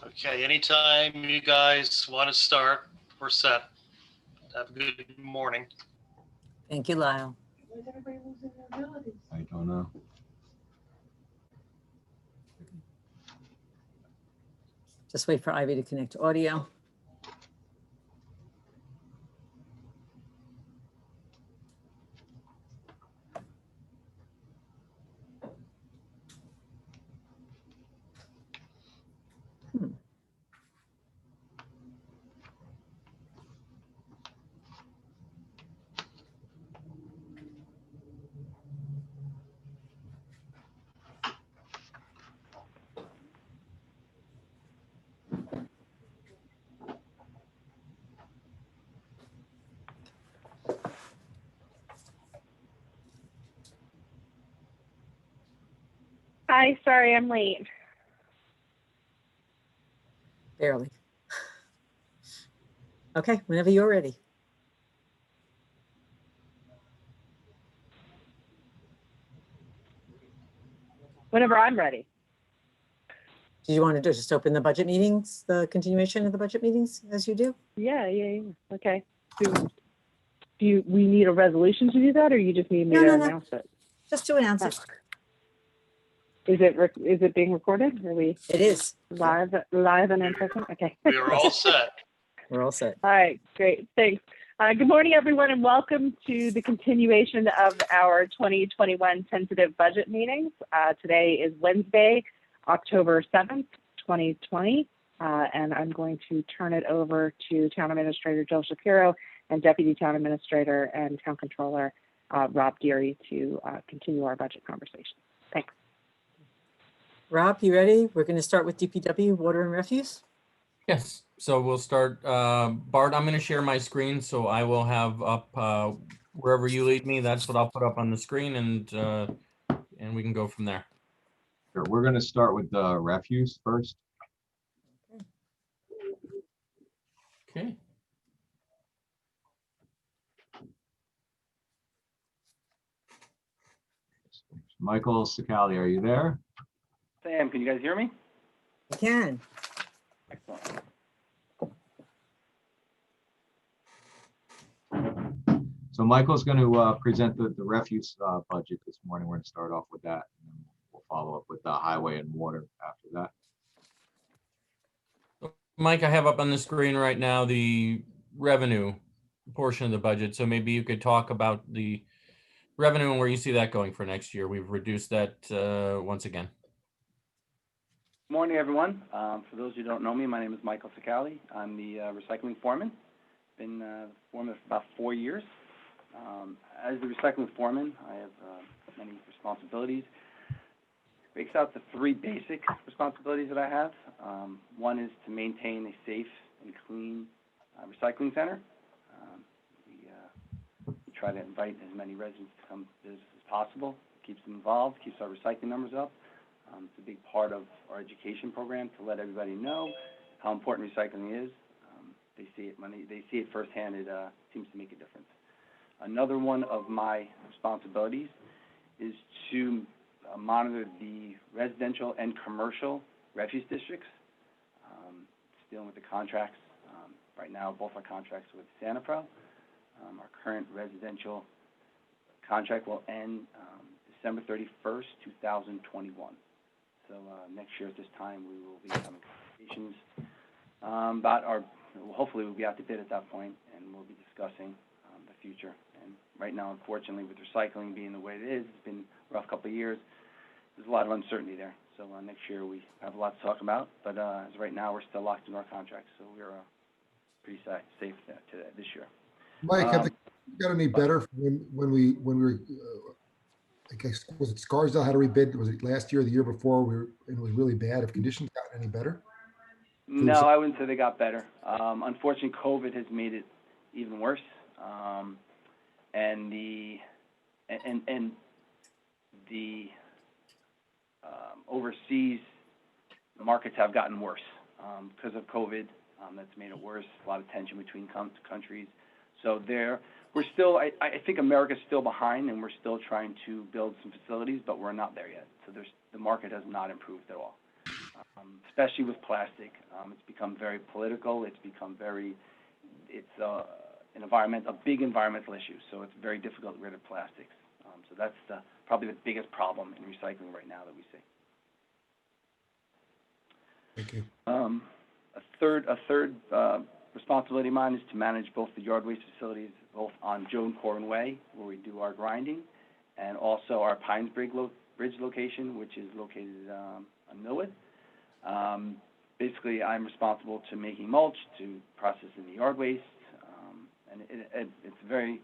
Okay, anytime you guys want to start, we're set. Have a good morning. Thank you, Lyle. I don't know. Just wait for Ivy to connect to audio. Hi, sorry I'm late. Barely. Okay, whenever you're ready. Whenever I'm ready. Do you want to just open the budget meetings, the continuation of the budget meetings as you do? Yeah. Okay. We need a resolution to do that, or you just need me to announce it? Just to announce it. Is it being recorded? Are we? It is. Live and in person? Okay. We are all set. We're all set. All right, great, thanks. Good morning, everyone, and welcome to the continuation of our 2021 tentative budget meetings. Today is Wednesday, October 7th, 2020, and I'm going to turn it over to Town Administrator Jill Shapiro and Deputy Town Administrator and Town Controller Rob Geary to continue our budget conversation. Thanks. Rob, you ready? We're going to start with DPW, water and refuse. Yes, so we'll start. Bart, I'm going to share my screen, so I will have up wherever you lead me. That's what I'll put up on the screen, and we can go from there. Sure. We're going to start with the refuse first. Okay. Michael Sicali, are you there? Sam, can you guys hear me? I can. Excellent. So Michael's going to present the refuse budget this morning. We're going to start off with that, and then we'll follow up with the highway and water after that. Mike, I have up on the screen right now the revenue portion of the budget. So maybe you could talk about the revenue and where you see that going for next year. We've reduced that once again. Good morning, everyone. For those who don't know me, my name is Michael Sicali. I'm the recycling foreman. Been foreman for about 4 years. As the recycling foreman, I have many responsibilities. It breaks out the 3 basic responsibilities that I have. One is to maintain a safe and clean recycling center. We try to invite as many residents to come to business as possible. Keeps them involved, keeps our recycling numbers up. It's a big part of our education program to let everybody know how important recycling is. They see it firsthand. It seems to make a difference. Another one of my responsibilities is to monitor the residential and commercial refuse districts. It's dealing with the contracts. Right now, both our contracts with SantaPro. Our current residential contract will end December 31st, 2021. So next year at this time, we will be having conversations about hopefully we'll be out to bid at that point, and we'll be discussing the future. And right now, unfortunately, with recycling being the way it is, it's been a rough couple of years. There's a lot of uncertainty there. So next year we have a lot to talk about, but as of right now, we're still locked into our contracts, so we're pretty safe this year. Mike, have they got any better when we were? I guess, was it Scarsdale had to rebid? Was it last year or the year before? It was really bad. Have conditions gotten any better? No, I wouldn't say they got better. Unfortunately, COVID has made it even worse, and the overseas markets have gotten worse because of COVID. That's made it worse. A lot of tension between countries. So we're still. I think America's still behind, and we're still trying to build some facilities, but we're not there yet. So the market has not improved at all. especially with plastic. It's become very political. It's become a big environmental issue. So it's very difficult to get rid of plastics. So that's probably the biggest problem in recycling right now that we see. Thank you. A third responsibility of mine is to manage both the yard waste facilities, both on Joan Corin Way, where we do our grinding, and also our Pines Bridge location, which is located on Millwood. Basically, I'm responsible to making mulch, to processing the yard waste, and it's very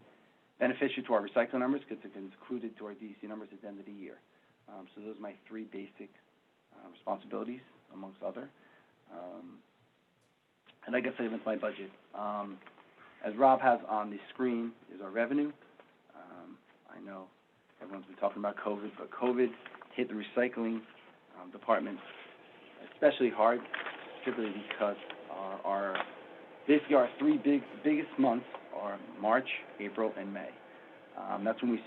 beneficial to our recycling numbers because it's included to our DEC numbers at the end of the year. So those are my three basic responsibilities, amongst other. And like I said, with my budget, as Rob has on the screen, is our revenue. I know everyone's been talking about COVID, but COVID hit the recycling department especially hard, particularly because our three biggest months are March, April, and May. That's when we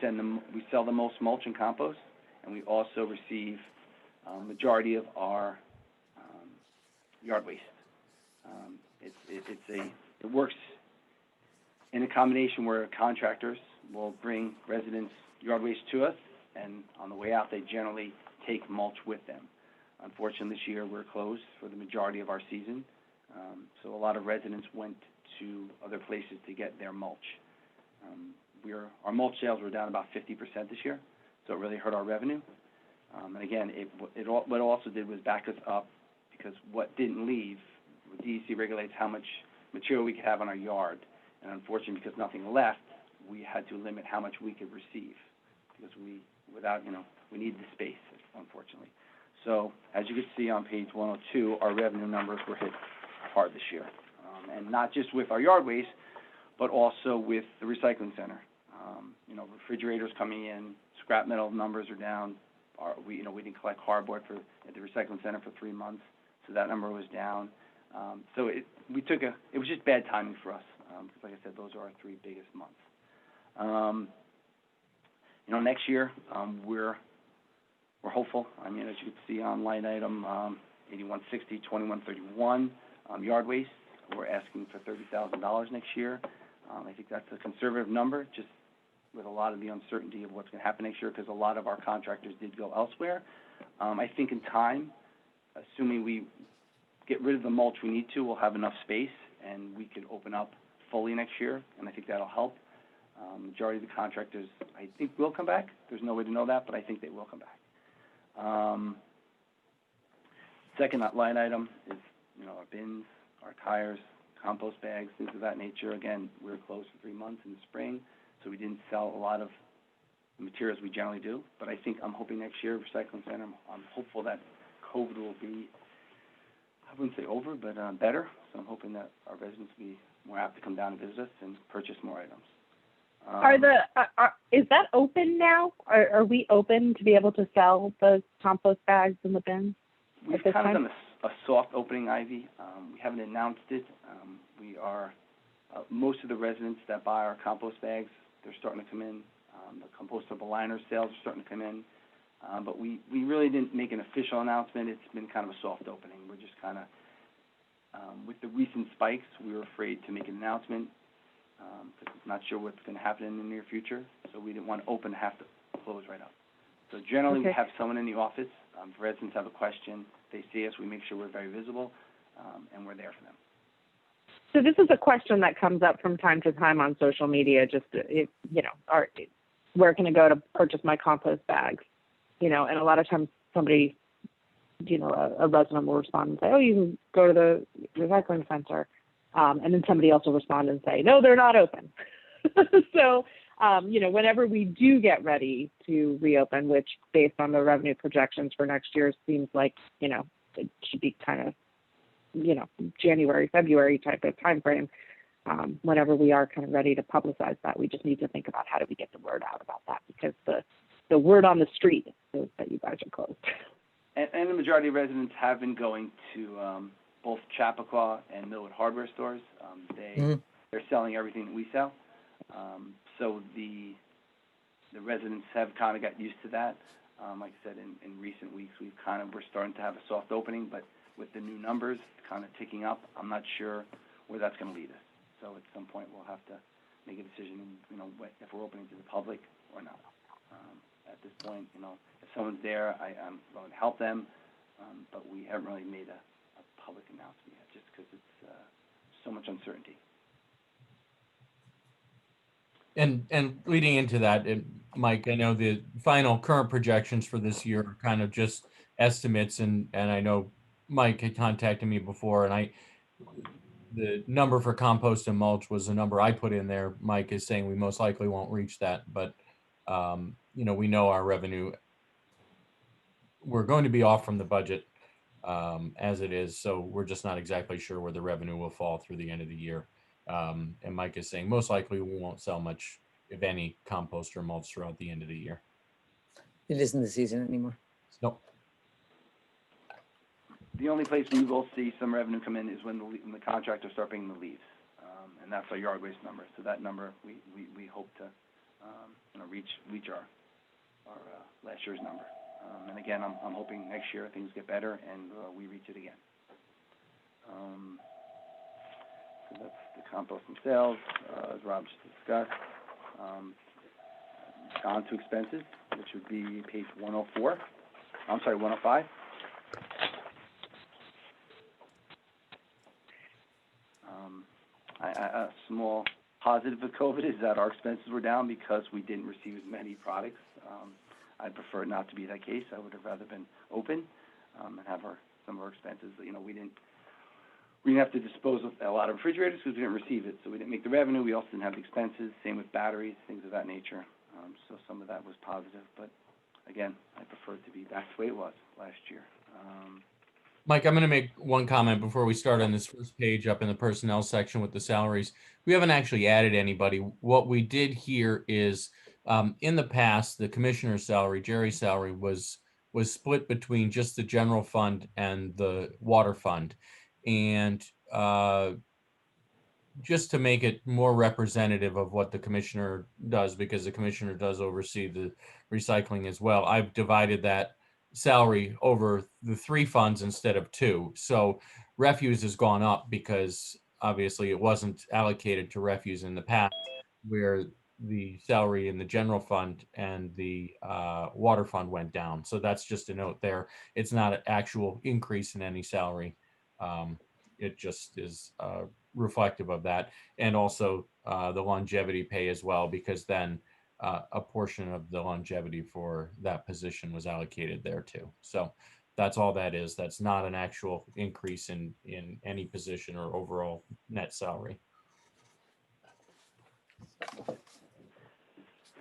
sell the most mulch and compost, and we also receive majority of our yard waste. It works in a combination where contractors will bring residents' yard waste to us, and on the way out, they generally take mulch with them. Unfortunately, this year we're closed for the majority of our season, so a lot of residents went to other places to get their mulch. Our mulch sales were down about 50% this year, so it really hurt our revenue. And again, what it also did was back us up, because what didn't leave, DEC regulates how much material we could have on our yard, and unfortunately, because nothing left, we had to limit how much we could receive, because we need the space, unfortunately. So as you can see on page 102, our revenue numbers were hit hard this year, and not just with our yard waste, but also with the recycling center. Refrigerators coming in, scrap metal numbers are down. We didn't collect cardboard at the recycling center for 3 months, so that number was down. So it was just bad timing for us, because like I said, those are our three biggest months. Next year, we're hopeful. I mean, as you can see on line item 8160, 2131, yard waste, we're asking for $30,000 next year. I think that's a conservative number, just with a lot of the uncertainty of what's going to happen next year, because a lot of our contractors did go elsewhere. I think in time, assuming we get rid of the mulch we need to, we'll have enough space, and we can open up fully next year, and I think that'll help. Majority of the contractors, I think, will come back. There's no way to know that, but I think they will come back. Second line item is, our bins, our tires, compost bags, things of that nature. Again, we were closed for 3 months in the spring, so we didn't sell a lot of the materials we generally do. But I'm hoping next year, recycling center, I'm hopeful that COVID will be, I wouldn't say over, but better. So I'm hoping that our residents will be more apt to come down and visit us and purchase more items. Is that open now? Are we open to be able to sell the compost bags in the bins? We've kind of done a soft opening, Ivy. We haven't announced it. We are most of the residents that buy our compost bags, they're starting to come in. The compostable liner sales are starting to come in. But we really didn't make an official announcement. It's been kind of a soft opening. We're just kind of, with the recent spikes, we were afraid to make an announcement, because we're not sure what's going to happen in the near future. So we didn't want to open and have to close right up. So generally, we have someone in the office. If residents have a question, they see us, we make sure we're very visible, and we're there for them. So this is a question that comes up from time to time on social media, just, where can I go to purchase my compost bags? And a lot of times somebody, a resident will respond and say, oh, you can go to the recycling center. And then somebody else will respond and say, no, they're not open. So, whenever we do get ready to reopen, which based on the revenue projections for next year seems like, it should be kind of, January, February type of time frame. Whenever we are kind of ready to publicize that, we just need to think about how do we get the word out about that, because the word on the street is that you guys are closed. And the majority of residents have been going to both Chappaqua and Millwood hardware stores. They're selling everything that we sell. So the residents have kind of got used to that. Like I said, in recent weeks, we're starting to have a soft opening, but with the new numbers kind of ticking up, I'm not sure where that's going to lead us. So at some point, we'll have to make a decision, if we're opening to the public or not. At this point, if someone's there, I'm going to help them, but we haven't really made a public announcement yet, just because it's so much uncertainty. And leading into that, Mike, I know the final current projections for this year are kind of just estimates, and I know Mike had contacted me before, and the number for compost and mulch was the number I put in there. Mike is saying we most likely won't reach that, but we know our revenue, we're going to be off from the budget as it is, so we're just not exactly sure where the revenue will fall through the end of the year. And Mike is saying most likely we won't sell much, if any, compost or mulch throughout the end of the year. It isn't the season anymore. Nope. The only place we will see some revenue come in is when the contractors start bringing the leaves, and that's our yard waste number. So that number we hope to reach our last year's number. And again, I'm hoping next year things get better and we reach it again. So that's the compost and sales, as Rob just discussed. On to expenses, which would be page 104. I'm sorry, 105. A small positive of COVID is that our expenses were down because we didn't receive as many products. I'd prefer not to be that case. I would have rather been open and have some of our expenses. We didn't have to dispose of a lot of refrigerators because we didn't receive it, so we didn't make the revenue. We also didn't have the expenses. Same with batteries, things of that nature. So some of that was positive, but again, I prefer it to be back the way it was last year. Mike, I'm going to make one comment before we start on this first page up in the personnel section with the salaries. We haven't actually added anybody. What we did here is, in the past, the commissioner's salary, Jerry's salary, was split between just the general fund and the water fund. And just to make it more representative of what the commissioner does, because the commissioner does oversee the recycling as well, I've divided that salary over the 3 funds instead of 2. So refuse has gone up because obviously it wasn't allocated to refuse in the past, where the salary in the general fund and the water fund went down. So that's just a note there. It's not an actual increase in any salary. It just is reflective of that. And also the longevity pay as well, because then a portion of the longevity for that position was allocated there too. So that's all that is. That's not an actual increase in any position or overall net salary.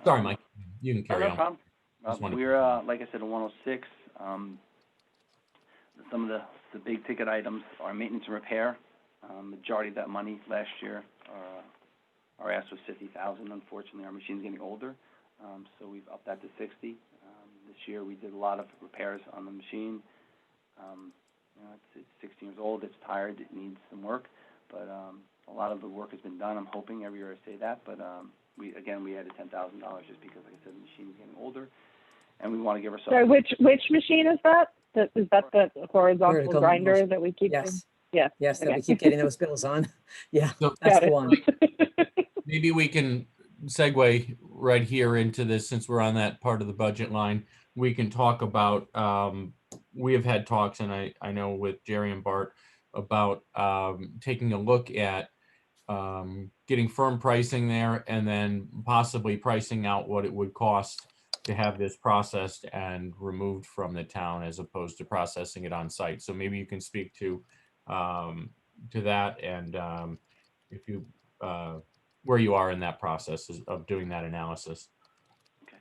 Sorry, Mike, you can carry No on. problem. We're, like I said, in 106. Some of the big ticket items are maintenance and repair. Majority of that money last year, our ask was $50,000. Unfortunately, our machine's getting older, so we've upped that to $60,000. This year, we did a lot of repairs on the machine. It's 16 years old. It's tired. It needs some work, but a lot of the work has been done. I'm hoping every year I say that, but we added $10,000 just because, like I said, the machine's getting older, and we want to give ourselves. Sorry, which machine is that? Is that the horizontal grinder motion. that we keep? Yes. Yeah. Yes, that Okay. we keep getting those bills on. Yeah, So- that's Got the it. one. Maybe we can segue right here into this, since we're on that part of the budget line. We can talk about, we have had talks, and I know with Jerry and Bart, about taking a look at getting firm pricing there, and then possibly pricing out what it would cost to have this processed and removed from the town, as opposed to processing it on site. So maybe you can speak to that, and if you where you are in that process of doing that analysis. Okay.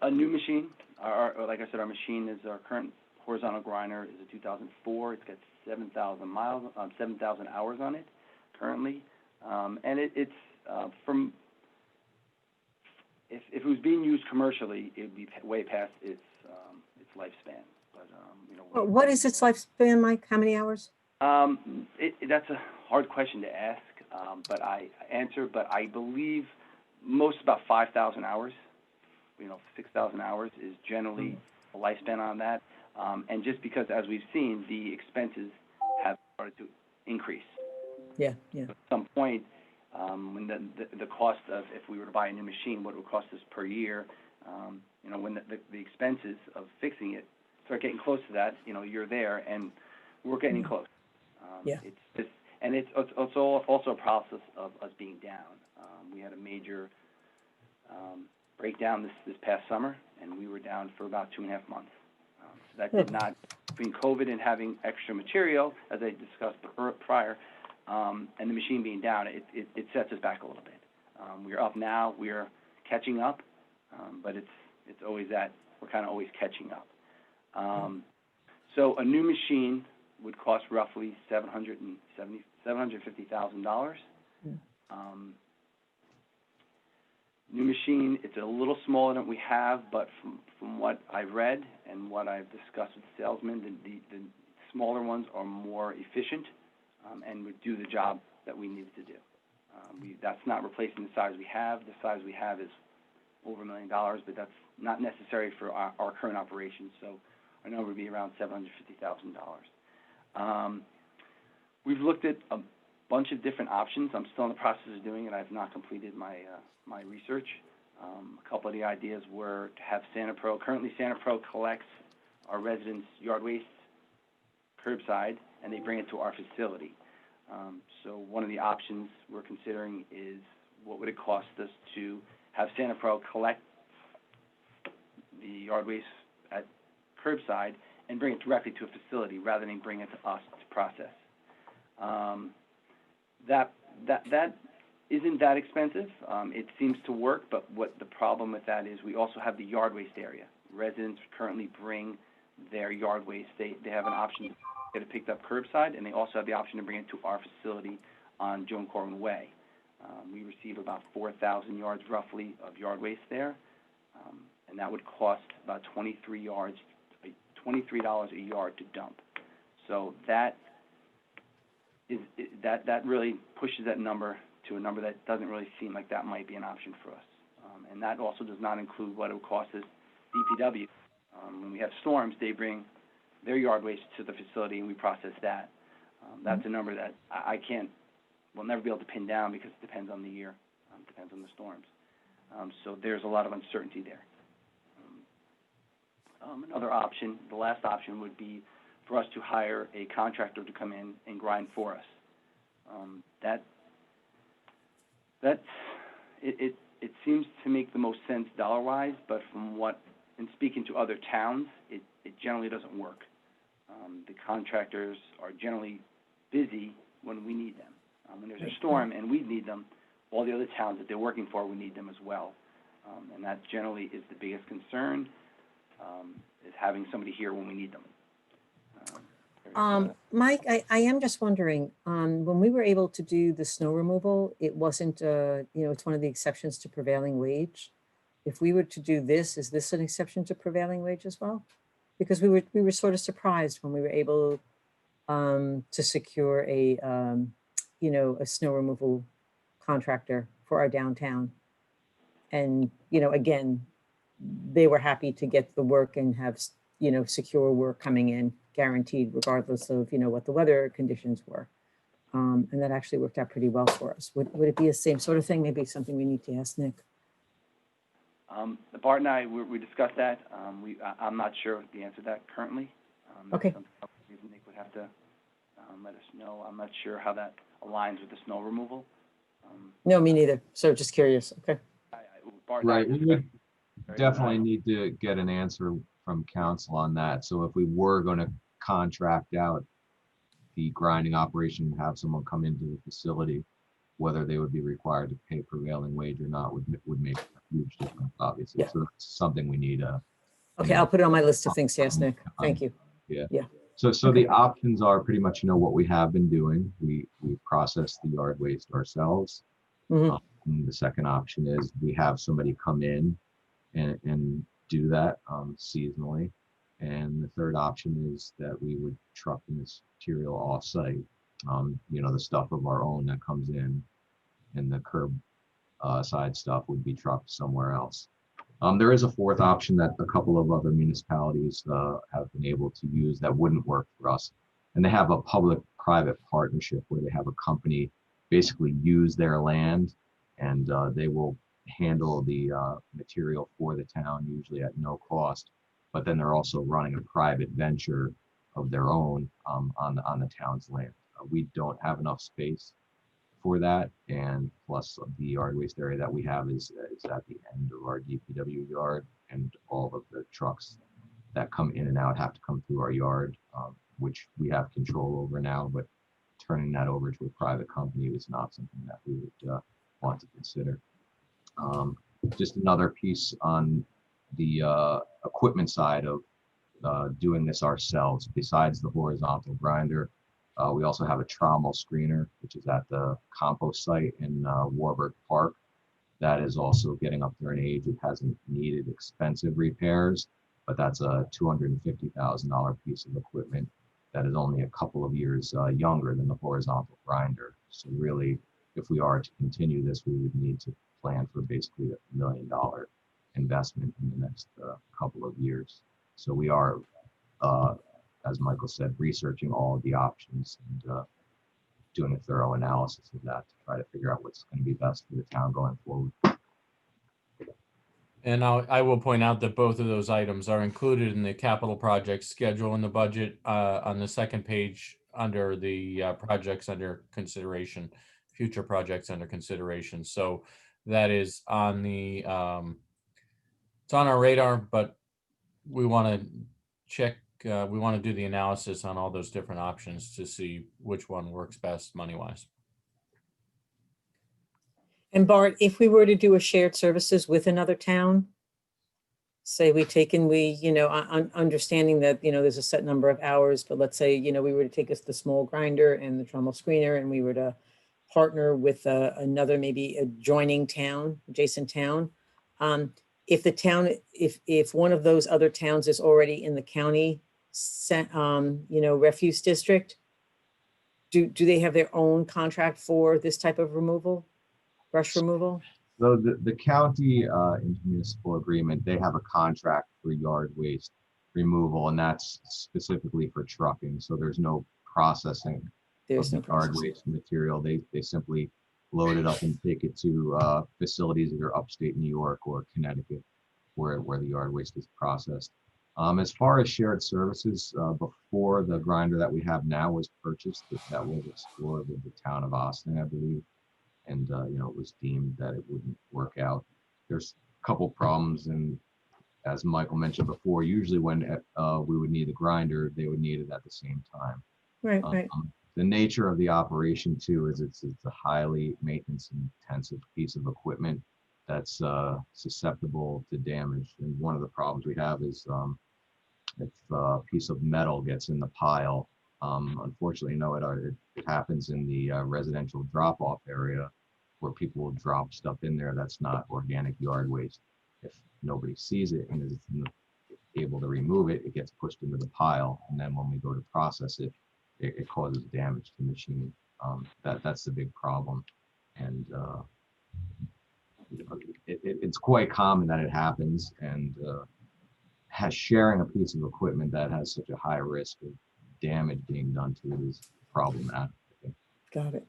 A new machine. Like I said, our machine is our current horizontal grinder is a 2004. It's got 7,000 miles, 7,000 hours on it currently, and it's from. If it was being used commercially, it would be way past its lifespan. But What is its lifespan, Mike? How many hours? That's a hard question to ask, but I believe most about 5,000 hours. 6,000 hours is generally a lifespan on that. And just because, as we've seen, the expenses have started to increase. Yeah, yeah. At some point, when the cost of, if we were to buy a new machine, what it would cost us per year, when the expenses of fixing it start getting close to that, you're there, and we're getting close. Yeah. It's just, and it's also a process of us being down. We had a major breakdown this past summer, and we were down for about 2.5 months. So that did not, between COVID and having extra material, as I discussed prior, and the machine being down, it sets us back a little bit. We're up now, we're catching up, but it's always that, we're kind of always catching up. So a new machine would cost roughly $750,000. New machine, it's a little smaller than we have, but from what I've read and what I've discussed with the salesman, the smaller ones are more efficient and would do the job that we needed to do. That's not replacing the size we have. The size we have is over $1 million, but that's not necessary for our current operations. So our number would be around $750,000. We've looked at a bunch of different options. I'm still in the process of doing it. I've not completed my research. A couple of the ideas were to have SantaPro. Currently, SantaPro collects our residents' yard waste curbside, and they bring it to our facility. So one of the options we're considering is, what would it cost us to have SantaPro collect the yard waste at curbside and bring it directly to a facility rather than bring it to us to process. That isn't that expensive. It seems to work, but what the problem with that is, we also have the yard waste area. Residents currently bring their yard waste. They have an option to get it picked up curbside, and they also have the option to bring it to our facility on Joan Corwin Way. We receive about 4,000 yards roughly of yard waste there, and that would cost about $23 a yard to dump. So that really pushes that number to a number that doesn't really seem like that might be an option for us. And that also does not include what it would cost us DPW. When we have storms, they bring their yard waste to the facility and we process that. That's a number that we'll never be able to pin down because it depends on the year, depends on the storms. So there's a lot of uncertainty there. Another option, the last option, would be for us to hire a contractor to come in and grind for us. It seems to make the most sense dollar-wise, but in speaking to other towns, it generally doesn't work. The contractors are generally busy when we need them. When there's a storm and we need them, all the other towns that they're working for, we need them as well. And that generally is the biggest concern, is having somebody here when we need them. Mike, I am just wondering, when we were able to do the snow removal, it wasn't, it's one of the exceptions to prevailing wage. If we were to do this, is this an exception to prevailing wage as well? Because we were sort of surprised when we were able to secure a snow removal contractor for our downtown. And, again, they were happy to get the work and have, secure work coming in, guaranteed, regardless of, what the weather conditions were. And that actually worked out pretty well for us. Would it be the same sort of thing? Maybe something we need to ask Nick. Bart and I, we discussed that. I'm not sure the answer to that currently. Okay. Nick would have to let us know. I'm not sure how that aligns with the snow removal. No, me neither. So just curious. Okay. Bart, Right, we would definitely need to get an answer from council on that. So if we were going to contract out the grinding operation and have someone come into the facility, whether they would be required to pay prevailing wage or not would make a huge difference, obviously. Yeah. So that's something we need. Okay, I'll put it on my list of things to ask Nick. Thank you. Yeah. Yeah. So Okay. the options are pretty much, what we have been doing. We process the yard waste ourselves. Mhm. The second option is we have somebody come in and do that seasonally. And the third option is that we would truck this material off-site, the stuff of our own that comes in, and the curb side stuff would be trucked somewhere else. There is a fourth option that a couple of other municipalities have been able to use that wouldn't work for us. And they have a public-private partnership where they have a company basically use their land, and they will handle the material for the town, usually at no cost. But then they're also running a private venture of their own on the town's land. We don't have enough space for that, and plus the yard waste area that we have is at the end of our DPW yard, and all of the trucks that come in and out have to come through our yard, which we have control over now, but turning that over to a private company is not something that we would want to consider. Just another piece on the equipment side of doing this ourselves. Besides the horizontal grinder, we also have a trommel screener, which is at the compost site in Warburg Park. That is also getting up there in age. It hasn't needed expensive repairs, but that's a $250,000 piece of equipment that is only a couple of years younger than the horizontal grinder. So really, if we are to continue this, we would need to plan for basically $1 million investment in the next couple of years. So we are, as Michael said, researching all of the options and doing a thorough analysis of that to try to figure out what's going to be best for the town going forward. And I will point out that both of those items are included in the capital project schedule in the budget on the second page under the projects under consideration, future projects under consideration. So that is on the, it's on our radar, but we want to check, we want to do the analysis on all those different options to see which one works best money-wise. And Bart, if we were to do a shared services with another town, say understanding that, there's a set number of hours, but let's say, we were to take us the small grinder and the trommel screener, and we were to partner with another, maybe adjoining town, adjacent town. If the town, if one of those other towns is already in the county, refuse district, do they have their own contract for this type of removal? Brush removal? So the county intermunicipal agreement, they have a contract for yard waste removal, and that's specifically for trucking. So there's no processing of the yard waste material. They simply load it up and take it to facilities that are upstate New York or Connecticut, where the yard waste is processed. As far as shared services, before the grinder that we have now was purchased, that was explored with the town of Austin, I believe. And it was deemed that it wouldn't work out. There's a couple problems, and as Michael mentioned before, usually when we would need the grinder, they would need it at the same time. Right, right. The nature of the operation too is it's a highly maintenance intensive piece of equipment that's susceptible to damage. And one of the problems we have is if a piece of metal gets in the pile, unfortunately, it happens in the residential drop-off area, where people will drop stuff in there that's not organic yard waste. If nobody sees it and is able to remove it, it gets pushed into the pile. And then when we go to process it, it causes damage to the machine. That's the big problem. And it's quite common that it happens, and sharing a piece of equipment that has such a high risk of damage being done to it is problematic. Got it.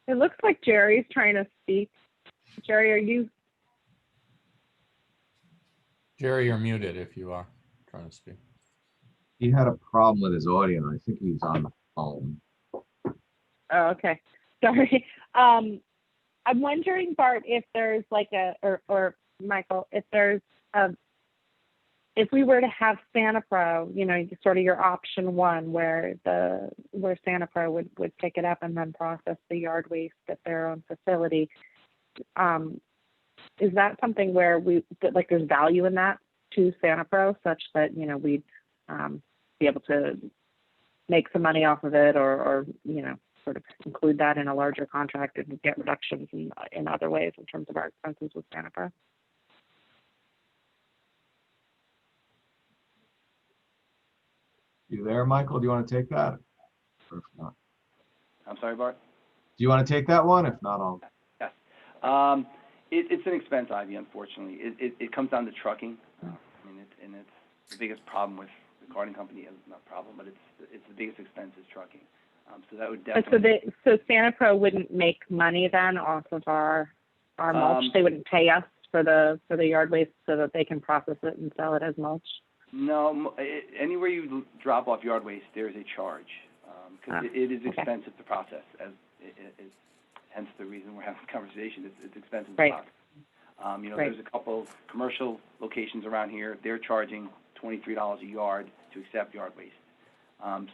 It looks like Jerry's trying to speak. Jerry, are you? Jerry, you're muted if you are trying to speak. He had a problem with his audio. I think he was on the phone. Oh, okay. Sorry. I'm wondering, Bart, if there's like or Michael, if there's if we were to have Santa Pro, sort of your option one, where Santa Pro would pick it up and then process the yard waste at their own facility, is that something where there's value in that to Santa Pro, such that we'd be able to make some money off of it, or sort of include that in a larger contract and get reductions in other ways in terms of our expenses with Santa Pro? You there, Michael? Do you want to take that? Or if not? I'm sorry, Bart? Do you want to take that one? If not, I'll. Yes. It's an expense, Ivy, unfortunately. It comes down to trucking. I mean, it's the biggest problem with the carding company. Not problem, but it's the biggest expense is trucking. So that would definitely. So Santa Pro wouldn't make money then off of our mulch. They wouldn't pay us for the yard waste so that they can process it and sell it as mulch. No, anywhere you drop off yard waste, there is a charge because it is expensive to process. Hence the reason we're having this conversation. It's expensive to process. There's a couple commercial locations around here. They're charging $23 a yard to accept yard waste.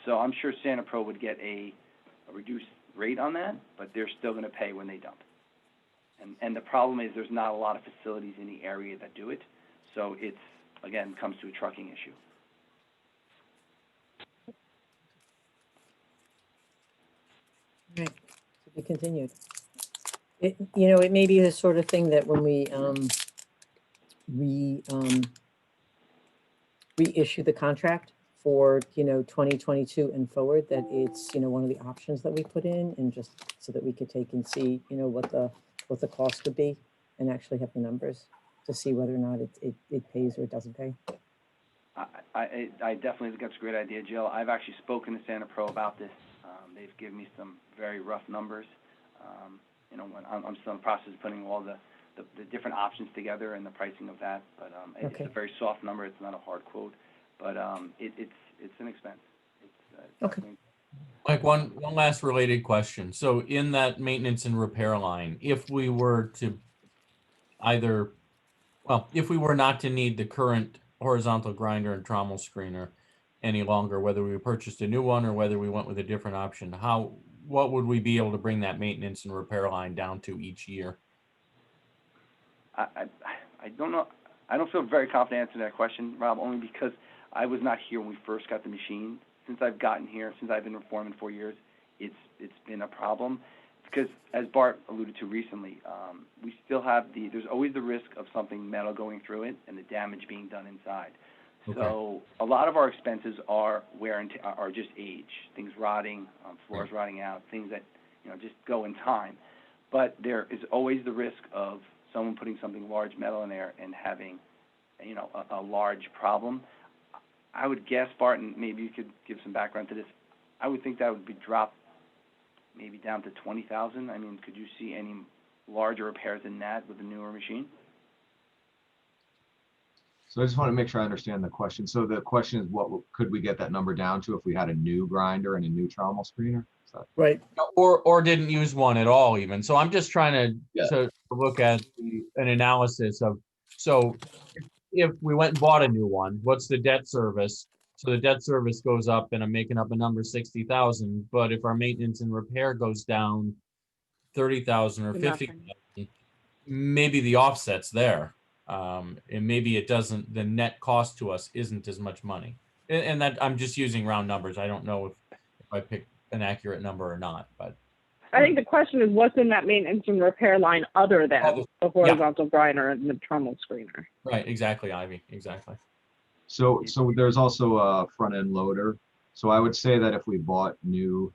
So I'm sure Santa Pro would get a reduced rate on that, but they're still going to pay when they dump. And the problem is there's not a lot of facilities in the area that do it. So it's, again, comes to a trucking issue. Right, to be continued. It may be the sort of thing that when we reissue the contract for 2022 and forward, that it's one of the options that we put in, and just so that we could take and see what the cost would be, and actually have the numbers to see whether or not it pays or it doesn't pay. I definitely think that's a great idea, Jill. I've actually spoken to Santa Pro about this. They've given me some very rough numbers. When I'm still in the process of putting all the different options together and the pricing of that. But it's a very soft number. It's not a hard quote, but it's an expense. Okay. Mike, one last related question. So in that maintenance and repair line, if we were not to need the current horizontal grinder and trommel screener any longer, whether we purchased a new one or whether we went with a different option, what would we be able to bring that maintenance and repair line down to each year? I don't know. I don't feel very confident answering that question, Rob, only because I was not here when we first got the machine. Since I've gotten here, since I've been in foreman 4 years, it's been a problem. Because as Bart alluded to recently, we still have there's always the risk of something metal going through it and the damage being done inside. Okay. So a lot of our expenses are wear and are just age, things rotting, floors rotting out, things that just go in time. But there is always the risk of someone putting something large metal in there and having a large problem. I would guess, Bart, and maybe you could give some background to this, I would think that would be dropped maybe down to $20,000. I mean, could you see any larger repairs than that with a newer machine? So I just want to make sure I understand the question. So the question is, what could we get that number down to if we had a new grinder and a new trommel screener? Right. Or didn't use one at all even. So I'm just trying to look at an analysis of, so if we went and bought a new one, what's the debt service? So the debt service goes up, and I'm making up a number, 60,000. But if our maintenance and repair goes down 30,000 or 50,000, maybe the offset's there. And maybe it doesn't, the net cost to us isn't as much money. And that I'm just using round numbers. I don't know if I picked an accurate number or not, but I think the question is what's in that maintenance and repair line other than the horizontal grinder and the trommel screener. Right, exactly, Ivy, exactly. So there's also a front end loader. So I would say that if we bought new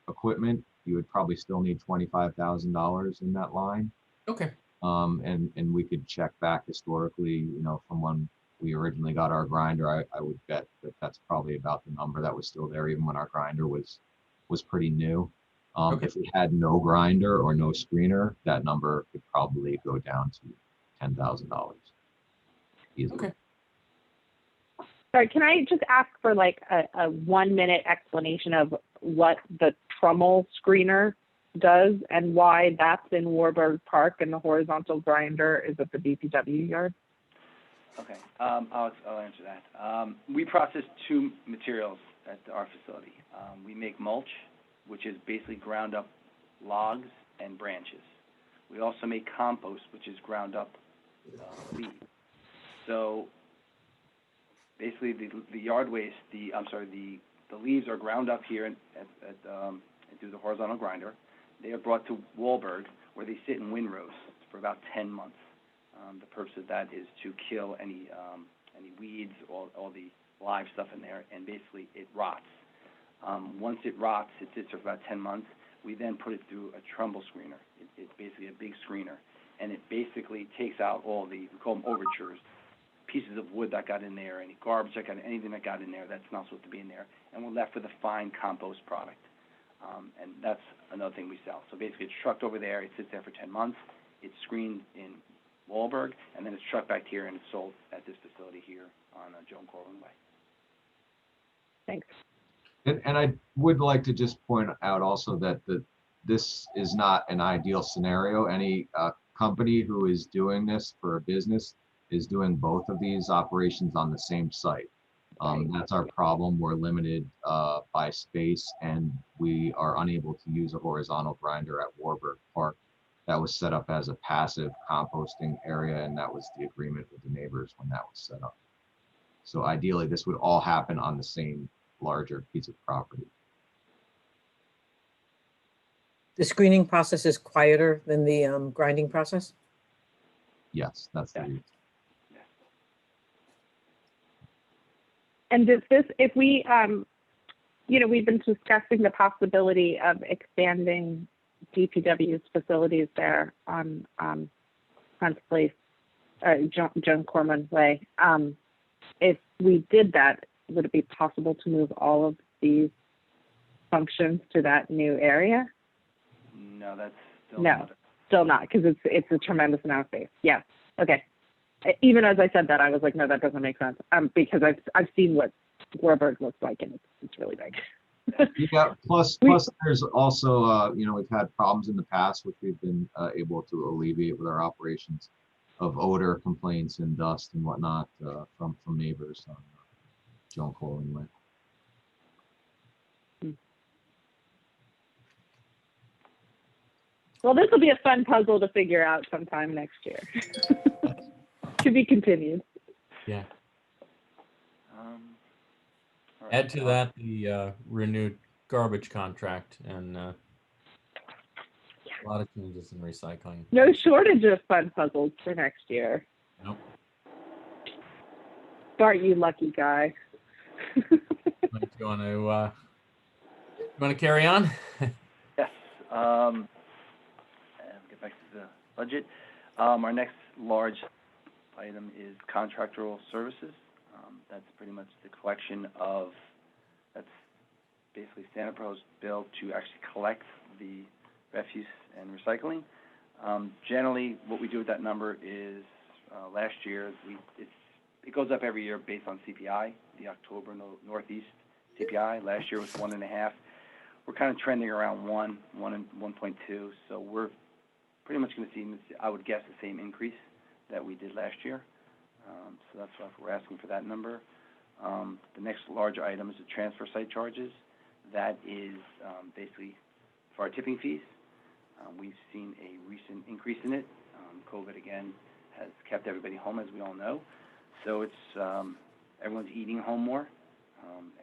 equipment, you would probably still need $25,000 in that line. Okay. And we could check back historically, from when we originally got our grinder. I would bet that that's probably about the number that was still there, even when our grinder was pretty new. If we had no grinder or no screener, that number could probably go down to $10,000 easily. Okay. Sorry, can I just ask for like a 1 minute explanation of what the trommel screener does and why that's in Warburg Park and the horizontal grinder is at the DPW yard? Okay, I'll answer that. We process two materials at our facility. We make mulch, which is basically ground up logs and branches. We also make compost, which is ground up leaves. So basically the yard waste, the leaves are ground up here through the horizontal grinder. They are brought to Wahlberg, where they sit in windrows for about 10 months. The purpose of that is to kill any weeds, all the live stuff in there, and basically it rots. Once it rots, it sits for about 10 months. We then put it through a trommel screener. It's basically a big screener. and it basically takes out all the, we call them overtures, pieces of wood that got in there, any garbage that got, anything that got in there that's not supposed to be in there, and we're left with a fine compost product. And that's another thing we sell. So basically, it's trucked over there. It sits there for 10 months. It's screened in Wahlberg, and then it's trucked back here and it's sold at this facility here on Joan Corwin Way. Thanks. And I would like to just point out also that this is not an ideal scenario. Any company who is doing this for a business is doing both of these operations on the same site. That's our problem. We're limited by space, and we are unable to use a horizontal grinder at Warburg Park. That was set up as a passive composting area, and that was the agreement with the neighbors when that was set up. So ideally, this would all happen on the same larger piece of property. The screening process is quieter than the grinding process? Yes, that's the Yeah. reason. And does this, if we, we've been discussing the possibility of expanding DPW's facilities there on Hunt's Place, Joan Corwin Way. If we did that, would it be possible to move all of these functions to that new area? No, that's still No. not. Still not, because it's a tremendous amount of space. Yeah. Okay. Even as I said that, I was like, no, that doesn't make sense. Because I've seen what Warburg looks like, and it's really big. Yeah. Plus, there's also we've had problems in the past, which we've been able to alleviate with our operations, of odor complaints and dust and whatnot from neighbors on Joan Corwin Way. Well, this will be a fun puzzle to figure out sometime next year. To be continued. Yeah. All right. Add to that the renewed garbage contract and a lot of changes in recycling. No shortage of fun puzzles for next year. Nope. Bart, you lucky guy. Mike, you want to carry on? Yes. And get back to the budget. Our next large item is Contractual Services. That's pretty much the collection of, that's basically Santa Pro's bill to actually collect the refuse and recycling. Generally, what we do with that number is, last year, it goes up every year based on CPI, the October Northeast CPI. Last year was 1.5. We're kind of trending around 1 and 1.2. So we're pretty much going to see, I would guess, the same increase that we did last year. So that's why we're asking for that number. The next large item is the transfer site charges. That is basically for our tipping fees. We've seen a recent increase in it. COVID, again, has kept everybody home, as we all know. So it's everyone's eating home more.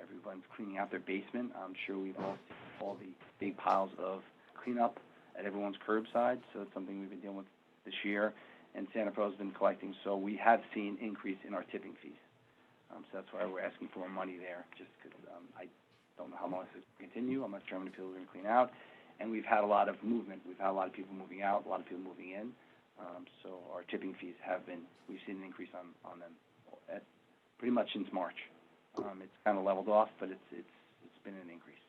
Everyone's cleaning out their basement. I'm sure we've all seen all the big piles of cleanup at everyone's curbside. So it's something we've been dealing with this year, and Santa Pro's been collecting. So we have seen increase in our tipping fees. So that's why we're asking for more money there, just because I don't know how long this will continue. I'm not sure how many people are going to clean out. And we've had a lot of movement. We've had a lot of people moving out, a lot of people moving in. So our tipping fees we've seen an increase on them pretty much since March. It's kind of leveled off, but it's been an increase.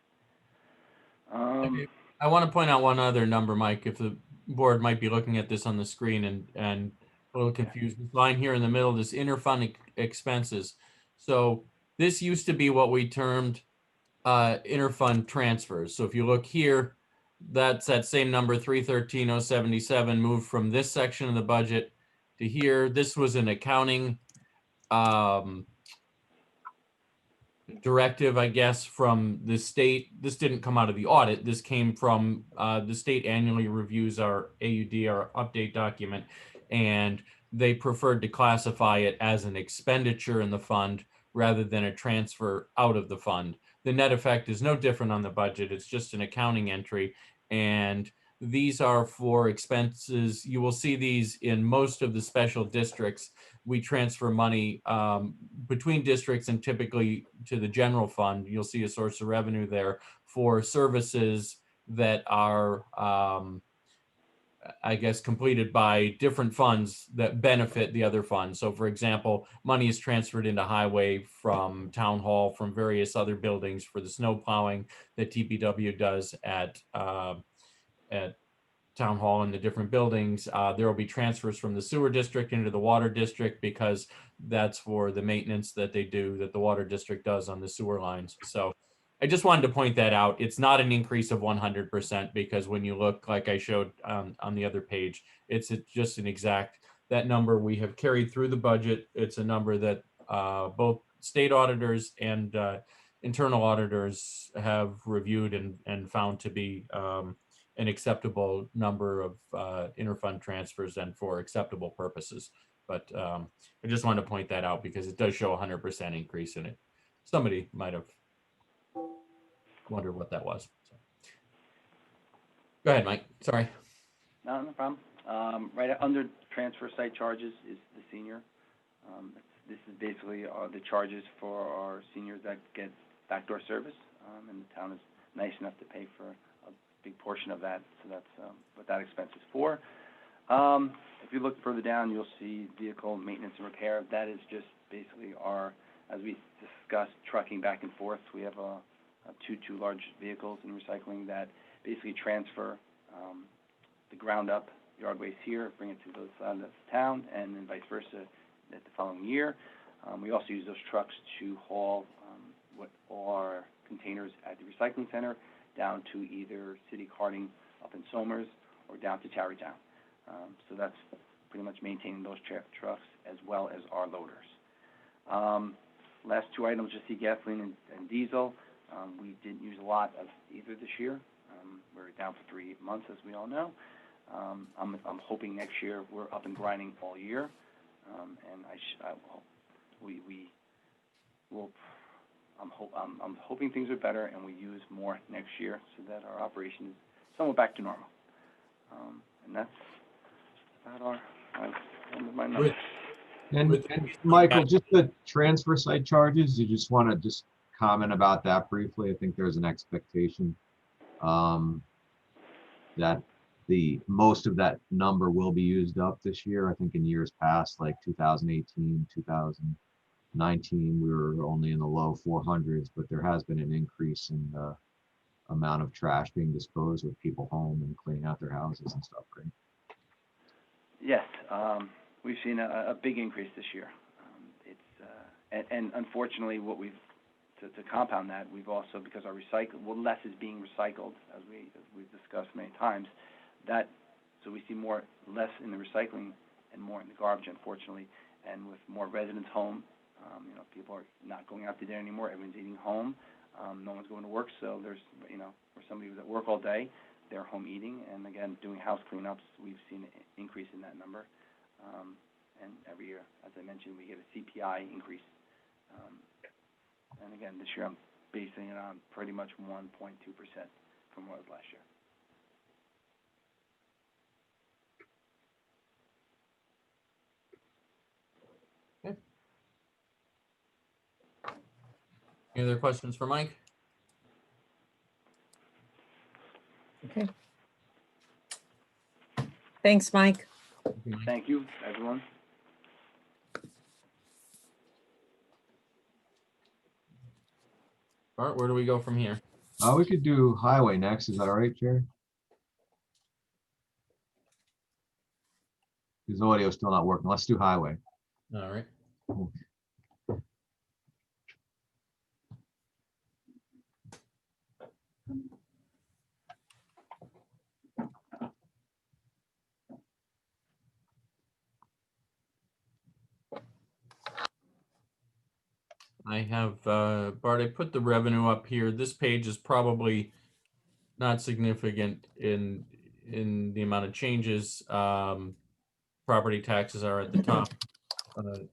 I want to point out one other number, Mike, if the board might be looking at this on the screen and a little confused. This line here in the middle, this interfund expenses. So this used to be what we termed interfund transfers. So if you look here, that's that same number, 313,077, moved from this section of the budget to here. This was an accounting directive, I guess, from the state. This didn't come out of the audit. This came from the state annually reviews our AUD, our update document, and they preferred to classify it as an expenditure in the fund rather than a transfer out of the fund. The net effect is no different on the budget. It's just an accounting entry, and these are for expenses. You will see these in most of the special districts. We transfer money between districts and typically to the general fund. You'll see a source of revenue there for services that are I guess, completed by different funds that benefit the other funds. So for example, money is transferred into highway from town hall, from various other buildings for the snow plowing that TPW does at town hall in the different buildings. There will be transfers from the sewer district into the water district because that's for the maintenance that they do, that the water district does on the sewer lines. So I just wanted to point that out. It's not an increase of 100% because when you look, like I showed on the other page, it's just an exact, that number we have carried through the budget. It's a number that both state auditors and internal auditors have reviewed and found to be an acceptable number of interfund transfers and for acceptable purposes. But I just wanted to point that out because it does show 100% increase in it. Somebody might have wondered what that was. So. Go ahead, Mike. Sorry. No, no problem. Right under transfer site charges is the senior. This is basically the charges for our seniors that get backdoor service, and the town is nice enough to pay for a big portion of that, so that's what that expense is for. If you look further down, you'll see vehicle maintenance and repair. That is just basically our, as we discussed, trucking back and forth. We have two large vehicles in recycling that basically transfer the ground up yard waste here, bring it to the other side of the town, and then vice versa the following year. We also use those trucks to haul what are containers at the recycling center down to either city carting up in Somers or down to Tarrytown. So that's pretty much maintaining those trucks as well as our loaders. Last two items, just see gasoline and diesel. We didn't use a lot of either this year. We're down for 3 months, as we all know. I'm hoping next year we're up and grinding all year, and I'm hoping things are better and we use more next year so that our operation is somewhat back to normal. And that's about my numbers. And Michael, just the transfer site charges, you just want to just comment about that briefly? I think there's an expectation that most of that number will be used up this year. I think in years past, like 2018, 2019, we were only in the low 400s, but there has been an increase in the amount of trash being disposed with people home and cleaning out their houses and stuff, right? Yes, we've seen a big increase this year. And unfortunately, what we've to compound that, we've also, because our less is being recycled, as we've discussed many times, so we see less in the recycling and more in the garbage, unfortunately. And with more residents home, people are not going out to dinner anymore. Everyone's eating home. No one's going to work, so there's, for somebody who's at work all day, they're home eating. And again, doing house cleanups, we've seen an increase in that number. And every year, as I mentioned, we get a CPI increase. And again, this year I'm basing it on pretty much 1.2% from what it was last year. Okay. Any other questions for Mike? Okay. Thanks, Mike. Thank you, everyone. All right, where do we go from here? We could do highway next. Is that all right, Jerry? His audio's still not working. Let's do highway. All right. I have, Bart, I put the revenue up here. This page is probably not significant in the amount of changes. Property taxes are at the top.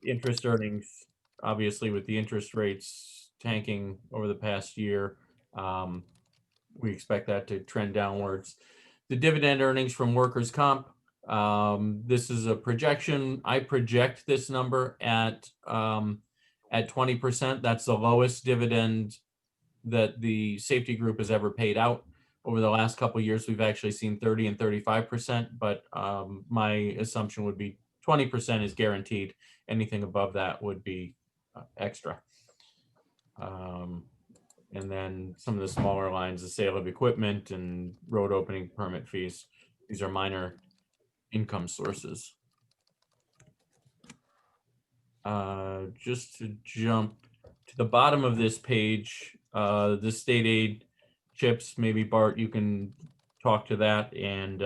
Interest earnings, obviously with the interest rates tanking over the past year, we expect that to trend downwards. The dividend earnings from workers' comp, this is a projection. I project this number at 20%. That's the lowest dividend that the safety group has ever paid out. Over the last couple of years, we've actually seen 30 and 35%, but my assumption would be 20% is guaranteed. Anything above that would be extra. And then some of the smaller lines, the sale of equipment and road opening permit fees. These are minor income sources. Just to jump to the bottom of this page, the state aid chips, maybe Bart, you can talk to that and,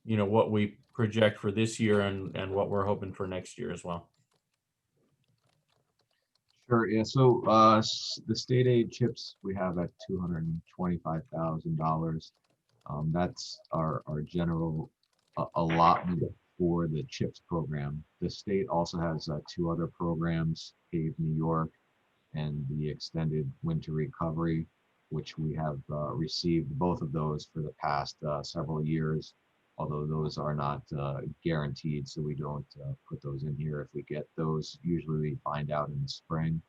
you know, what we project for this year and what we're hoping for next year as well. Sure, yeah, so the state aid chips we have at $225,000. That's our general allotment for the CHIPS program. The state also has 2 other programs, Pave New York and the Extended Winter Recovery, which we have received both of those for the past several years, although those are not guaranteed, so we don't put those in here. If we get those, usually we find out in the spring,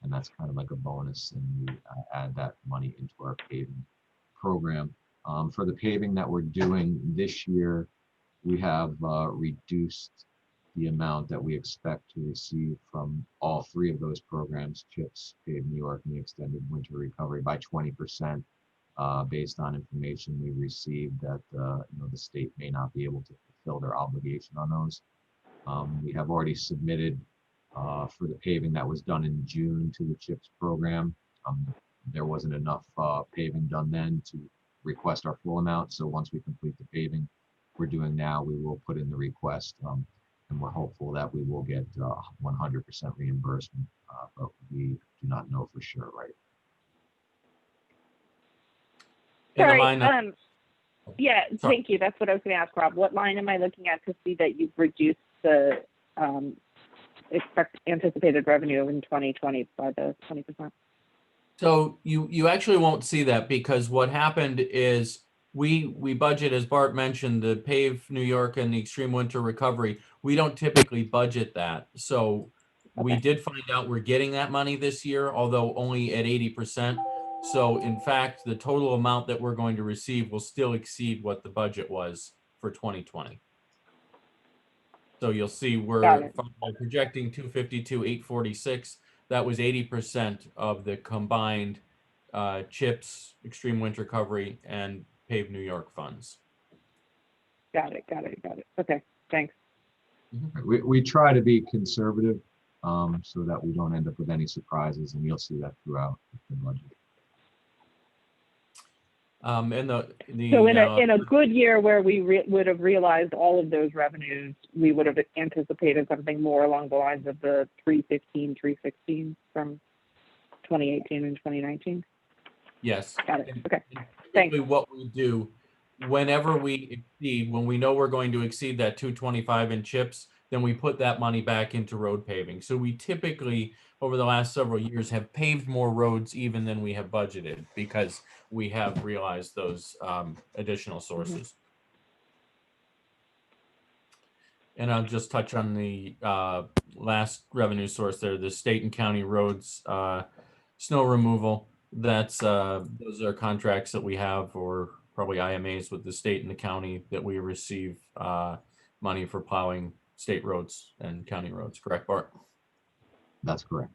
and that's kind of like a bonus, and we add that money into our paving program. For the paving that we're doing this year, we have reduced the amount that we expect to receive from all 3 of those programs, CHIPS, Pave New York, and the Extended Winter Recovery, by 20%, based on information we received that you know, the state may not be able to fulfill their obligation on those. We have already submitted for the paving that was done in June to the CHIPS program. There wasn't enough paving done then to request our full amount, so once we complete the paving we're doing now, we will put in the request, and we're hopeful that we will get 100% reimbursement, but we do not know for sure, right? Sorry, Sorry. thank you. That's what I was going to ask, Rob. What line am I looking at to see that you've reduced the anticipated revenue in 2020 by the 20%? So you actually won't see that, because what happened is we budget, as Bart mentioned, the Pave New York and the Extreme Winter Recovery. We don't typically budget that. So we did find out we're getting that money this year, although only at 80%. So in fact, the total amount that we're going to receive will still exceed what the budget was for 2020. So you'll see we're projecting 252,846. That was 80% of the combined CHIPS, Extreme Winter Recovery, and Pave New York funds. Got it. Okay, thanks. We try to be conservative so that we don't end up with any surprises, and you'll see that throughout the budget. And So in a good year where we would have realized all of those revenues, we would have anticipated something more along the lines of the 315, 316 from 2018 and 2019. Yes. Got it. Okay. Thanks. What we do whenever we exceed, when we know we're going to exceed that 225 in CHIPS, then we put that money back into road paving. So we typically, over the last several years, have paved more roads even than we have budgeted, because we have realized those additional sources. And I'll just touch on the last revenue source there, the state and county roads, snow removal. That's those are contracts that we have, or probably IMAs with the state and the county, that we receive money for plowing state roads and county roads. Correct, Bart? That's correct.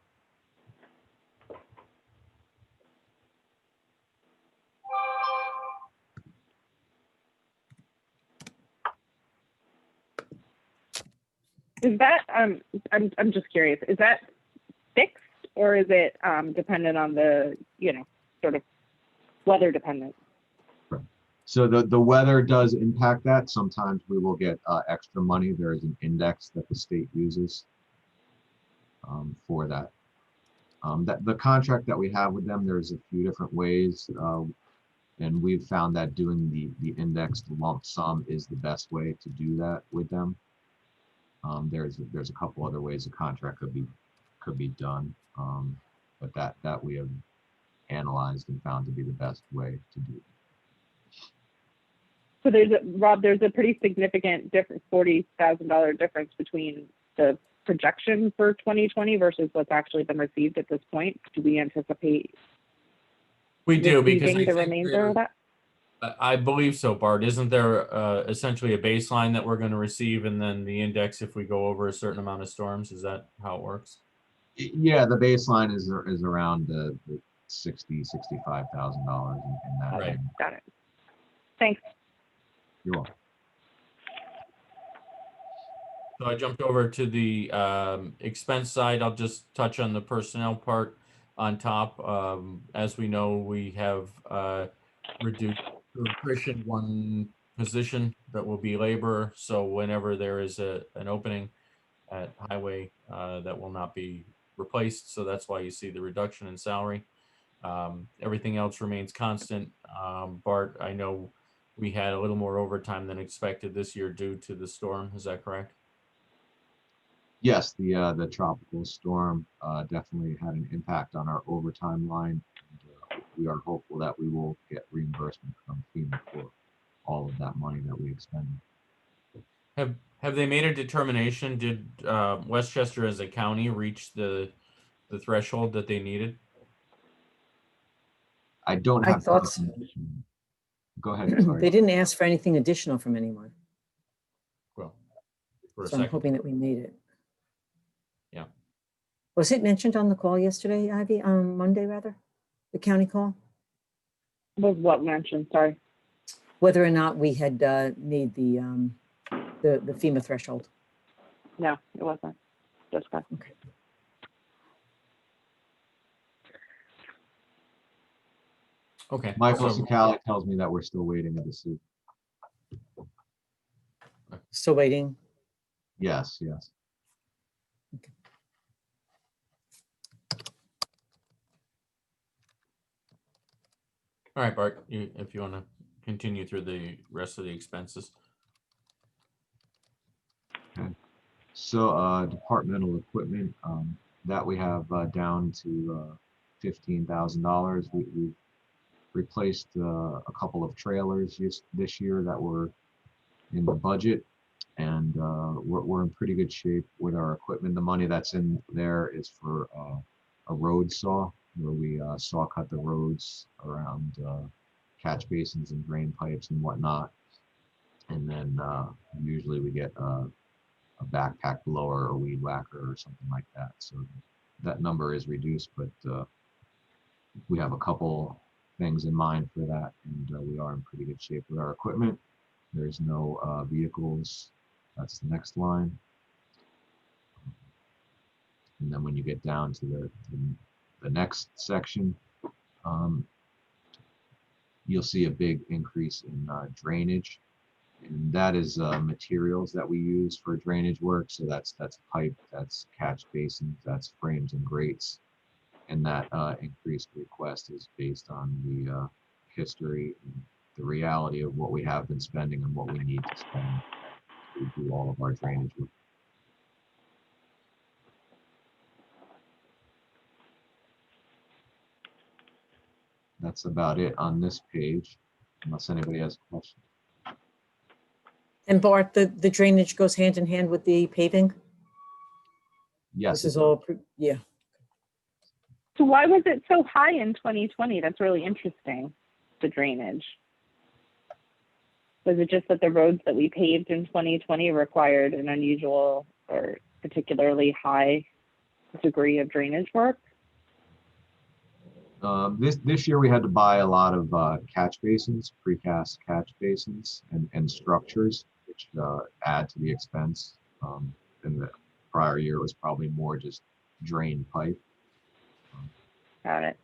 Is that I'm just curious, is that fixed, or is it dependent on the, you know, sort of weather dependent? So the weather does impact that. Sometimes we will get extra money. There is an index that the state uses for that. The contract that we have with them, there's a few different ways, and we've found that doing the indexed lump sum is the best way to do that with them. There's a couple other ways a contract could be done, but that we have analyzed and found to be the best way to do it. So there's a pretty significant difference, $40,000 difference between the projection for 2020 versus what's actually been received at this point. Do we anticipate we do, because receiving the remainder of that? I believe so, Bart. Isn't there essentially a baseline that we're going to receive and then the index if we go over a certain amount of storms? Is that how it works? Yeah, the baseline is around the $65,000 in that. Right. range. Got it. Thanks. You're welcome. So I jumped over to the expense side. I'll just touch on the personnel part on top. As we know, we have reduced to attrition one position that will be labor. So whenever there is an opening at highway, that will not be replaced. So that's why you see the reduction in salary. Everything else remains constant. Bart, I know we had a little more overtime than expected this year due to the storm. Is that correct? Yes, the tropical storm definitely had an impact on our overtime line. And, we are hopeful that we will get reimbursement from FEMA for all of that money that we expended. Have they made a determination? Did Westchester as a county reach the threshold that they needed? I don't I have. thought so. Go ahead. Sorry. They didn't ask for anything additional from anyone. Well, for a So I'm second. hoping that we made it. Yeah. Was it mentioned on the call yesterday, Ivy, on Monday rather? The county call? Was what mentioned? Sorry. Whether or not we had made the FEMA threshold. No, it wasn't discussed. Okay. Okay. Michael so- Sicali tells me that we're still waiting to see. Still waiting. Yes, yes. All right, Bart, if you want to continue through the rest of the expenses. So departmental equipment, that we have down to $15,000. We've replaced a couple of trailers this year that were in the budget, and we're in pretty good shape with our equipment. The money that's in there is for a road saw, where we saw cut the roads around catch basins and drain pipes and whatnot. And then usually we get a backpack blower or weed whacker or something like that. So that number is reduced, but we have a couple things in mind for that, and we are in pretty good shape with our equipment. There's no vehicles. That's the next line. And then when you get down to the next section, you'll see a big increase in drainage. And that is materials that we use for drainage work. So that's pipe, that's catch basins, that's frames and grates. And that increased request is based on the history and the reality of what we have been spending and what we need to spend to do all of our drainage work. That's about it on this page, unless anybody has a question. And Bart, the drainage goes hand in hand with the paving? Yes. This is all, yeah. So why was it so high in 2020? That's really interesting, the drainage. Was it just that the roads that we paved in 2020 required an unusual or particularly high degree of drainage work? This year we had to buy a lot of catch basins, precast catch basins, and structures, which add to the expense. In the prior year, it was probably more just drain pipe. Got it.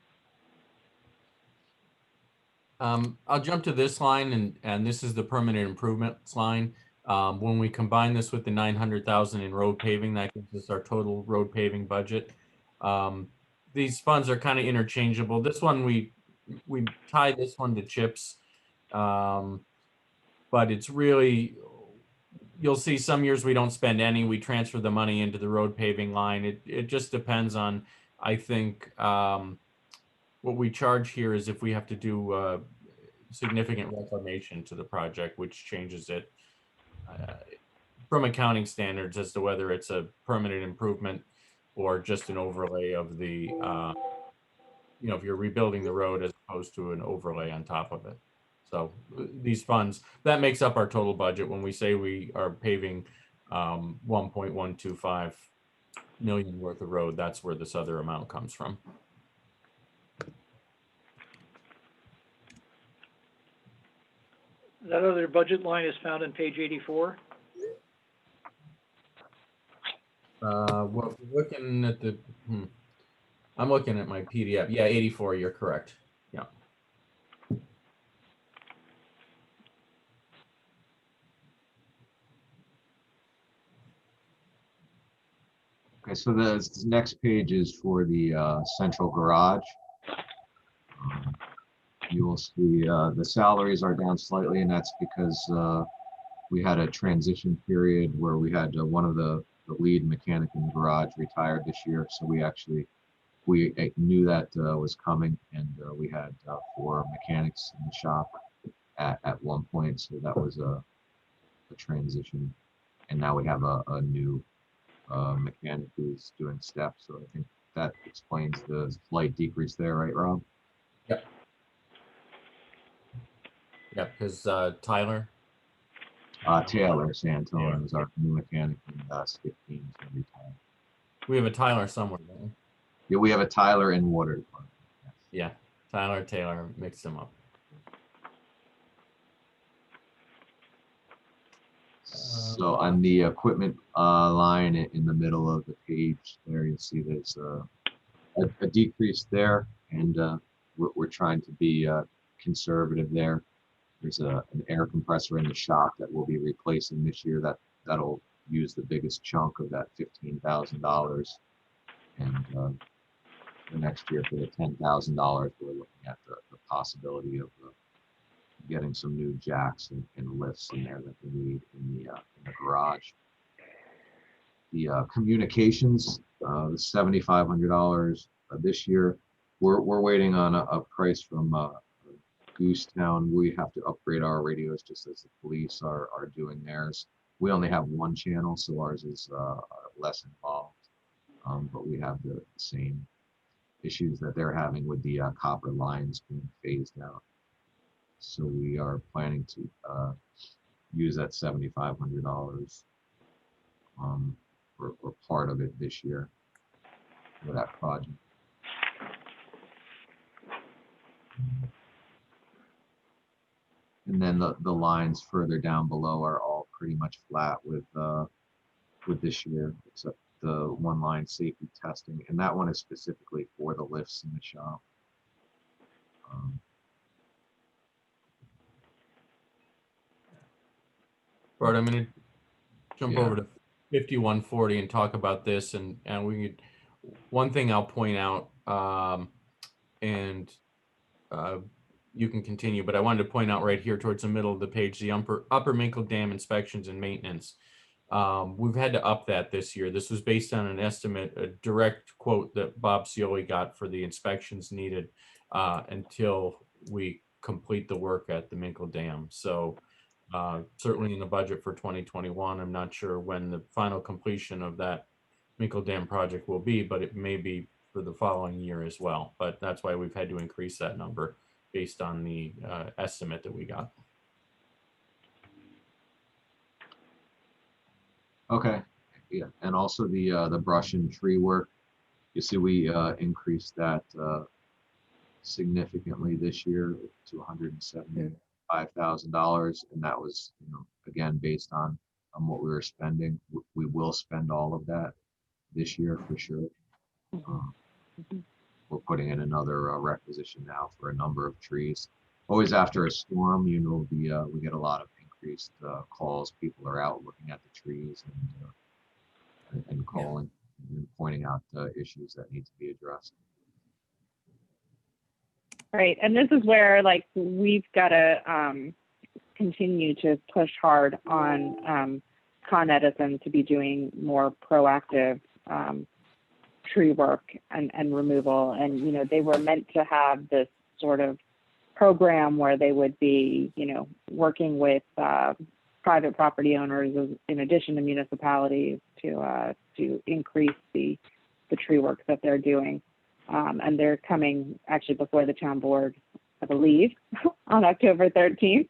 I'll jump to this line, and this is the permanent improvements line. When we combine this with the 900,000 in road paving, that gives us our total road paving budget. These funds are kind of interchangeable. This one, we tie this one to chips, but it's really, you'll see some years we don't spend any, we transfer the money into the road paving line. It just depends on, I think, what we charge here is if we have to do significant reclamation to the project, which changes it from accounting standards as to whether it's a permanent improvement or just an overlay of the, if you're rebuilding the road as opposed to an overlay on top of it. So these funds, that makes up our total budget. When we say we are paving 1.125 million worth of road, that's where this other amount comes from. That other budget line is found on page 84. Well, looking at the, I'm looking at my PDF. Yeah, 84, you're correct. Yeah. Okay, so the next page is for the central garage. You will see the salaries are down slightly, and that's because we had a transition period where we had one of the lead mechanic in the garage retired this year. So we knew that was coming, and we had 4 mechanics in the shop at one point. So that was a transition, and now we have a new mechanic who's doing steps. So I think that explains the slight decrease there, right, Rob? Yep. Yep, because Tyler. Taylor Santone is our new mechanic, and Skip Dean's gonna retire. We have a Tyler somewhere, don't we? Yeah, we have a Tyler in water department. Yes. Yeah, Tyler, Taylor, mixed them up. So on the equipment line in the middle of the page there, you'll see there's a decrease there, and we're trying to be conservative there. There's an air compressor in the shop that we'll be replacing this year. That'll use the biggest chunk of that $15,000, and the next year for the $10,000, we're looking at the possibility of getting some new jacks and lifts in there that we need in the garage. The communications, the $7,500 this year, we're waiting on a price from Goosetown. We have to upgrade our radios just as the police are doing theirs. We only have one channel, so ours is less involved, but we have the same issues that they're having with the copper lines being phased out. So we are planning to use that $7,500 or part of it this year for that project. And then the lines further down below are all pretty much flat with this year, except the one line safety testing, and that one is specifically for the lifts in the shop. Bart, I'm going to jump Yeah. over to 5140 and talk about this, and we could, one thing I'll point out, and you can continue, but I wanted to point out right here towards the middle of the page, the upper Minkel Dam inspections and maintenance. We've had to up that this year. This was based on an estimate, a direct quote that Bob Cioli got for the inspections needed until we complete the work at the Minkel Dam. So certainly in the budget for 2021, I'm not sure when the final completion of that Minkel Dam project will be, but it may be for the following year as well. But that's why we've had to increase that number based on the estimate that we got. Okay, yeah, and also the brush and tree work. You see, we increased that significantly this year to $175,000, and that was, again, based on what we were spending. We will spend all of that this year for sure. We're putting in another requisition now for a number of trees. Always after a storm, we get a lot of increased calls. People are out looking at the trees and calling and pointing out issues that need to be addressed. Right, and this is where we've got to continue to push hard on Con Edison to be doing more proactive tree work and removal. And they were meant to have this sort of program where they would be working with private property owners in addition to municipalities to increase the tree work that they're doing. And they're coming actually before the town board believe, on October 13th.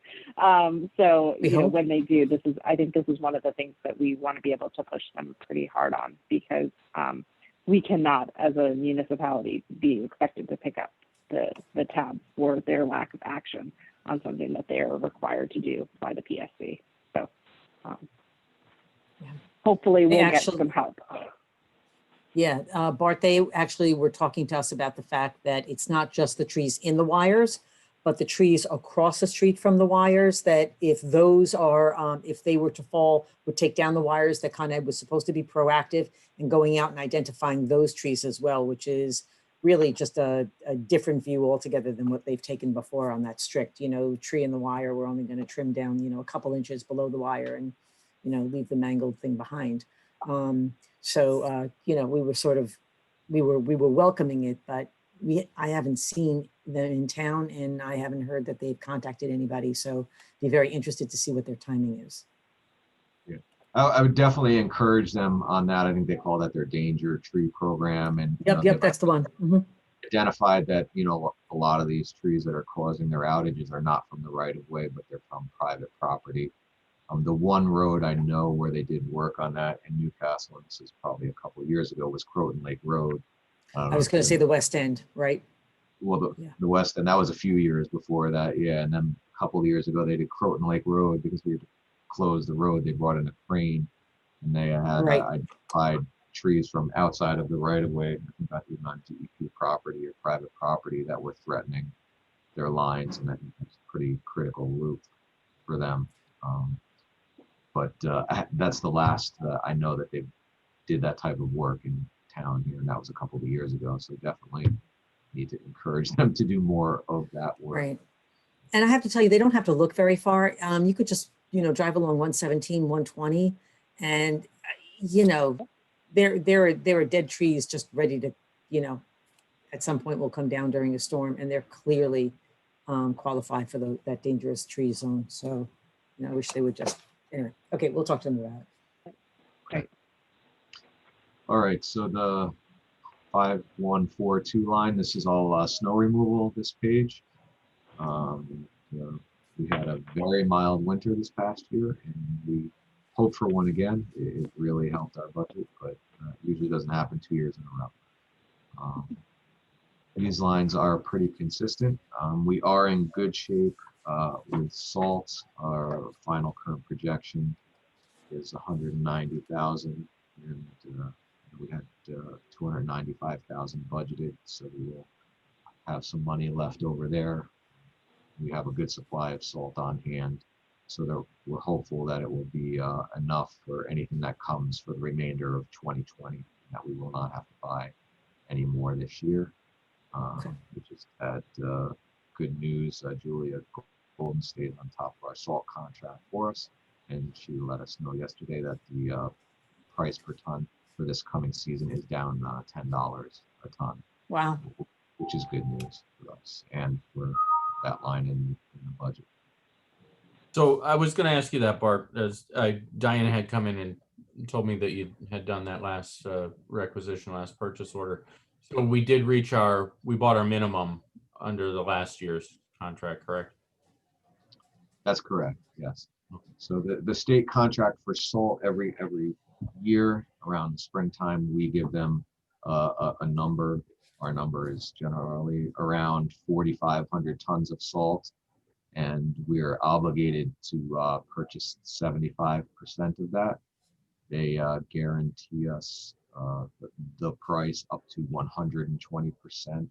So, We you know, hope. when they do, I think this is one of the things that we want to be able to push them pretty hard on, because we cannot, as a municipality, be expected to pick up the tab for their lack of action on something that they are required to do by the PSC. So Yeah. hopefully They we'll actually- get some help. Yeah, Bart, they actually were talking to us about the fact that it's not just the trees in the wires, but the trees across the street from the wires, that if those are, if they were to fall, would take down the wires. That kind of was supposed to be proactive and going out and identifying those trees as well, which is really just a different view altogether than what they've taken before on that strict, you know, tree in the wire. We're only going to trim down, you know, a couple inches below the wire and, you know, leave the mangled thing behind. So, you know, we were sort of, we were welcoming it, but I haven't seen them in town, and I haven't heard that they've contacted anybody. So be very interested to see what their timing is. Yeah, I would definitely encourage them on that. I think they call that their danger tree program. And you know, Yep, that's the one. Mhm. identified that, you know, a lot of these trees that are causing their outages are not from the right of way, but they're from private property. The one road I know where they did work on that in Newcastle, and this is probably a couple of years ago, was Croton Lake Road. I was going to say the West End, right? Well, Yeah. the West End, that was a few years before that, yeah. And then a couple of years ago, they did Croton Lake Road because we had to close the road. They brought in a crane, and they had Right. identified trees from outside of the right of way, I think even on DEP property or private property, that were threatening their lines, and that was a pretty critical route for them. But that's the last I know that they did that type of work in town here, and that was a couple of years ago. So definitely need to encourage them to do more of that work. Right. And I have to tell you, they don't have to look very far. You could just, you know, drive along 117, 120, and, you know, there are dead trees just ready to, you know, at some point will come down during a storm, and they're clearly qualified for that dangerous tree zone. So, you know, I wish they would just, anyway. Okay, we'll talk to them about it. All right, so the 5142 line, this is all snow removal, this page. You know, we had a very mild winter this past year, and we hope for one again. It really helped our budget, but usually doesn't happen 2 years in a row. These lines are pretty consistent. We are in good shape with salt. Our final current projection is 190,000, and we had 295,000 budgeted, so we will have some money left over there. We have a good supply of salt on hand, so that we're hopeful that it will be enough for anything that comes for the remainder of 2020, that we will not have to buy any more this year. We just had good news. Julia Golden stayed on top of our salt contract for us, and she let us know yesterday that the price per ton for this coming season is down $10 a ton. Wow. Which is good news for us and for that line in the budget. So I was going to ask you that, Bart, as Diana had come in and told me that you had done that last requisition, last purchase order. So we did reach we bought our minimum under the last year's contract, correct? That's correct, yes. So the state contract for salt every year around the springtime, we give them a number. Our number is generally around 4,500 tons of salt, and we are obligated to purchase 75% of that. They guarantee us the price up to 120%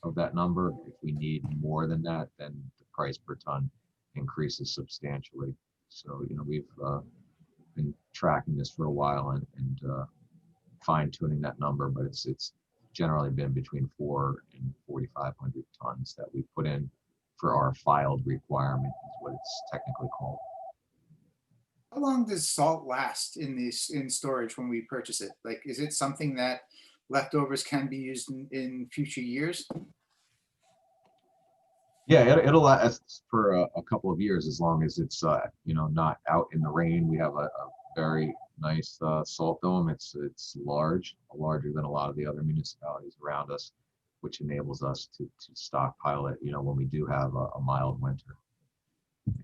of that number. If we need more than that, then the price per ton increases substantially. So, you know, we've been tracking this for a while and fine tuning that number, but it's generally been between 4,000 and 4,500 tons that we put in for our filed requirement, is what it's technically called. How long does salt last in storage when we purchase it? Like, is it something that leftovers can be used in future years? Yeah, it'll last for a couple of years, as long as it's you know, not out in the rain. We have a very nice salt dome. It's large, larger than a lot of the other municipalities around us. which enables us to stockpile it, when we do have a mild winter.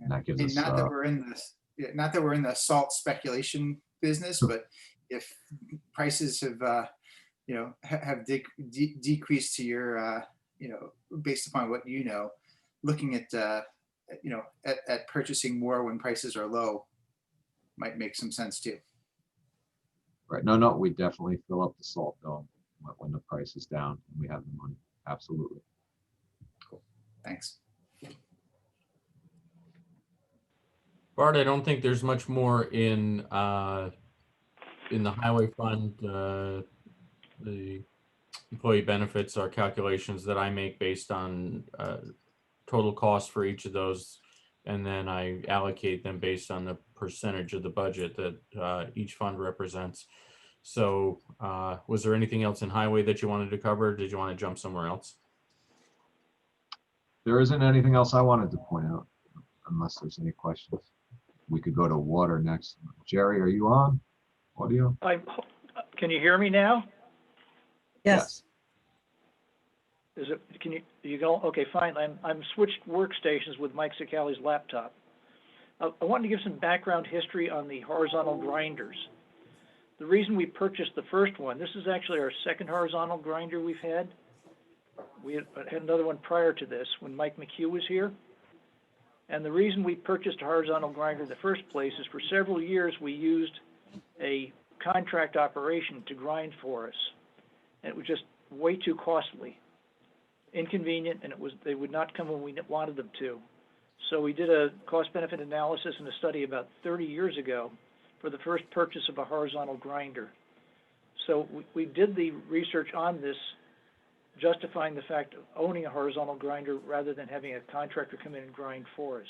And that gives And us, not that we're in this, not that we're in the salt speculation business, but if prices have, decreased to your, based upon what looking at, at purchasing more when prices are low might make some sense too. right, no, we definitely fill up the salt dome when the price is down and we have the money. Absolutely. Cool. Thanks. Bart, I don't think there's much more in the highway fund. The employee benefits are calculations that I make based on total cost for each of those, and then I allocate them based on the percentage of the budget that each fund represents. So was there anything else in highway that you wanted to cover? Did you want to jump somewhere else? There isn't anything else I wanted to point out, unless there's any questions. We could go to water next. Jerry, are you on audio? Can you hear me now? Yes. Is it, you go, okay, fine. I'm switched workstations with Mike Sicali's laptop. I wanted to give some background history on the horizontal grinders. The reason we purchased the first one, this is actually our second horizontal grinder we've had. We had another one prior to this when Mike McHugh was here. And the reason we purchased a horizontal grinder in the first place is for several years we used a contract operation to grind for us. And it was just way too costly, inconvenient, and they would not come when we wanted them to. So we did a cost-benefit analysis and a study about 30 years ago for the first purchase of a horizontal grinder. So we did the research on this, justifying the fact of owning a horizontal grinder rather than having a contractor come in and grind for us.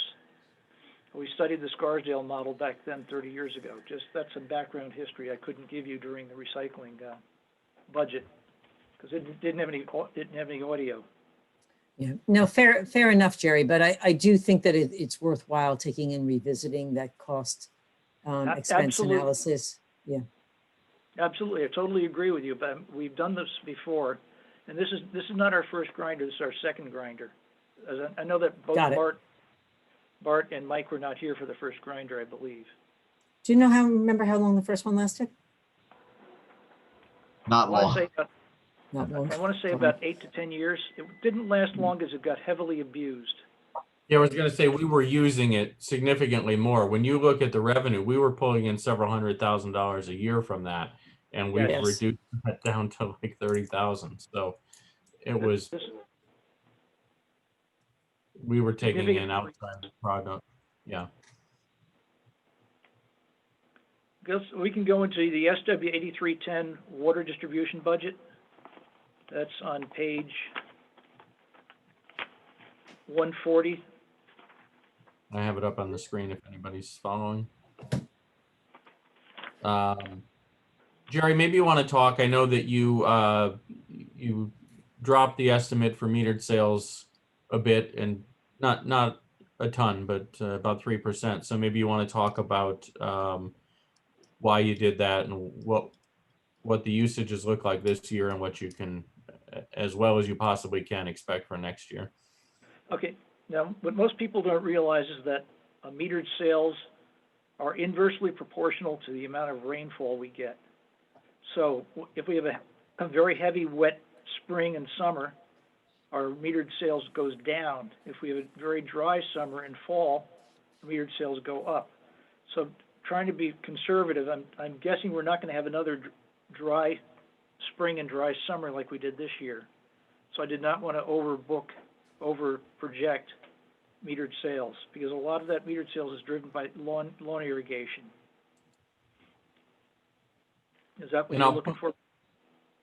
We studied the Scarsdale model back then 30 years ago. Just that's some background history I couldn't give you during the recycling budget because it didn't have any audio. Yeah, no, fair enough, Jerry. But I do think that it's worthwhile taking and revisiting that cost expense Absolutely. analysis. Yeah. Absolutely, I totally agree with you. But we've done this before, and this is not our first grinder. This is our second grinder. As I know that both Bart and Mike were not here for the first grinder, I believe. Do you remember how long the first one lasted? Not long. Not long. I want to say about 8 to 10 years. It didn't last long as it got heavily abused. Yeah, I was going to say we were using it significantly more. When you look at the revenue, we were pulling in several $100,000 a year from that, and we've Yes. reduced that down to like 30,000. So it was, we were taking in outside the product. Yeah. Guess we can go into the SW 8310 water distribution budget. That's on page 140. I have it up on the screen if anybody's following. Jerry, maybe you want to talk. I know that you dropped the estimate for metered sales a bit, and not a ton, but about 3%. So maybe you want to talk about why you did that and what the usages look like this year and what you can, as well as you possibly can, expect for next year. Okay. Now, what most people don't realize is that metered sales are inversely proportional to the amount of rainfall we get. So if we have a very heavy, wet spring and summer, our metered sales goes down. If we have a very dry summer and fall, metered sales go up. So trying to be conservative, I'm guessing we're not going to have another dry spring and dry summer like we did this year. So I did not want to over project metered sales because a lot of that metered sales is driven by lawn irrigation. Is that what you're looking for?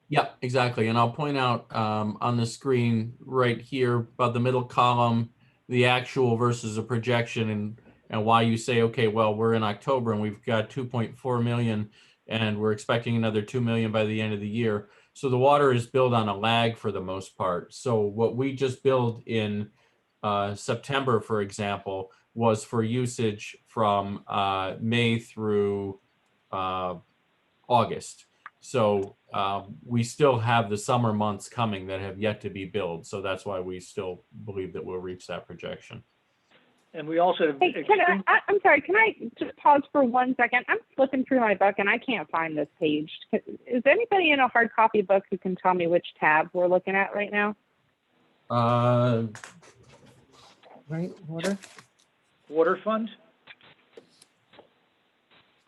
Yeah, exactly. And I'll point out on the screen right here about the middle column, the actual versus a projection and why you say, okay, well, we're in October and we've got 2.4 million and we're expecting another 2 million by the end of the year. So the water is billed on a lag for the most part. So what we just billed in September, for example, was for usage from May through August. So we still have the summer months coming that have yet to be billed. So that's why we still believe that we'll reach that projection. And we also have. Hey, I'm sorry, can I just pause for 1 second? I'm flipping through my book and I can't find this page. Is anybody in a hard copy book who can tell me which tab we're looking at right now? Right, water? Water fund?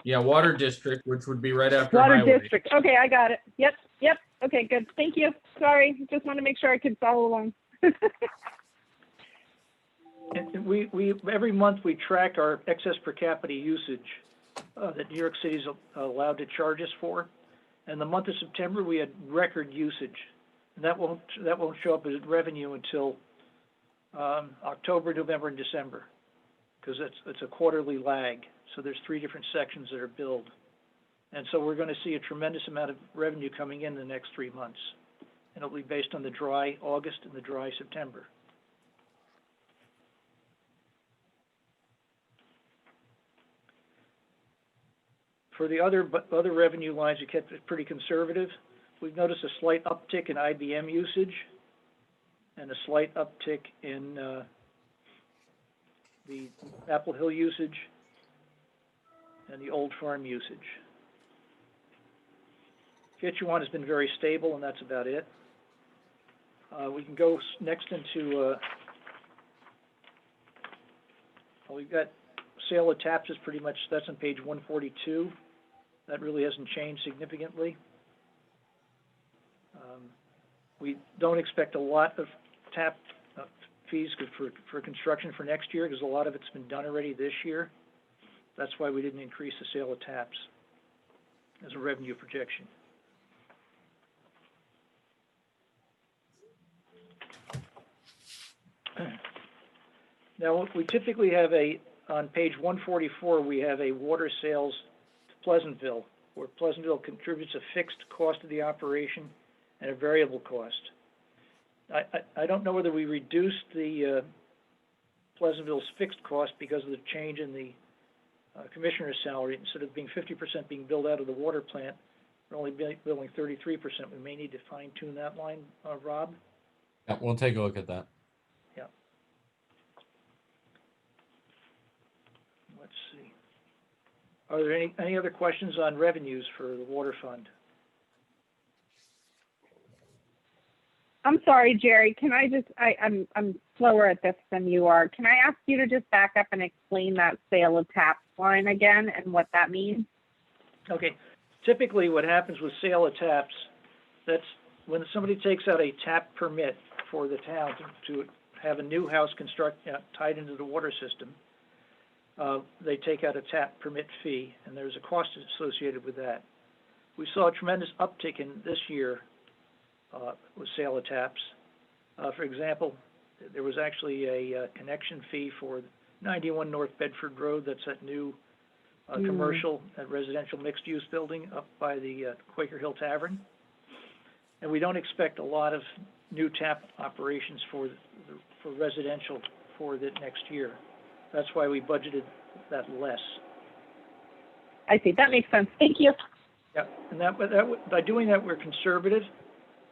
Yeah, water district, which would be right after Water highway. district. Okay, I got it. Yep. Okay, good. Thank you. Sorry, just want to make sure I could follow along. And we every month we track our excess per capita usage that New York City's allowed to charge us for. And the month of September, we had record usage. And that won't show up as revenue until October, November, and December, because it's a quarterly lag. So there's 3 different sections that are billed. And so we're going to see a tremendous amount of revenue coming in the next 3 months. And it'll be based on the dry August and the dry September. For the other revenue lines, we kept it pretty conservative. We've noticed a slight uptick in IBM usage and a slight uptick in the Apple Hill usage and the Old Farm usage. Kitchewan has been very stable, and that's about it. We can go next into, we've got sale of taps is pretty much, that's on page 142. That really hasn't changed significantly. We don't expect a lot of tap fees for construction for next year because a lot of it's been done already this year. That's why we didn't increase the sale of taps as a revenue projection. Now, we typically have on page 144, we have a water sales to Pleasantville, where Pleasantville contributes a fixed cost of the operation and a variable cost. I don't know whether we reduced the Pleasantville's fixed cost because of the change in the commissioner's salary. Instead of being 50% being billed out of the water plant, we're only billing 33%. We may need to fine tune that line, Rob. Yeah, we'll take a look at that. Yeah. Let's see. Are there any other questions on revenues for the water fund? I'm sorry, Jerry. Can I just, I'm slower at this than you are. Can I ask you to just back up and explain that sale of taps line again and what that means? Okay. Typically what happens with sale of taps, that's when somebody takes out a tap permit for the town to have a new house tied into the water system, they take out a tap permit fee, and there's a cost associated with that. We saw a tremendous uptick in this year with sale of taps. For example, there was actually a connection fee for 91 North Bedford Road. That's that new commercial and residential mixed-use building up by the Quaker Hill Tavern. And we don't expect a lot of new tap operations for residential for the next year. That's why we budgeted that less. I see. That makes sense. Thank you. Yeah, and by doing that, we're conservative,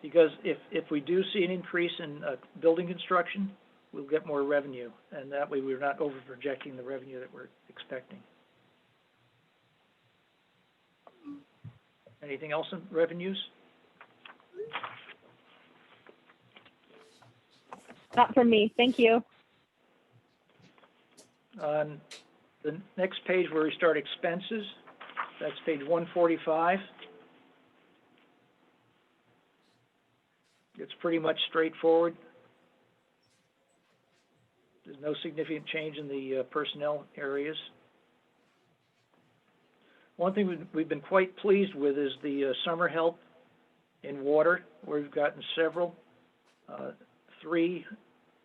because if we do see an increase in building construction, we'll get more revenue, and that way we're not over projecting the revenue that we're expecting. Anything else in revenues? Not from me. Thank you. On the next page where we start expenses, that's page 145. It's pretty much straightforward. There's no significant change in the personnel areas. One thing we've been quite pleased with is the summer help in water, where we've gotten several, 3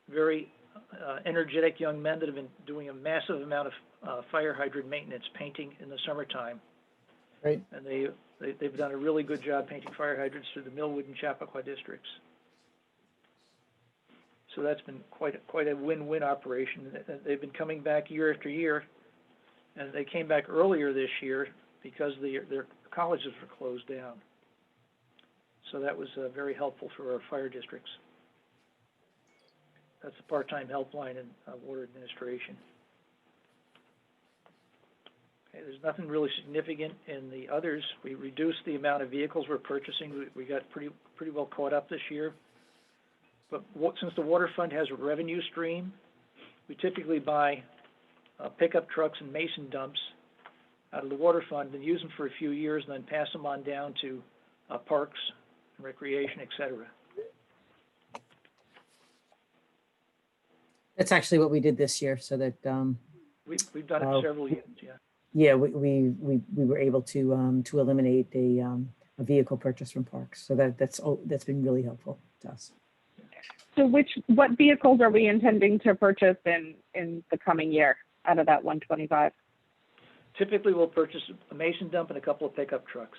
very energetic young men that have been doing a massive amount of fire hydrant maintenance painting in the summertime. Right. And they've done a really good job painting fire hydrants through the Millwood and Chappaqua districts. So that's been quite a win-win operation. They've been coming back year after year, and they came back earlier this year because their colleges were closed down. So that was very helpful for our fire districts. That's the part-time helpline in water administration. Okay, there's nothing really significant in the others. We reduced the amount of vehicles we're purchasing. We got pretty well caught up this year. But since the water fund has a revenue stream, we typically buy pickup trucks and mason dumps out of the water fund and use them for a few years and then pass them on down to parks, recreation, et cetera. That's actually what we did this year, so that, We've done it several years, yeah. yeah, we were able to eliminate a vehicle purchase from parks. So that's been really helpful to us. So what vehicles are we intending to purchase in the coming year out of that 125? Typically, we'll purchase a mason dump and a couple of pickup trucks.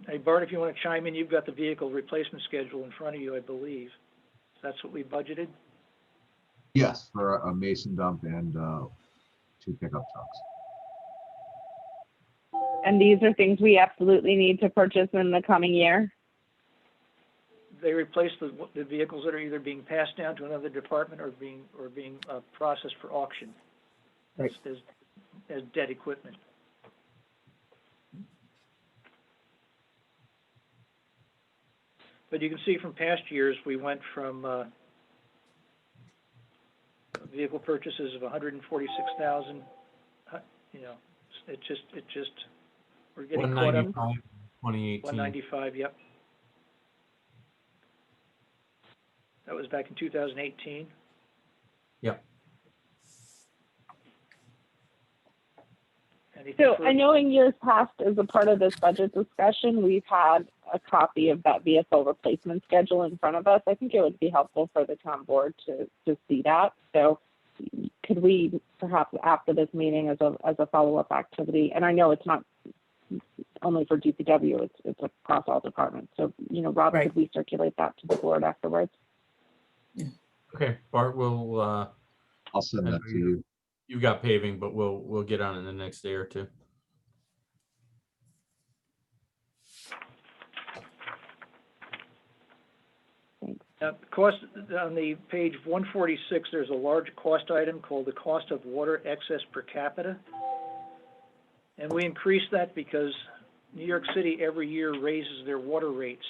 Hey, Bart, if you want to chime in, you've got the vehicle replacement schedule in front of you, I believe. That's what we budgeted? Yes, for a mason dump and 2 pickup trucks. And these are things we absolutely need to purchase in the coming year? They replace the vehicles that are either being passed down to another department or being processed for auction. Right. As dead equipment. But you can see from past years, we went from vehicle purchases of 146,000. You know, it just we're getting caught up. 195, 2018. 195, yep. That was back in 2018. Yep. So I know in years past, as a part of this budget discussion, we've had a copy of that vehicle replacement schedule in front of us. I think it would be helpful for the town board to see that. So could we perhaps after this meeting as a follow-up activity, and I know it's not only for DPW, it's across all departments. So, you know, Rob, Right. could we circulate that to the board afterwards? Okay, Bart, we'll, I'll send that to you. you got paving, but we'll get on in the next day or two. Now, cost on the page 146, there's a large cost item called the cost of water excess per capita. And we increased that because New York City every year raises their water rates,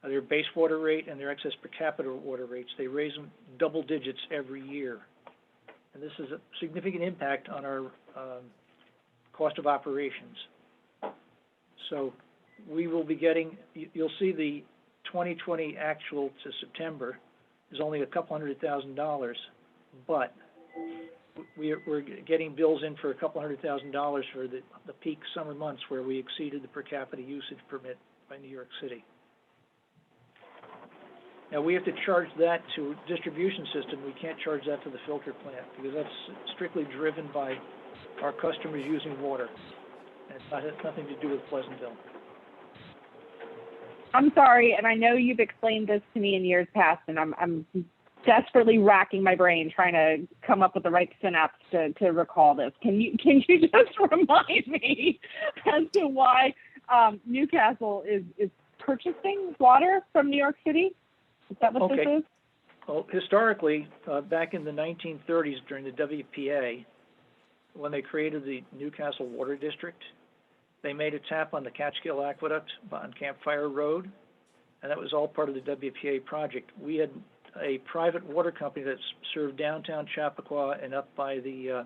their base water rate and their excess per capita water rates. They raise them double digits every year. And this is a significant impact on our cost of operations. So we will be getting, you'll see the 2020 actual to September is only a couple $100,000, but we're getting bills in for a couple $100,000 for the peak summer months where we exceeded the per capita usage permit by New York City. Now, we have to charge that to distribution system. We can't charge that to the filter plant because that's strictly driven by our customers using water. And it has nothing to do with Pleasantville. I'm sorry, and I know you've explained this to me in years past, and I'm desperately racking my brain trying to come up with the right synapse to recall this. Can you just remind me as to why Newcastle is purchasing water from New York City? Is that what this is? Well, historically, back in the 1930s during the WPA, when they created the Newcastle Water District, they made a tap on the Catskill Aqueduct on Campfire Road, and that was all part of the WPA project. We had a private water company that served downtown Chappaqua and up by the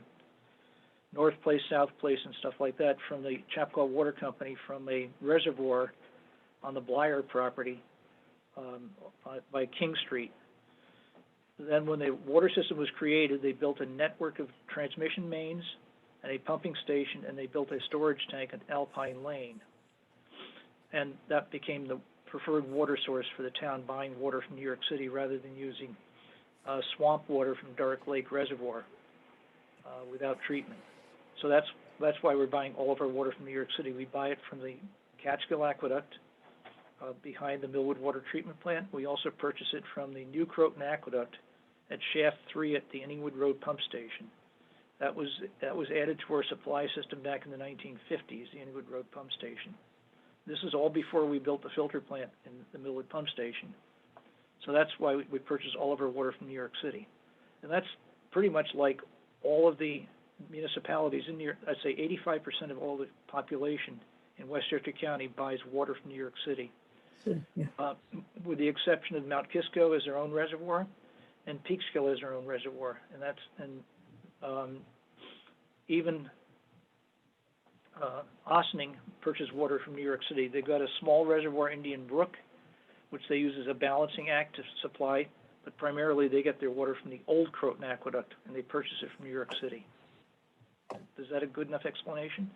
North Place, South Place, and stuff like that from the Chappaqua Water Company from a reservoir on the Blyer property by King Street. Then when the water system was created, they built a network of transmission mains and a pumping station, and they built a storage tank at Alpine Lane. And that became the preferred water source for the town, buying water from New York City rather than using swamp water from Dark Lake Reservoir without treatment. So that's why we're buying all of our water from New York City. We buy it from the Catskill Aqueduct behind the Millwood Water Treatment Plant. We also purchase it from the New Croton Aqueduct at Shaft 3 at the Inningwood Road Pump Station. That was added to our supply system back in the 1950s, the Inwood Road Pump Station. This is all before we built the filter plant in the Millwood Pump Station. So that's why we purchase all of our water from New York City. And that's pretty much like all of the municipalities in New York. I'd say 85% of all the population in Westchester County buys water from New York City. Yeah. With the exception of Mount Kisco as their own reservoir, and Peekskill as their own reservoir, even Ossining purchased water from New York City. They've got a small reservoir, Indian Brook, which they use as a balancing act to supply, but primarily they get their water from the old Croton Aqueduct, and they purchase it from New York City. Is that a good enough explanation?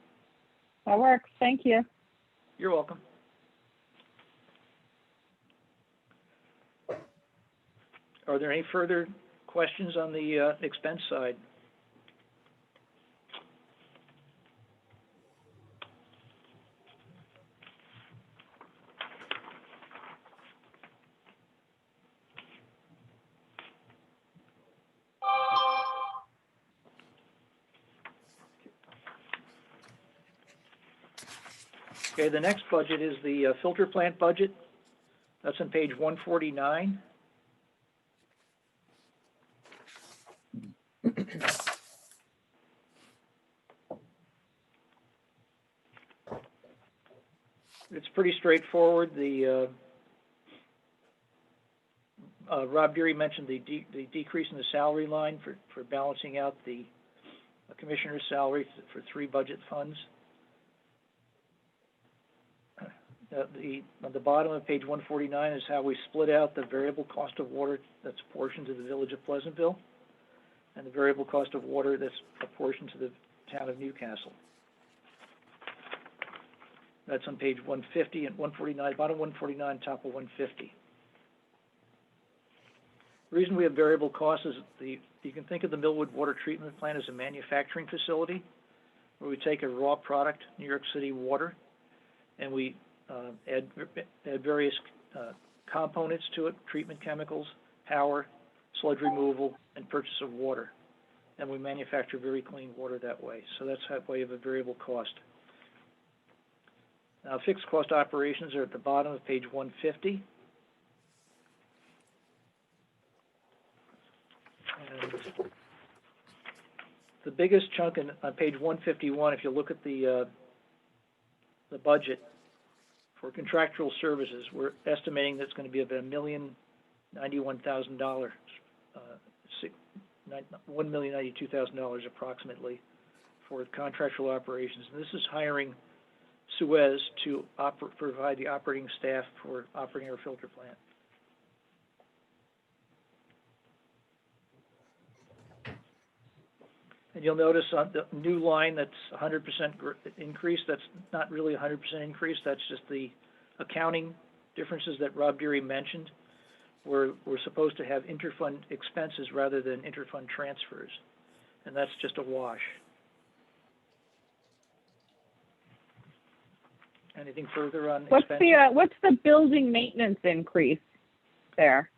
That works. Thank you. You're welcome. Are there any further questions on the expense side? Okay, the next budget is the filter plant budget. That's on page 149. It's pretty straightforward. Rob Deary mentioned the decrease in the salary line for balancing out the commissioner's salary for 3 budget funds. On the bottom of page 149 is how we split out the variable cost of water that's apportioned to the village of Pleasantville, and the variable cost of water that's apportioned to the town of Newcastle. That's on page 150 and 149, bottom 149, top of 150. The reason we have variable costs is you can think of the Millwood Water Treatment Plant as a manufacturing facility where we take a raw product, New York City water, and we add various components to it, treatment chemicals, power, sludge removal, and purchase of water. And we manufacture very clean water that way. So that's how we have a variable cost. Now, fixed cost operations are at the bottom of page 150. And the biggest chunk on page 151, if you look at the budget for contractual services, we're estimating that's going to be about $1,091,000, $1,092,000 approximately for contractual operations. And this is hiring Suez to provide the operating staff for operating our filter plant. And you'll notice on the new line that's 100% increase, that's not really 100% increase, that's just the accounting differences that Rob Deary mentioned. We're supposed to have interfund expenses rather than interfund transfers, and that's just a wash. Anything further on expenses? What's the building maintenance increase there?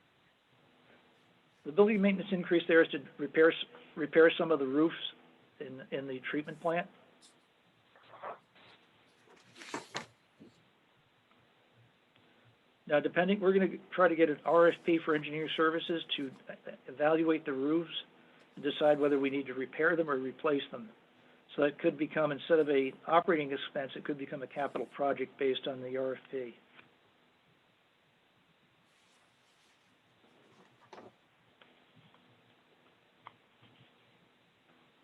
The building maintenance increase there is to repair some of the roofs in the treatment plant. Now, we're going to try to get an RFP for engineering services to evaluate the roofs and decide whether we need to repair them or replace them. So that could become, instead of a operating expense, it could become a capital project based on the RFP.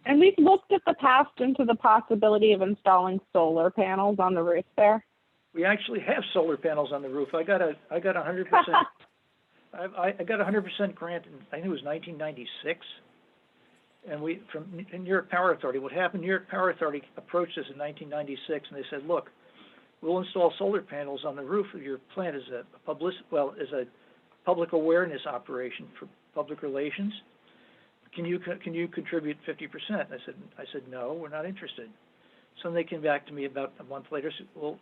And we've looked at the past into the possibility of installing solar panels on the roof there. We actually have solar panels on the roof. I got 100%. I got 100% grant in, I think it was 1996, and in New York Power Authority. What happened? New York Power Authority approached us in 1996, and they said, "Look, we'll install solar panels on the roof of your plant as a public awareness operation for public relations. Can you contribute 50%?" I said, "No, we're not interested." So they came back to me about a month later. Said, "Well,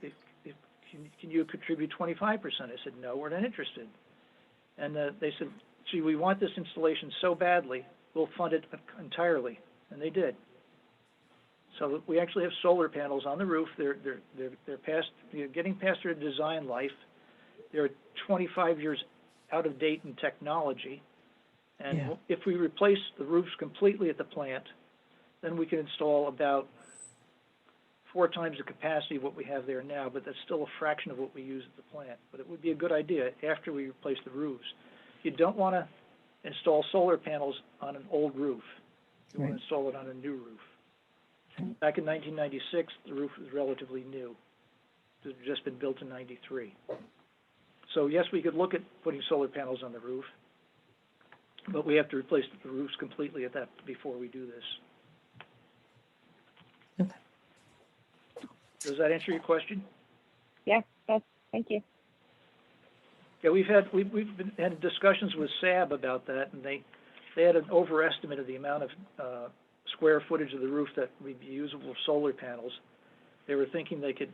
can you contribute 25%?" I said, "No, we're not interested." And they said, "Gee, we want this installation so badly, we'll fund it entirely." and they did. So we actually have solar panels on the roof. They're past, getting past their design life. They're 25 years out of date in technology. And Yeah. if we replace the roofs completely at the plant, then we can install about 4 times the capacity of what we have there now, but that's still a fraction of what we use at the plant. But it would be a good idea after we replace the roofs. You don't want to install solar panels on an old roof. You want to install it on a new roof. Back in 1996, the roof was relatively new. It had just been built in 93. So yes, we could look at putting solar panels on the roof, but we have to replace the roofs completely at that before we do this. Okay. Does that answer your question? Yeah, thank you. Yeah, we've been had discussions with SAB about that, and they had an overestimate of the amount of square footage of the roof that would be usable for solar panels. They were thinking they could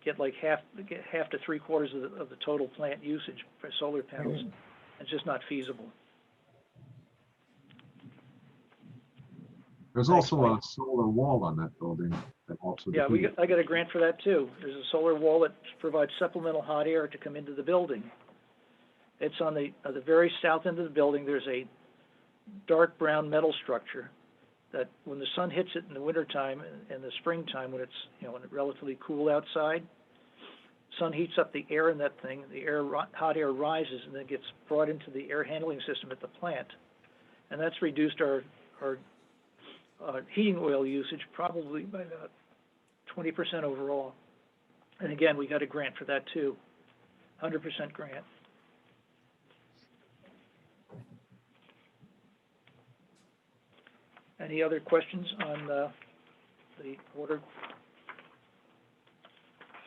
get like half to 3/4 of the total plant usage for solar panels. It's just not feasible. There's also a solar wall on that building that helps with the Yeah, heat. I got a grant for that too. There's a solar wall that provides supplemental hot air to come into the building. It's on the very south end of the building. There's a dark brown metal structure that when the sun hits it in the wintertime and the springtime when it's, when it's relatively cool outside, sun heats up the air in that thing, hot air rises and then gets brought into the air handling system at the plant. And that's reduced our heating oil usage probably by about 20% overall. And again, we got a grant for that too, 100% grant. Any other questions on the water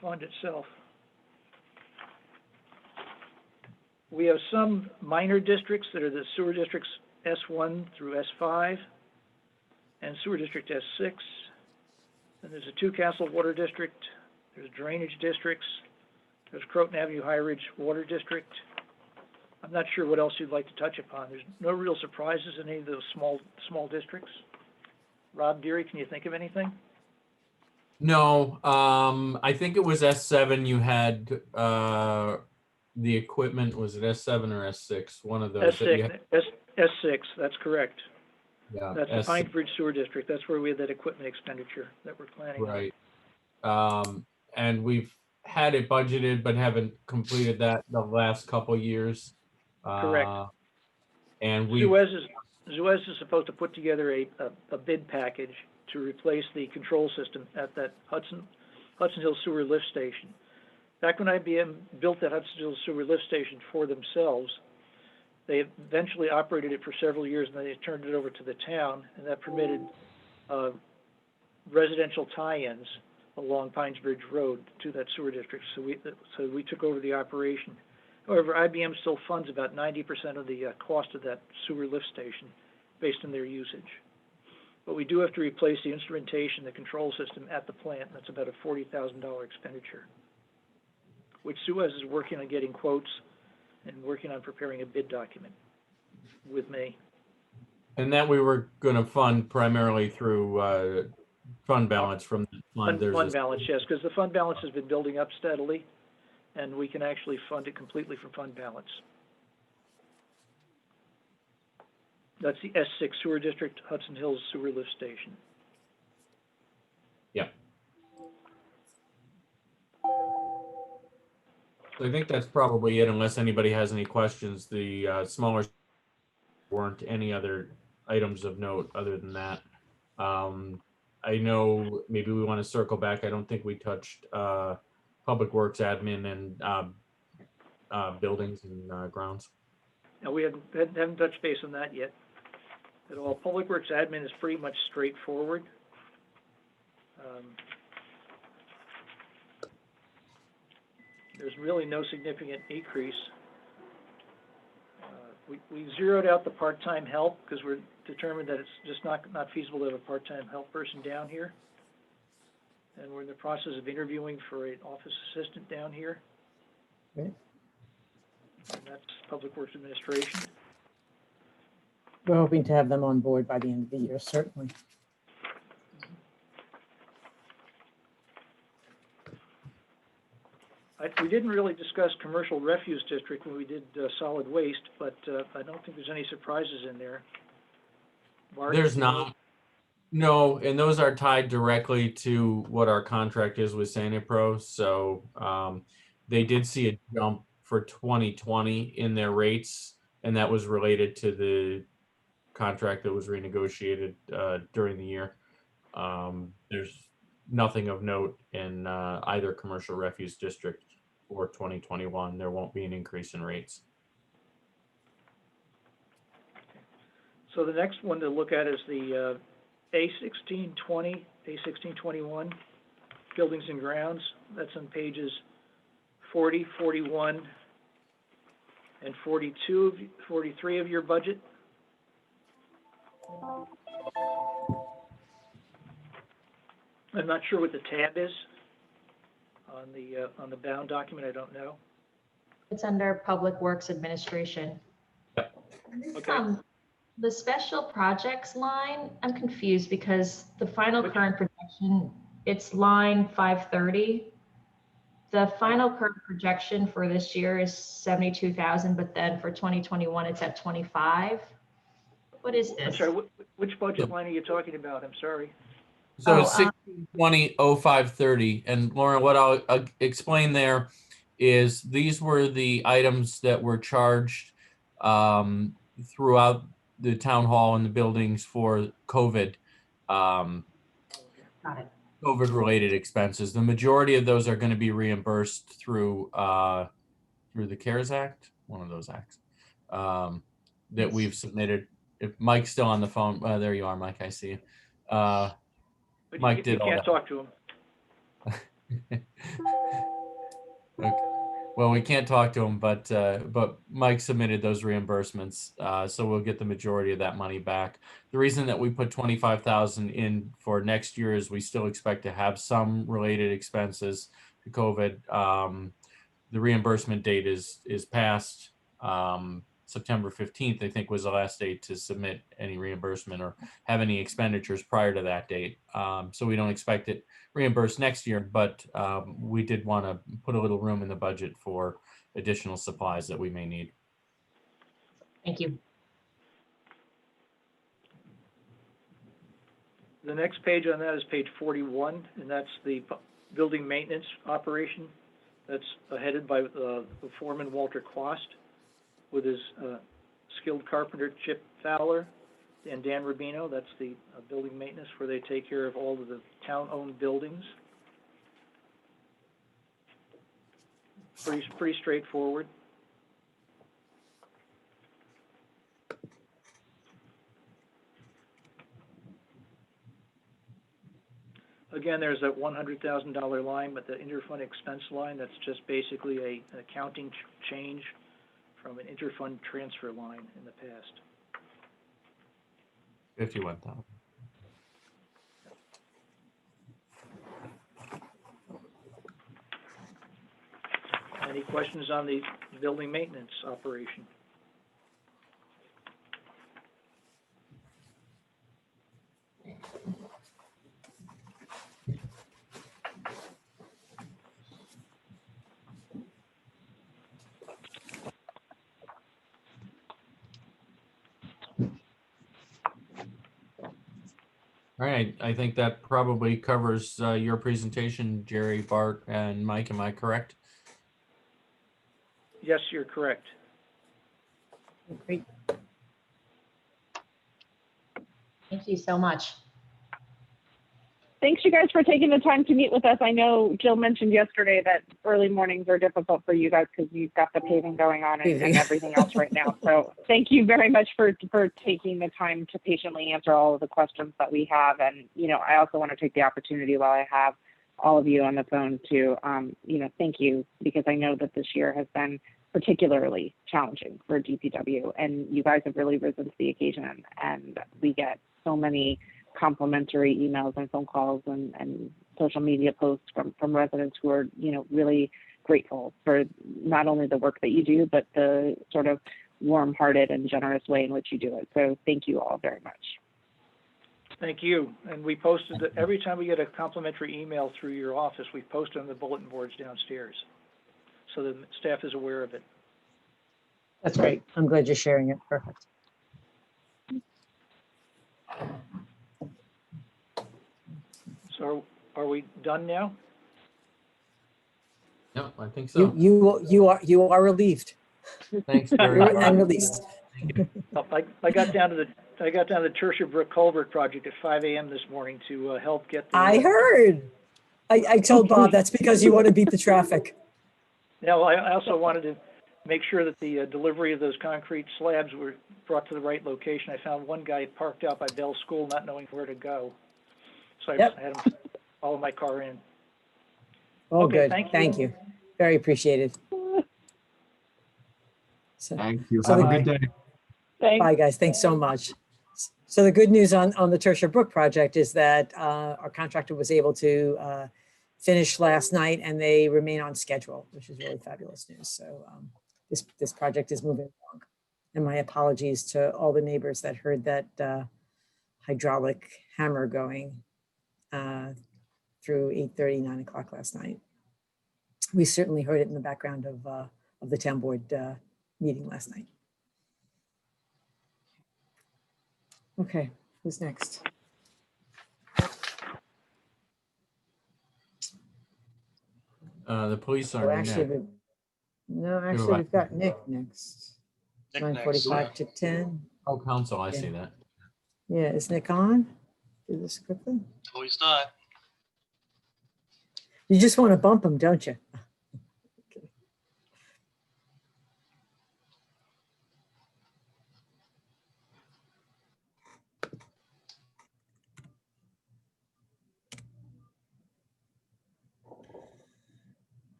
fund itself? We have some minor districts that are the sewer districts S1 through S5 and sewer district S6. And there's a 2-Castle water district. There's drainage districts. There's Croton Avenue High Ridge Water District. I'm not sure what else you'd like to touch upon. There's no real surprises in any of those small districts. Rob Deary, can you think of anything? No, I think it was S7. You had the equipment. Was it S7 or S6? One of those. S6, S6, that's correct. Yeah, That's the S6. Pine Bridge Sewer District. That's where we had that equipment expenditure that we're planning on. Right. And we've had it budgeted, but haven't completed that the last couple years. Correct. And Suez is supposed to put together a bid package to replace the control system at that Hudson Hill Sewer Lift Station. Back when IBM built that Hudson Hill Sewer Lift Station for themselves, they eventually operated it for several years, and then they turned it over to the town, and that permitted residential tie-ins along Pines Bridge Road to that sewer district. So we took over the operation. However, IBM still funds about 90% of the cost of that sewer lift station based on their usage. But we do have to replace the instrumentation, the control system at the plant. That's about a $40,000 expenditure, which Suez is working on getting quotes and working on preparing a bid document with me. And that we were going to fund primarily through fund balance from the fund. Fund balance, yes, because the fund balance has been building up steadily, and we can actually fund it completely from fund balance. That's the S6 Sewer District, Hudson Hills Sewer Lift Station. Yeah. So I think that's probably it, unless anybody has any questions. The smaller weren't any other items of note other than that. I know maybe we want to circle back. I don't think we touched Public Works admin and buildings and grounds. No, we haven't touched base on that yet at all. Public Works admin is pretty much straightforward. There's really no significant increase. We zeroed out the part-time help because we're determined that it's just not feasible to have a part-time help person down here. And we're in the process of interviewing for an office assistant down here. Okay. And that's Public Works Administration. We're hoping to have them on board by the end of the year, certainly. We didn't really discuss commercial refuse district when we did solid waste, but I don't think there's any surprises in there. Bart, There's you know? not. No, and those are tied directly to what our contract is with Sanipro. So they did see a jump for 2020 in their rates, and that was related to the contract that was renegotiated during the year. There's nothing of note in either commercial refuse district for 2021. There won't be an increase in rates. So the next one to look at is the A1620, A1621, buildings and grounds. That's on pages 40, 41, and 43 of your budget. I'm not sure what the tab is on the bound document. I don't know. It's under Public Works Administration. Okay. The special projects line, I'm confused because the final current projection, it's line 530. The final current projection for this year is 72,000, but then for 2021, it's at 25. What is this? I'm sorry, which budget line are you talking about? I'm sorry. So it's 1620-0530. And Lauren, what I'll explain there is these were the items that were charged throughout the town hall and the buildings for COVID. Got it. COVID related expenses. The majority of those are going to be reimbursed through the CARES Act, one of those acts that we've submitted. If Mike's still on the phone, there you are, Mike. I see you. But Mike you did all can't that. talk to him. Okay. Well, we can't talk to him, but Mike submitted those reimbursements, so we'll get the majority of that money back. The reason that we put 25,000 in for next year is we still expect to have some related expenses to COVID. The reimbursement date is past. September 15th, I think, was the last date to submit any reimbursement or have any expenditures prior to that date. So we don't expect it reimbursed next year, but we did want to put a little room in the budget for additional supplies that we may need. Thank you. The next page on that is page 41, and that's the building maintenance operation. That's headed by the foreman Walter Quast, with his skilled carpenter Chip Fowler and Dan Rubino. That's the building maintenance where they take care of all of the town-owned buildings. Pretty straightforward. Again, there's that $100,000 line, but the interfund expense line, that's just basically an accounting change from an interfund transfer line in the past. 51,000. Any questions on the building maintenance operation? All right, I think that probably covers your presentation, Jerry, Bart, and Mike. Am I correct? Yes, you're correct. Great. Thank you so much. Thanks, you guys, for taking the time to meet with us. I know Jill mentioned yesterday that early mornings are difficult for you guys because you've got the paving going on and everything else right now. So thank you very much for taking the time to patiently answer all of the questions that we have. And, you know, I also want to take the opportunity while I have all of you on the phone to, you know, thank you, because I know that this year has been particularly challenging for DPW, and you guys have really risen to the occasion. And we get so many complimentary emails and phone calls and social media posts from residents who are, you know, really grateful for not only the work that you do, but the sort of warm-hearted and generous way in which you do it. So thank you all very much. Thank you. And we posted, every time we get a complimentary email through your office, we post it on the bulletin boards downstairs. So the staff is aware of it. That's great. I'm glad you're sharing it. Perfect. So are we done now? No, I think so. You are relieved. Thanks, Gary. You're and released. I got down to the Tertiary Brook culvert project at 5 a.m. this morning to help get the. I heard. I told Bob that's because you want to beat the traffic. Yeah, well, I also wanted to make sure that the delivery of those concrete slabs were brought to the right location. I found one guy parked out by Bell School not knowing where to go. So I had him follow my car in. Oh, Okay, good. thank you. Very appreciated. So, Thank you. So Have the- a good day. Thanks. bye, guys. Thanks so much. So the good news on the Tertiary Brook project is that our contractor was able to finish last night, and they remain on schedule, which is really fabulous news. So this project is moving along. And my apologies to all the neighbors that heard that hydraulic hammer going through 8:30, 9 o'clock last night. We certainly heard it in the background of the town board meeting last night. Okay, who's next? The police Oh, are actually, next. no, do actually, I? we've got Nick next. Nick 9:45 next, to 10. Oh, council, I Yeah. see that. Yeah, is Nick on? Do this quickly. Oh, he's not. You just want to bump him, don't you? Okay.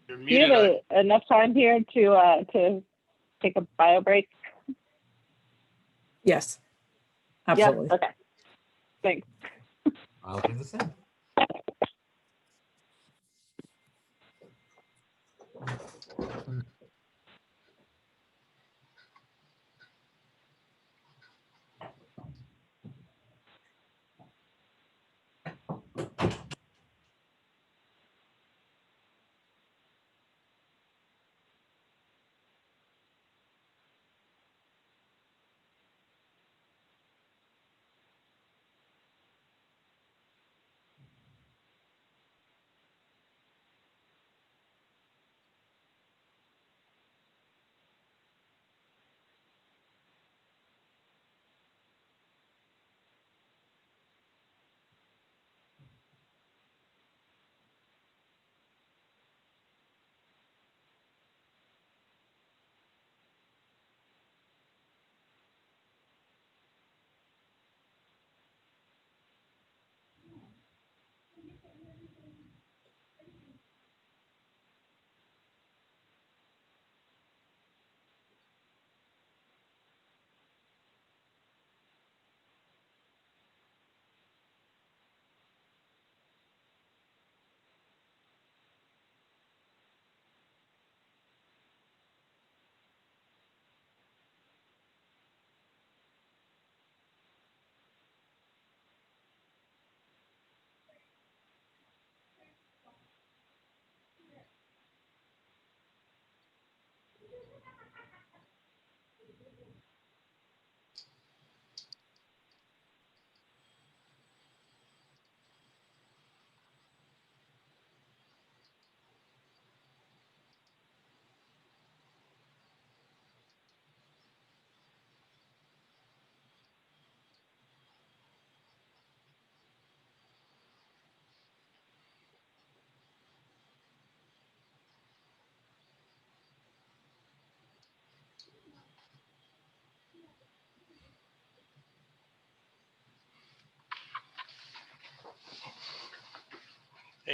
You're Do you muted. have enough time here to take a bio break? Yes, Yeah, absolutely. okay. Thanks. I'll do the same.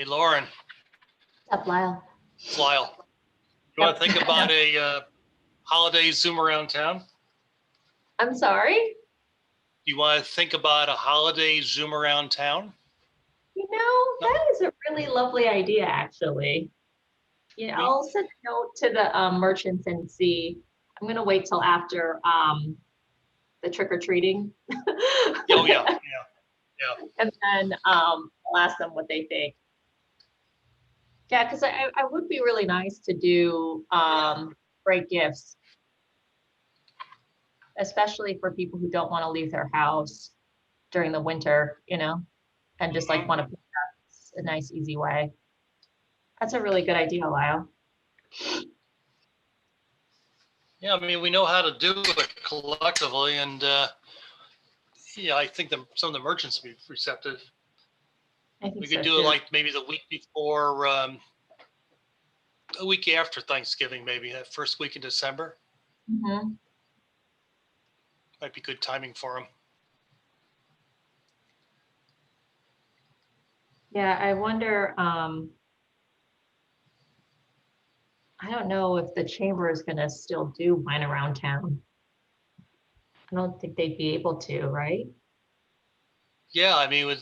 Hey, Lauren, Up, Lyle. Lyle, you want to think about a holiday Zoom around town? I'm sorry. You want to think about a holiday Zoom around town? You know, that is a really lovely idea, actually. Yeah, I'll send a note to the merchants and see. I'm gonna wait till after the trick or treating. Oh, yeah, yeah. And then I'll ask them what they think. Yeah, because I would be really nice to do great gifts, especially for people who don't want to leave their house during the winter, you know, and just like want to pick up a nice, easy way. That's a really good idea, Lyle. Yeah, I mean, we know how to do it collectively, and yeah, I think some of the merchants would be receptive. I think We so could do it too. like maybe the week before, a week after Thanksgiving, maybe that first week in December. Mhm. Might be good timing for them. Yeah, I wonder, I don't know if the chamber is gonna still do wine around town. I don't think they'd be able to, right? Yeah, I mean,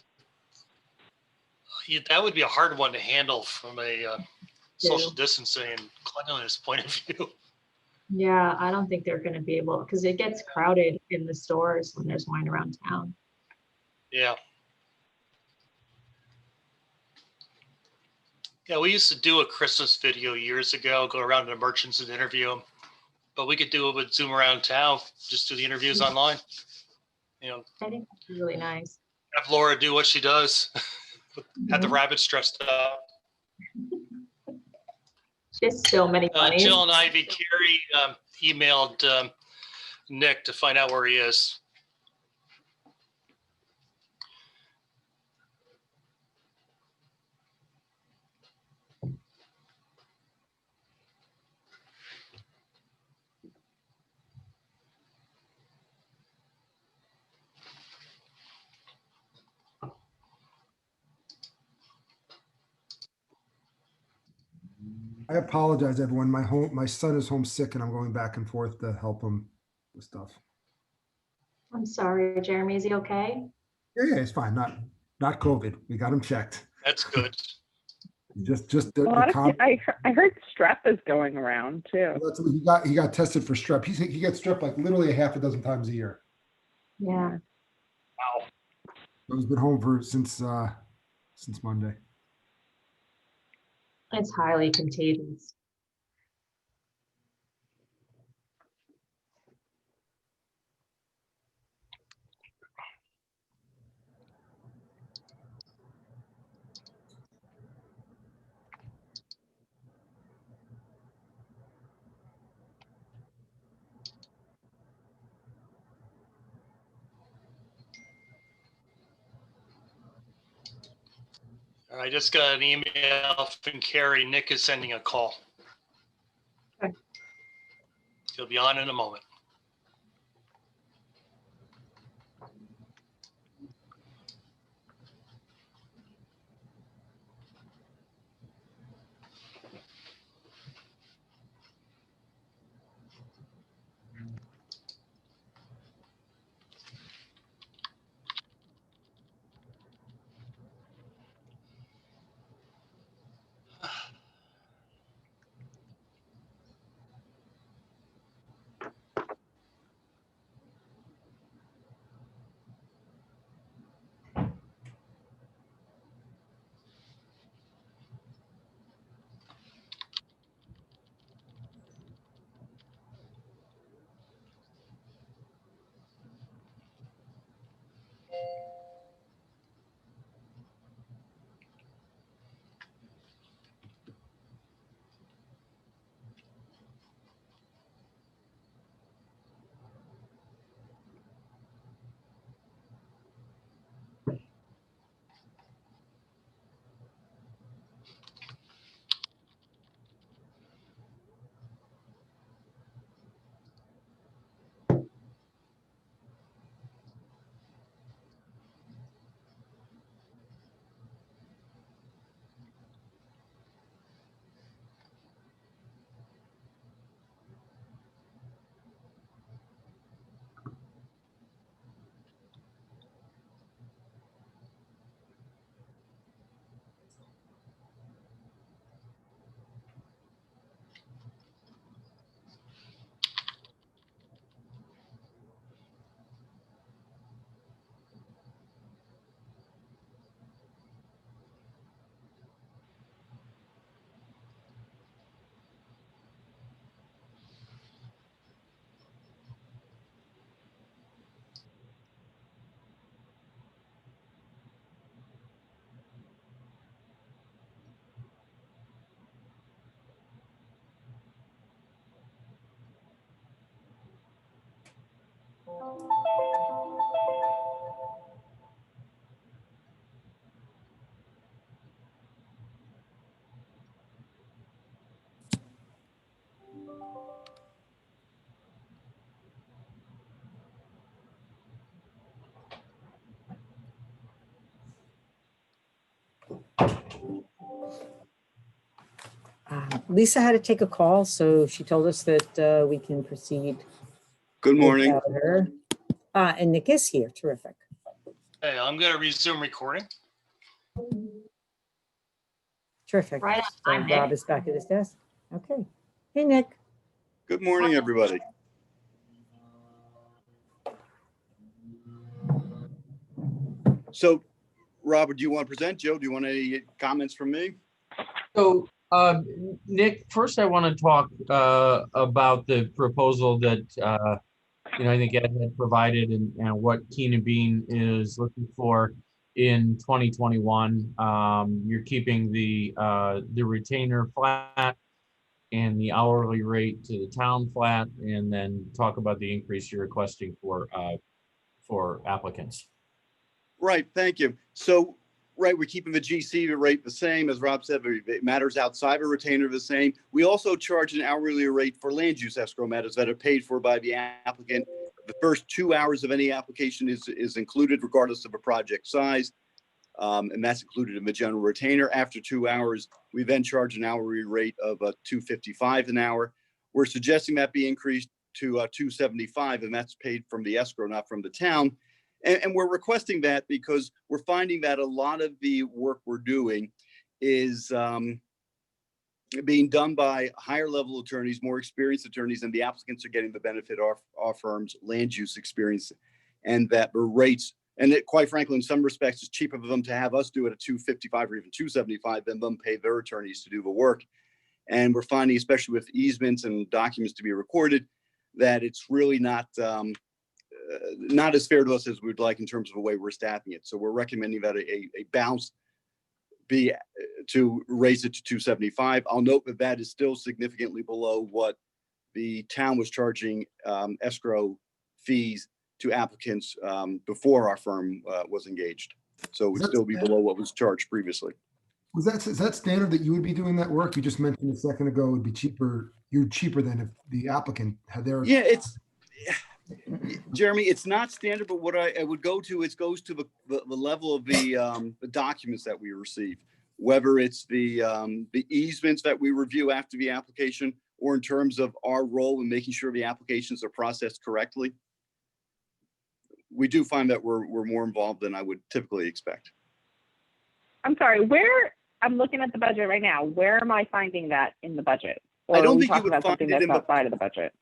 that would be a hard one to handle from a social distancing and cleanliness point of view. Yeah, I don't think they're gonna be able, because it gets crowded in the stores when there's wine around town. Yeah. Yeah, we used to do a Christmas video years ago, go around to the merchants and interview them. But we could do it with Zoom around town, just do the interviews online. You know, I think that'd be really nice. have Laura do what she does, have the Mhm. rabbits dressed up. Just so many bunnies. Jill and Ivy Carey emailed Nick to find out where he is. I apologize, everyone. My son is homesick and I'm going back and forth to help him with stuff. I'm sorry, Jeremy, is he okay? Yeah, it's fine. Not COVID. We got him checked. That's good. Just A lot of, I heard strep is going around too. he got tested for strep. He gets strep like literally a half a dozen times a year. Yeah. Wow. So he's been home since Monday. It's highly contagious. I just got an email from Carrie. Nick is sending a call. Okay. He'll be on in a moment. Lisa had to take a call, so she told us that we can proceed Good morning. without her. And Nick is here. Terrific. Hey, I'm gonna resume recording. Terrific. Right on So time, Nick. Rob is back at his desk. Okay. Hey, Nick. Good morning, everybody. So, Robert, do you want to present? Joe, do you want any comments from me? So, Nick, first I want to talk about the proposal that I think Ed had provided and what Keenan Bean is looking for in 2021. You're keeping the retainer flat and the hourly rate to the town flat, and then talk about the increase you're requesting for applicants. Right, thank you. So, right, we're keeping the GC rate the same. As Rob said, it matters outside a retainer the same. We also charge an hourly rate for land use escrow matters that are paid for by the applicant. The first 2 hours of any application is included regardless of a project size. And that's included in the general retainer. After 2 hours, we then charge an hourly rate of $2.55 an hour. We're suggesting that be increased to $2.75, and that's paid from the escrow, not from the town. And we're requesting that because we're finding that a lot of the work we're doing is being done by higher level attorneys, more experienced attorneys, and the applicants are getting the benefit of our firm's land use experience, and that the rates, and it, quite frankly, in some respects, it's cheaper for them to have us do it at $2.55 or even $2.75 than them pay their attorneys to do the work. And we're finding, especially with easements and documents to be recorded, that it's really not as fair to us as we'd like in terms of the way we're staffing it. So we're recommending that a bounce be to raise it to $2.75. I'll note that that is still significantly below what the town was charging escrow fees to applicants before our firm was engaged. So it would still be below what was charged previously. Is that standard that you would be doing that work? You just mentioned a second ago it would be cheaper. You're cheaper than if the applicant had their. Yeah, Jeremy, it's not standard, but what I would go to, it goes to the level of the documents that we receive, whether it's the easements that we review after the application, or in terms of our role in making sure the applications are processed correctly. We do find that we're more involved than I would typically expect. I'm sorry, I'm looking at the budget right now. Where am I finding that in the budget? Or I don't are we think you talking would about find something it that's in the outside of the budget?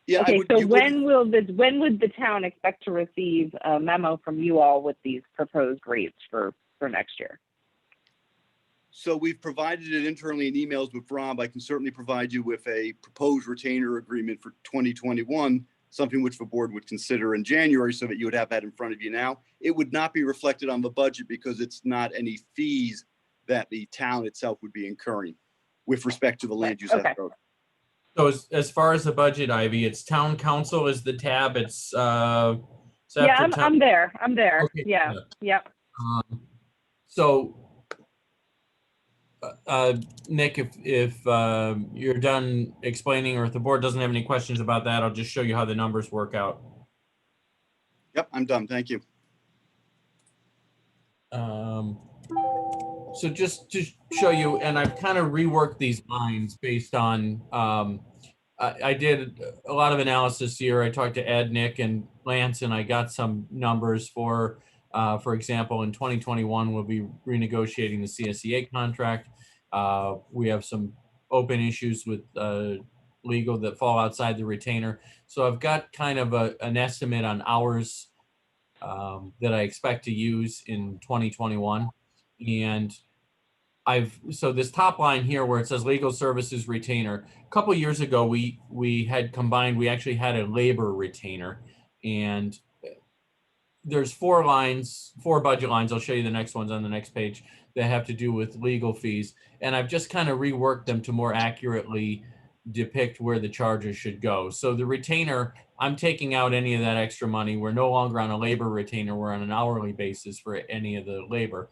Yeah. Okay, so when would the town expect to receive a memo from you all with these proposed rates for next year? So we've provided it internally in emails with Rob. I can certainly provide you with a proposed retainer agreement for 2021, something which the board would consider in January, so that you would have that in front of you now. It would not be reflected on the budget because it's not any fees that the town itself would be incurring with respect to the land use escrow. So as far as the budget, Ivy, it's town council is the tab. It's Yeah, I'm there. Okay. Yeah. Yep. So Nick, if you're done explaining, or if the board doesn't have any questions about that, I'll just show you how the numbers work out. Yep, I'm done. Thank you. So just to show you, and I've kind of reworked these lines based on, I did a lot of analysis here. I talked to Ed, Nick, and Lance, and I got some numbers for example, in 2021, we'll be renegotiating the CSEA contract. We have some open issues with legal that fall outside the retainer. So I've got kind of an estimate on hours that I expect to use in 2021. And so this top line here where it says legal services retainer, a couple of years ago, we had combined, we actually had a labor retainer, and there's four budget lines. I'll show you the next ones on the next page that have to do with legal fees. And I've just kind of reworked them to more accurately depict where the charges should go. So the retainer, I'm taking out any of that extra money. We're no longer on a labor retainer. We're on an hourly basis for any of the labor.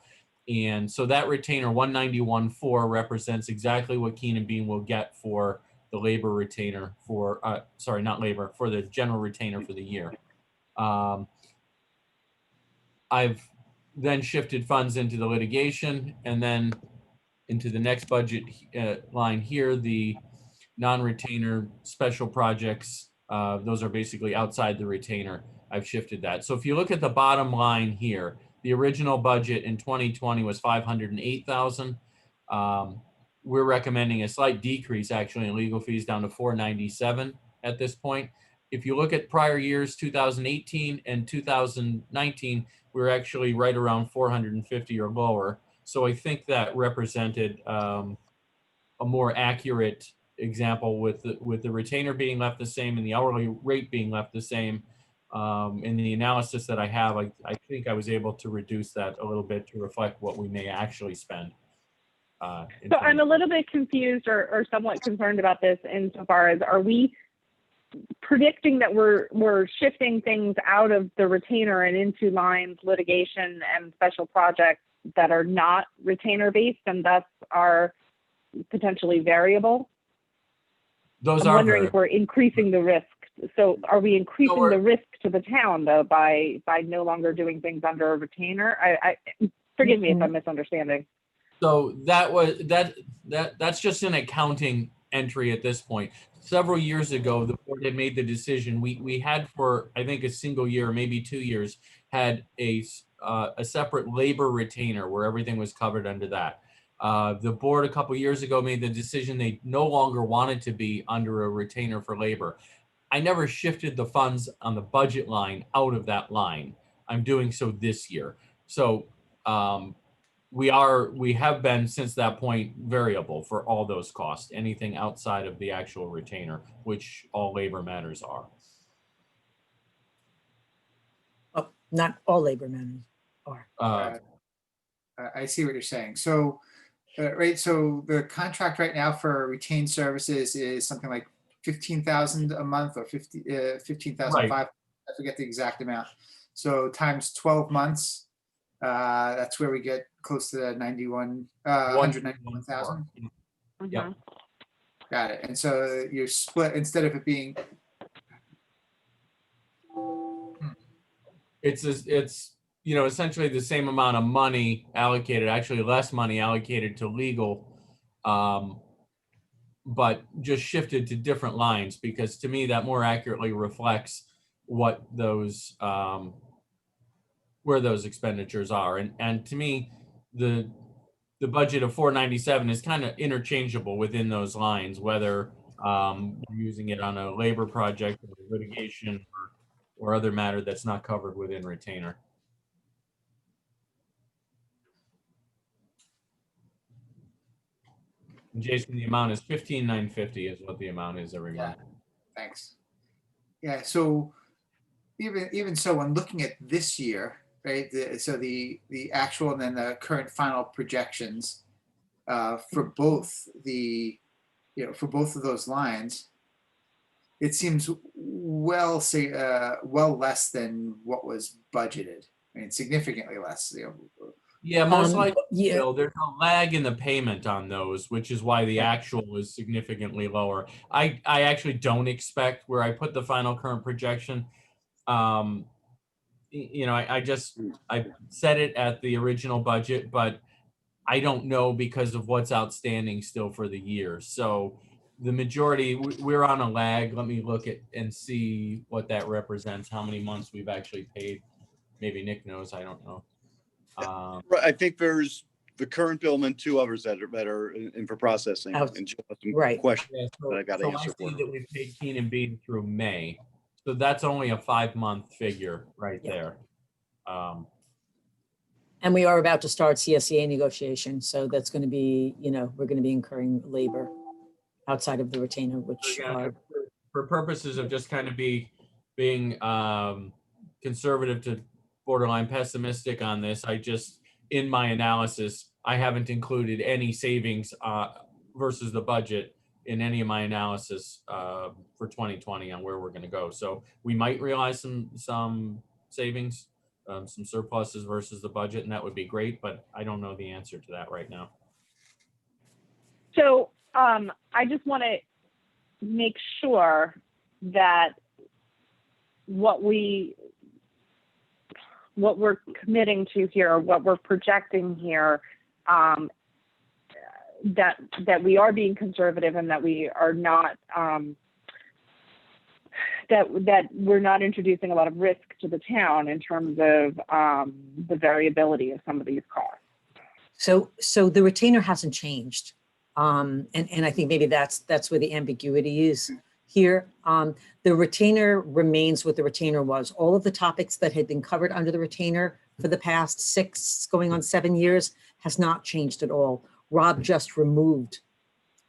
And so that retainer 191.4 represents exactly what Keenan Bean will get for the labor retainer for, sorry, not labor, for the general retainer for the year. I've then shifted funds into the litigation and then into the next budget line here, the non-retainer special projects. Those are basically outside the retainer. I've shifted that. So if you look at the bottom line here, the original budget in 2020 was 508,000. We're recommending a slight decrease actually in legal fees down to 497 at this point. If you look at prior years, 2018 and 2019, we're actually right around 450 or lower. So I think that represented a more accurate example with the retainer being left the same and the hourly rate being left the same. In the analysis that I have, I think I was able to reduce that a little bit to reflect what we may actually spend. So I'm a little bit confused or somewhat concerned about this insofar as, are we predicting that we're shifting things out of the retainer and into lines, litigation, and special projects that are not retainer based and thus are potentially variable? Those I'm are wondering if we're increasing the risk. So are we increasing the risk to the town though by no longer doing things under a retainer? I forgive me if I'm misunderstanding. So that's just an accounting entry at this point. Several years ago, the board had made the decision. We had for I think a single year, maybe 2 years, had a separate labor retainer where everything was covered under that. The board a couple years ago made the decision they no longer wanted to be under a retainer for labor. I never shifted the funds on the budget line out of that line. I'm doing so this year. So we have been since that point variable for all those costs, anything outside of the actual retainer, which all labor matters are. Oh, not all labor matters are. I see what you're saying. So, right, so the contract right now for retained services is something like 15,000 a month or 15,500. Right. I forget the exact amount. So times 12 months, that's where we get close to the 191,000. Yeah. Got it. And so you're split, instead of it being, It's essentially the same amount of money allocated, actually less money allocated to legal, but just shifted to different lines, because to me that more accurately reflects what those where those expenditures are. And to me, the budget of 497 is kind of interchangeable within those lines, whether we're using it on a labor project or litigation or other matter that's not covered within retainer. And Jason, the amount is 15,950 is what the amount is every month. thanks. Yeah, so even so, when looking at this year, right, so the actual and then the current final projections for both for both of those lines, it seems well less than what was budgeted. I mean, significantly less. Yeah, most likely. yeah. There's a lag in the payment on those, which is why the actual is significantly lower. I actually don't expect where I put the final current projection. I set it at the original budget, but I don't know because of what's outstanding still for the year. So the majority, we're on a lag. Let me look at and see what that represents, how many months we've actually paid. Maybe Nick knows, I don't know. Right, I think there's the current bill and then 2 others that are in for processing. And Jill has some Right. questions Yeah, that I got to answer I for. see that we've paid Keenan Bean through May. So that's only a 5-month figure right there. And we are about to start CSEA negotiations. So that's going to be, we're going to be incurring labor outside of the retainer, which are. For purposes of just kind of being conservative to borderline pessimistic on this, in my analysis, I haven't included any savings versus the budget in any of my analysis for 2020 on where we're going to go. So we might realize some savings, some surpluses versus the budget, and that would be great, but I don't know the answer to that right now. So I just want to make sure that what we're committing to here, what we're projecting here, that we are being conservative and that we are not that we're not introducing a lot of risk to the town in terms of the variability of some of these costs. So the retainer hasn't changed. And I think maybe that's where the ambiguity is here. The retainer remains what the retainer was. All of the topics that had been covered under the retainer for the past 6 going on 7 years has not changed at all. Rob just removed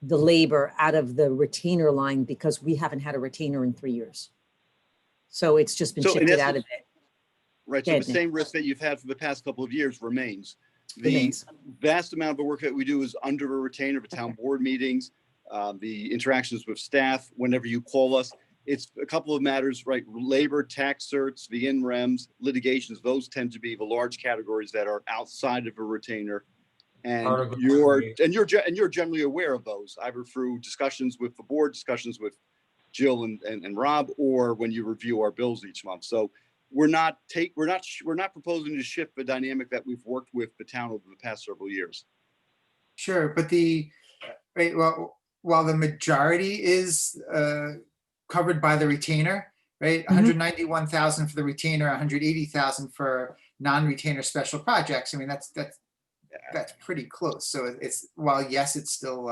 the labor out of the retainer line because we haven't had a retainer in 3 years. So it's just been So in shifted out essence- of it. Right, Go so ahead, the Nick. same risk that you've had for the past couple of years remains. The Remains. vast amount of the work that we do is under a retainer for town board meetings, the interactions with staff, whenever you call us. It's a couple of matters, right? Labor, tax certs, the in-rems, litigations, those tend to be the large categories that are outside of a retainer. And Article you're 38. generally aware of those, either through discussions with the board, discussions with Jill and Rob, or when you review our bills each month. So we're not proposing to shift the dynamic that we've worked with the town over the past several years. Sure, but well, while the majority is covered by the retainer, right? 191,000 for the retainer, 180,000 for non-retainer special projects. I mean, that's pretty close. So it's, while yes, it's still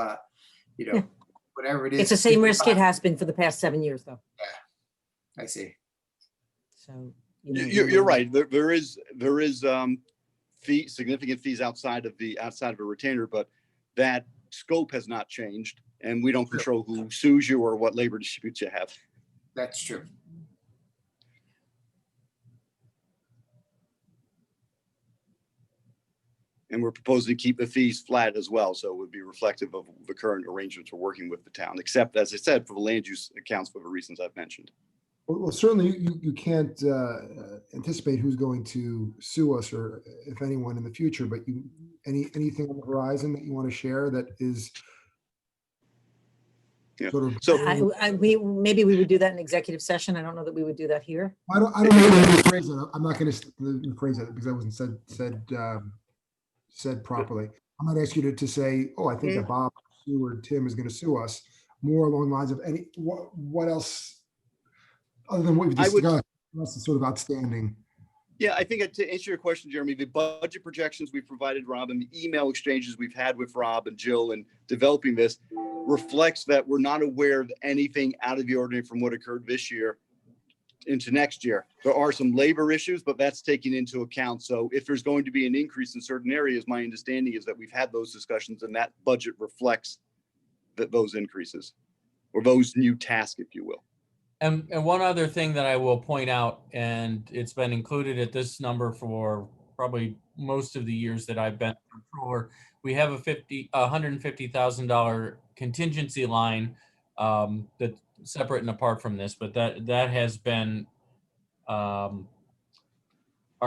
whatever it is. It's the same risk it has been for the past 7 years, though. I see. So You're right. There is significant fees outside of a retainer, but that scope has not changed, and we don't control who sues you or what labor disputes you have. That's true. And we're proposing to keep the fees flat as well, so it would be reflective of the current arrangements we're working with the town, except, as I said, for the land use accounts for the reasons I've mentioned. Well, certainly you can't anticipate who's going to sue us, or if anyone in the future, but anything on the horizon that you want to share that is sort of. So maybe we would do that in executive session. I don't know that we would do that here. I don't know how to phrase it. I'm not going to rephrase it because that wasn't said properly. I'm not asking you to say, oh, I think that Bob, Sue, or Tim is going to sue us. More along the lines of what else other than what we've discussed. What else is sort of outstanding? Yeah, I think to answer your question, Jeremy, the budget projections we provided Rob and the email exchanges we've had with Rob and Jill in developing this reflects that we're not aware of anything out of the ordinary from what occurred this year into next year. There are some labor issues, but that's taken into account. So if there's going to be an increase in certain areas, my understanding is that we've had those discussions and that budget reflects those increases or those new tasks, if you will. And one other thing that I will point out, and it's been included at this number for probably most of the years that I've been controller, we have a $150,000 contingency line that's separate and apart from this, but that has been our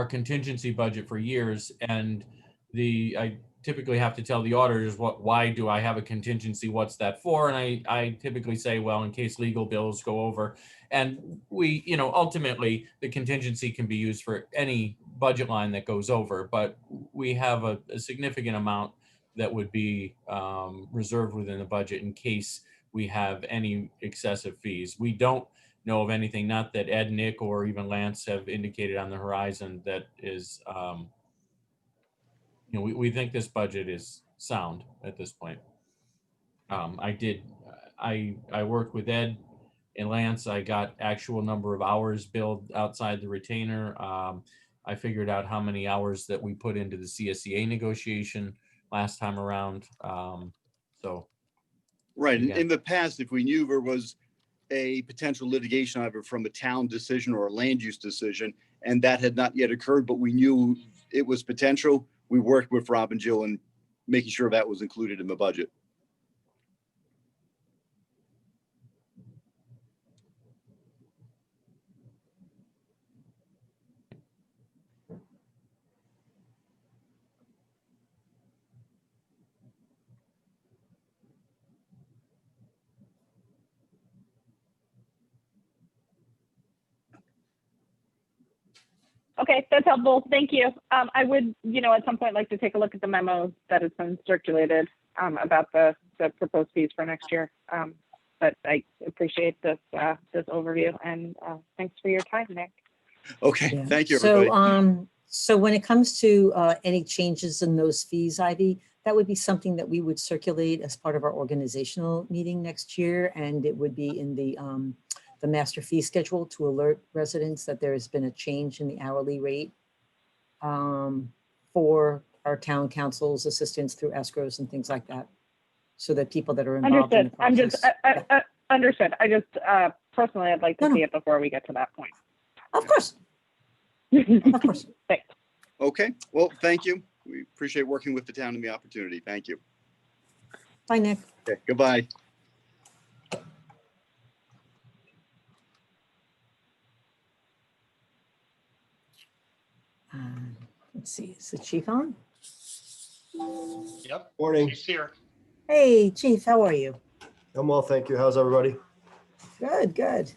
contingency budget for years. And I typically have to tell the auditors why do I have a contingency? What's that for? And I typically say, well, in case legal bills go over. And we, ultimately the contingency can be used for any budget line that goes over, but we have a significant amount that would be reserved within the budget in case we have any excessive fees. We don't know of anything, not that Ed, Nick, or even Lance have indicated on the horizon that is, we think this budget is sound at this point. I worked with Ed and Lance. I got actual number of hours billed outside the retainer. I figured out how many hours that we put into the CSEA negotiation last time around. Right. Yeah. In the past, if we knew there was a potential litigation either from a town decision or a land use decision, and that had not yet occurred, but we knew it was potential, we worked with Rob and Jill in making sure that was included in the budget. Okay, that's helpful. Thank you. I would, at some point like to take a look at the memo that has been circulated about the proposed fees for next year. But I appreciate this overview, and thanks for your time, Nick. Okay, Yeah. thank you, everybody. So when it comes to any changes in those fees, Ivy, that would be something that we would circulate as part of our organizational meeting next year, and it would be in the master fee schedule to alert residents that there has been a change in the hourly rate for our town council's assistants through escrows and things like that, so that people that are involved in the process. Understood. I just personally, I'd like to see it before we get to that point. Of course. Of course. Thanks. Okay, well, thank you. We appreciate working with the town and the opportunity. Thank you. Bye, Nick. Okay, goodbye. Let's see, is the chief on? Yep. Morning. He's here. Hey, chief, how are you? I'm well, thank you. How's everybody? Good, good.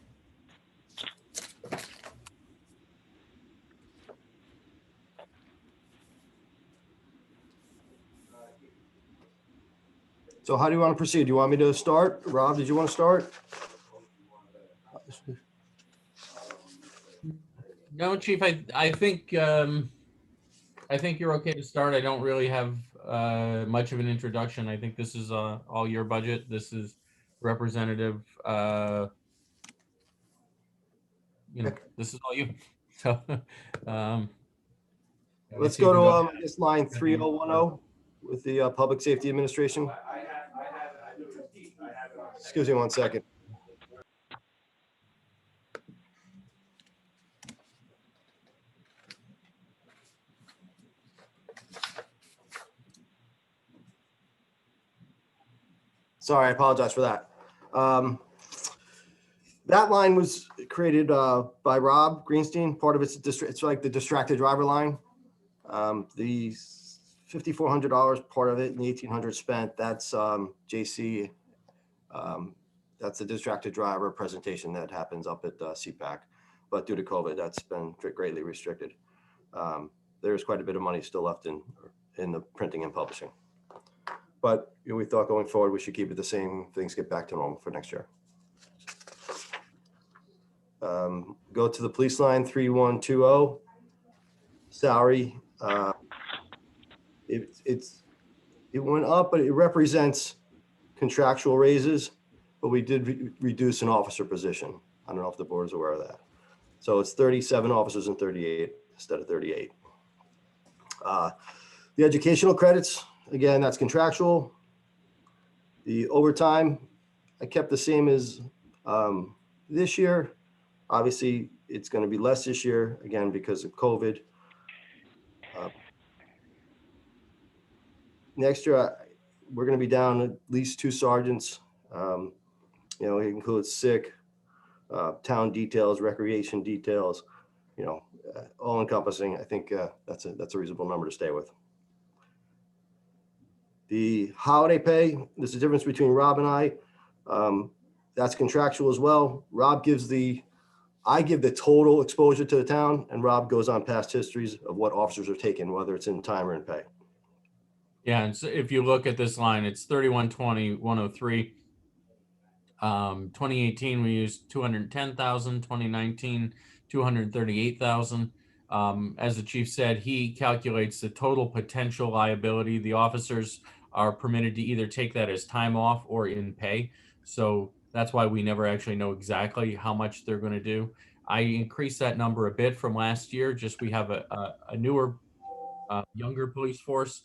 So how do you want to proceed? Do you want me to start? Rob, did you want to start? No, Chief, I think you're okay to start. I don't really have much of an introduction. I think this is all your budget. This is representative. This is all you. So Let's go to this line 3010 with the Public Safety Administration. Excuse me 1 second. Sorry, I apologize for that. That line was created by Rob Greenstein. Part of it's like the distracted driver line. The $5,400 part of it and the $1,800 spent, that's JC. That's the distracted driver presentation that happens up at CPAC. But due to COVID, that's been greatly restricted. There's quite a bit of money still left in the printing and publishing. But we thought going forward, we should keep it the same. Things get back to normal for next year. Go to the police line 3120. Salary. It went up, but it represents contractual raises. But we did reduce an officer position. I don't know if the board is aware of that. So it's 37 officers and 38 instead of 38. The educational credits, again, that's contractual. The overtime, I kept the same as this year. Obviously, it's going to be less this year, again, because of COVID. Next year, we're going to be down at least 2 sergeants. It includes sick, town details, recreation details, all encompassing. I think that's a reasonable number to stay with. The holiday pay, there's a difference between Rob and I. That's contractual as well. I give the total exposure to the town, and Rob goes on past histories of what officers are taking, whether it's in time or in pay. Yeah, and so if you look at this line, it's 3120-103. 2018 we used 210,000. 2019 238,000. As the chief said, he calculates the total potential liability. The officers are permitted to either take that as time off or in pay. So that's why we never actually know exactly how much they're going to do. I increased that number a bit from last year. Just we have a newer, younger police force.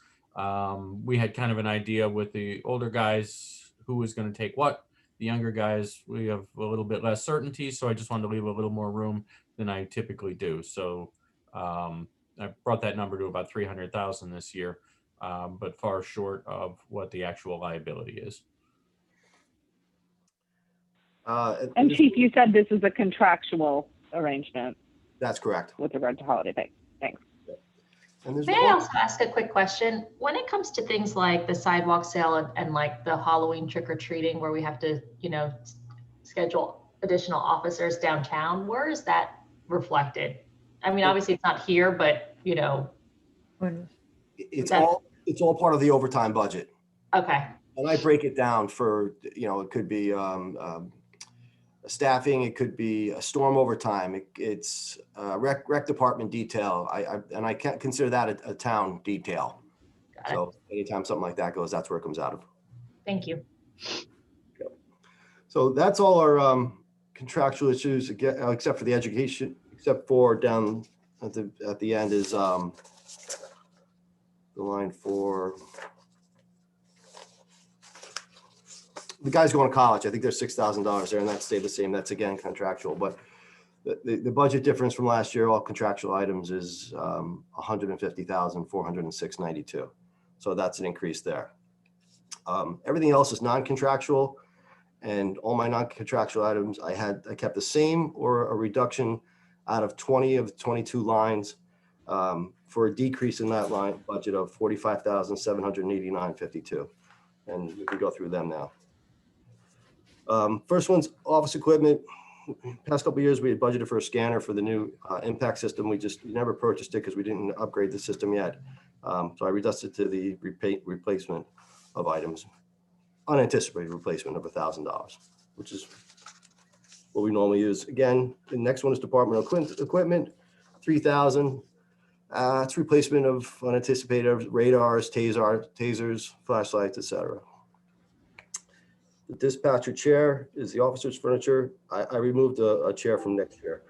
We had kind of an idea with the older guys who was going to take what. The younger guys, we have a little bit less certainty. So I just wanted to leave a little more room than I typically do. So I brought that number to about 300,000 this year, but far short of what the actual liability is. And Chief, you said this is a contractual arrangement. That's correct. With regard to holiday pay. Thanks. May I also ask a quick question? When it comes to things like the sidewalk sale and like the Halloween trick or treating, where we have to, schedule additional officers downtown, where is that reflected? I mean, obviously it's not here, but you know, It's That's- all part of the overtime budget. okay, And I break it down for, it could be staffing, it could be a storm overtime, it's rec department detail. And I can't consider that a town detail. got it. So anytime something like that goes, that's where it comes out of. Thank you. So that's all our contractual issues, except for the education, except for down at the end is the line for the guys going to college. I think there's $6,000 there, and that stayed the same. That's again contractual, but the budget difference from last year, all contractual items, is $150,406.92. So that's an increase there. Everything else is non-contractual, and all my non-contractual items I kept the same or a reduction out of 20 of 22 lines, for a decrease in that line budget of $45,789.52. And we can go through them now. First one's office equipment. Past couple of years, we had budgeted for a scanner for the new impact system. We never purchased it because we didn't upgrade the system yet. So I reduced it to the replacement of items, unanticipated replacement of $1,000, which is what we normally use. Again, the next one is departmental equipment, $3,000. It's replacement of unanticipated radars, tasers, flashlights, etc. The dispatcher chair is the officer's furniture. I removed a chair from next year.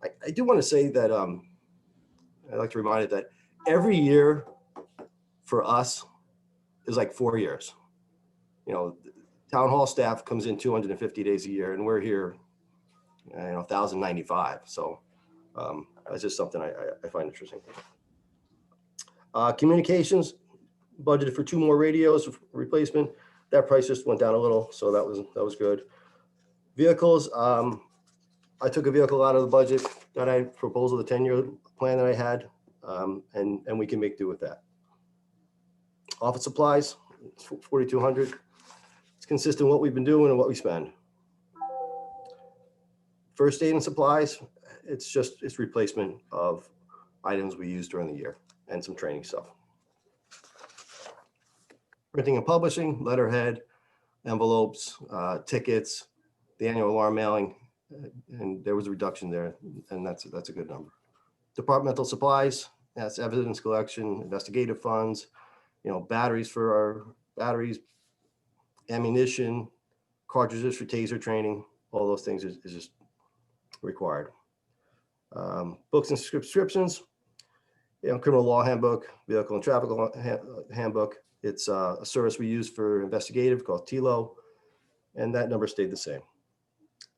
I do want to say that I'd like to remind it that every year for us is like 4 years. Town hall staff comes in 250 days a year, and we're here, 1,095. So that's just something I find interesting. Communications, budgeted for 2 more radios replacement. That price just went down a little, so that was good. Vehicles, I took a vehicle out of the budget that I proposed, the 10-year plan that I had, and we can make do with that. Office supplies, it's $4,200. It's consistent with what we've been doing and what we spend. First aid and supplies, it's replacement of items we use during the year and some training stuff. Printing and publishing, letterhead, envelopes, tickets, the annual alarm mailing, and there was a reduction there, and that's a good number. Departmental supplies, that's evidence collection, investigative funds, batteries for our batteries, ammunition, cartridges for taser training, all those things is just required. Books and subscriptions, criminal law handbook, vehicle and traffic law handbook. It's a service we use for investigative called TILO, and that number stayed the same.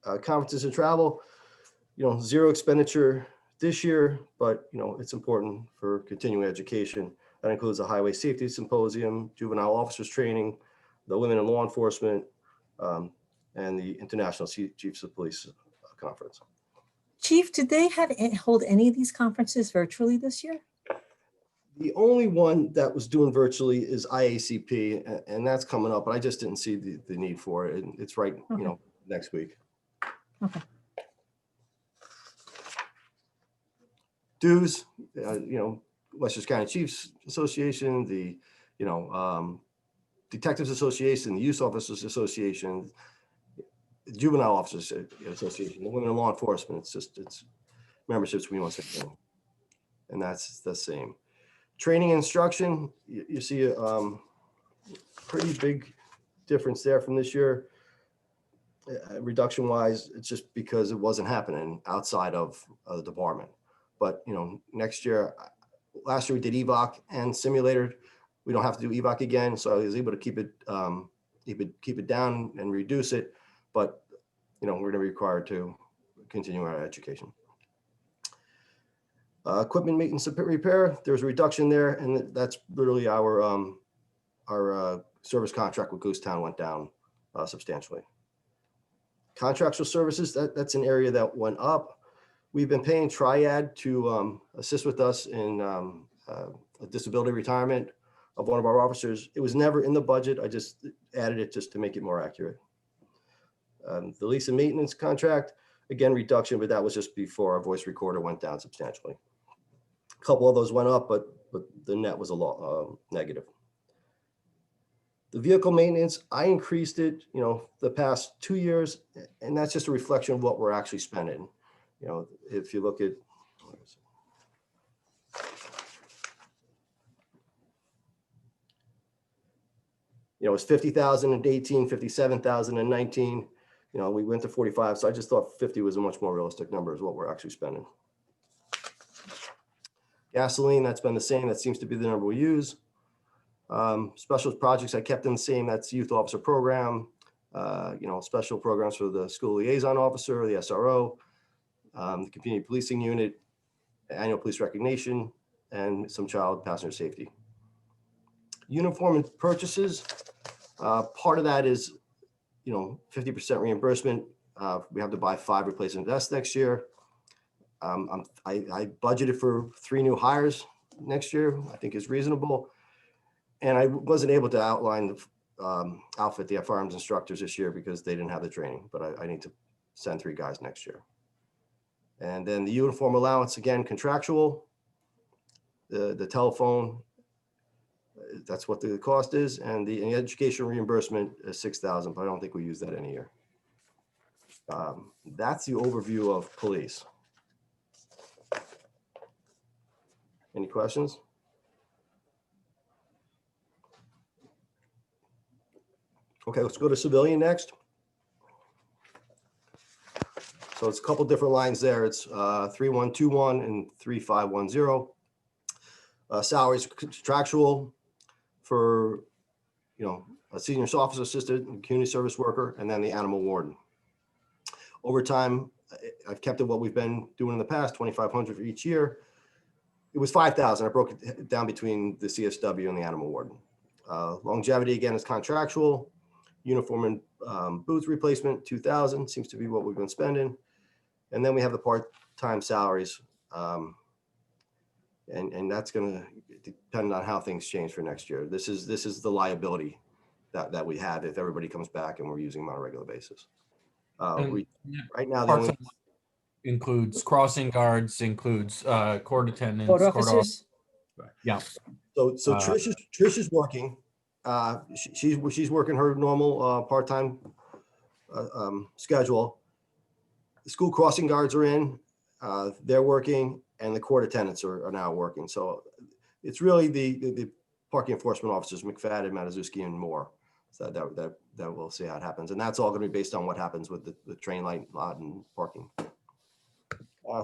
Conferences and travel, zero expenditure this year, but it's important for continuing education. That includes the Highway Safety Symposium, Juvenile Officers Training, the Women in Law Enforcement, and the International Chiefs of Police Conference. Chief, did they hold any of these conferences virtually this year? The only one that was doing virtually is IACP, and that's coming up, but I just didn't see the need for it. And it's right, Okay. Next week. Okay. Dues, Westchester County Chiefs Association, the, Detectives Association, the Youth Officers Association, the Juvenile Officers Association, the Women in Law Enforcement. It's memberships we want to say, and that's the same. Training and instruction, you see a pretty big difference there from this year. Reduction wise, it's just because it wasn't happening outside of the department. But next year, last year we did evac and simulator. We don't have to do evac again, so I was able to keep it down and reduce it. But we're going to be required to continue our education. Equipment maintenance and repair, there's a reduction there, and that's literally our service contract with Goosetown went down substantially. Contractual services, that's an area that went up. We've been paying Triad to assist with us in a disability retirement of one of our officers. It was never in the budget. I just added it just to make it more accurate. The lease and maintenance contract, Again, reduction, but that was just before our voice recorder went down substantially. A couple of those went up, but the net was a lot negative. The vehicle maintenance, I increased it, the past 2 years, and that's just a reflection of what we're actually spending. If you look at, it was 50,000 in 18, 57,000 in 19. We went to 45, so I just thought 50 was a much more realistic number is what we're actually spending. Gasoline, that's been the same. That seems to be the number we use. Special projects, I kept them the same. That's youth officer program, special programs for the school liaison officer, the SRO, the community policing unit, annual police recognition, and some child passenger safety. Uniform and purchases, part of that is, 50% reimbursement. We have to buy 5 replacement vests next year. I budgeted for 3 new hires next year, I think is reasonable. And I wasn't able to outline the outfit the firearms instructors this year because they didn't have the training, but I need to send 3 guys next year. And then the uniform allowance, again, contractual, the telephone, that's what the cost is. And the education reimbursement is 6,000, but I don't think we use that any year. That's the overview of police. Any questions? Okay, let's go to civilian next. So it's a couple different lines there. It's 3121 and 3510. Salaries contractual for, a senior officer assistant, community service worker, and then the animal warden. Overtime, I've kept it what we've been doing in the past, 2,500 for each year. It was 5,000. I broke it down between the CSW and the animal warden. Longevity, again, is contractual. Uniform and boots replacement, 2,000 seems to be what we've been spending. And then we have the part-time salaries. And that's going to depend on how things change for next year. This is the liability that we have if everybody comes back and we're using them on a regular basis. Right now, the only includes crossing guards, includes court attendants, Court officers? Yeah. So Trish is working. She's working her normal part-time schedule. The school crossing guards are in. They're working, and the court attendants are now working. So it's really the parking enforcement officers, McFadden, Matuszewski, and more. So that we'll see how it happens, and that's all going to be based on what happens with the train light lot and parking.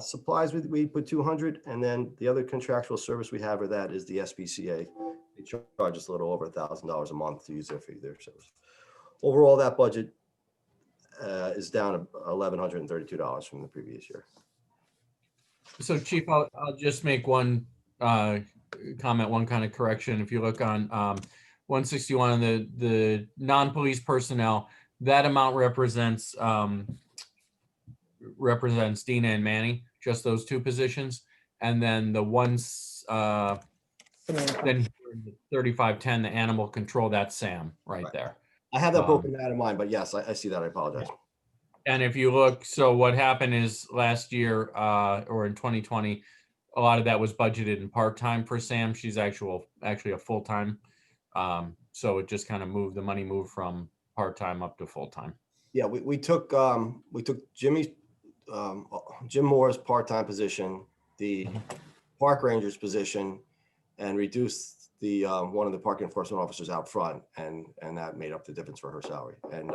Supplies, we put 200, and then the other contractual service we have for that is the SPCA. They charge us a little over $1,000 a month to use their service. Overall, that budget is down $1,132 from the previous year. So Chief, I'll just make one comment, one kind of correction. If you look on 161, the non-police personnel, that amount represents Dina and Manny, just those 2 positions. And then the ones, then 3510, the animal control, that's Sam right there. I have that broken out in mind, but yes, I see that. I apologize. And if you look, so what happened is last year or in 2020, a lot of that was budgeted in part-time for Sam. She's actually a full-time. So it just kind of moved, the money moved from part-time up to full-time. Yeah, we took Jim Moore's part-time position, the park ranger's position, and reduced the one of the park enforcement officers out front, and that made up the difference for her salary. And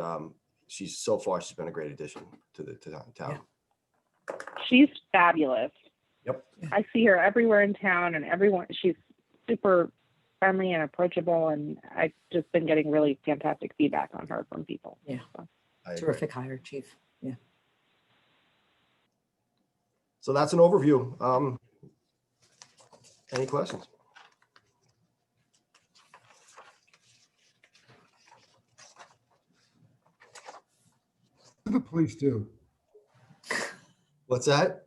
she's been a great addition to the town. Yeah. She's fabulous. Yep. I see her everywhere in town, and she's super friendly and approachable, and I've just been getting really fantastic feedback on her from people. Yeah. So. Terrific hire, Chief. Yeah. So that's an overview. Any questions? What do the police do? What's that?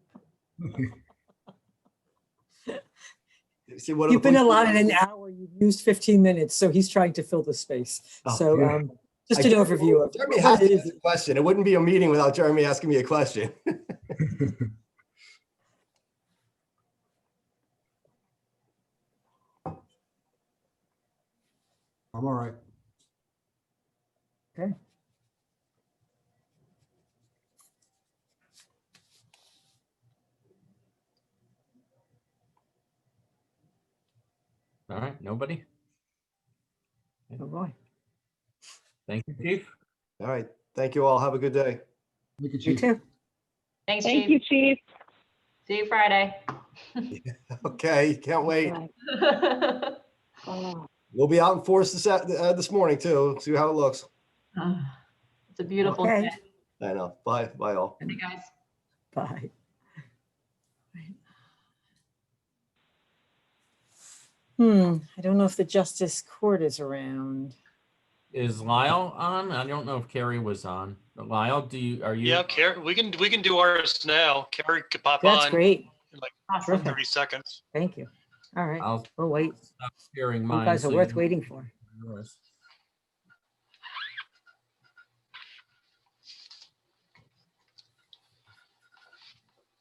See, what You've been allotted an hour, you've used 15 minutes, so he's trying to fill the space. Oh, So yeah. Just an overview of Jeremy what has it to is. ask a question. It wouldn't be a meeting without Jeremy asking me a question. I'm all right. Okay. All right, nobody? Oh, boy. Thank you, Chief. All right. Thank you all. Have a good day. Make it You cheap. too. Thanks, Thank Chief. you, Chief. See you Friday. Okay. Can't wait. Oh. We'll be out in force this morning too. See how it looks. It's a beautiful Okay. day. I know. Bye. Bye all. Hey, guys. Bye. I don't know if the Justice Court is around. Is Lyle on? I don't know if Carrie was on. Lyle, are you? Yeah, Carrie, we can do ours now. Carrie could pop That's on great. in like Awesome. 30 seconds. Thank you. All right. I'll We'll wait. stop sharing You mine. guys are so worth you waiting for. yours.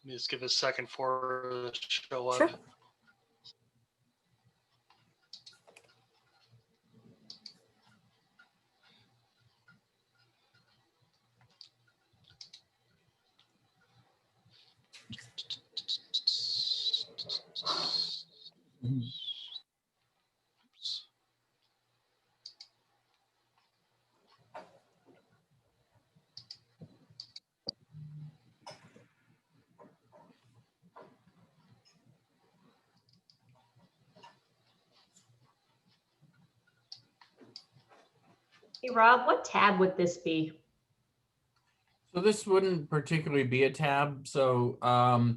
Let me just give it a second for it to show up. Sure. Hey, Rob, what tab would this be? So this wouldn't particularly be a tab. So under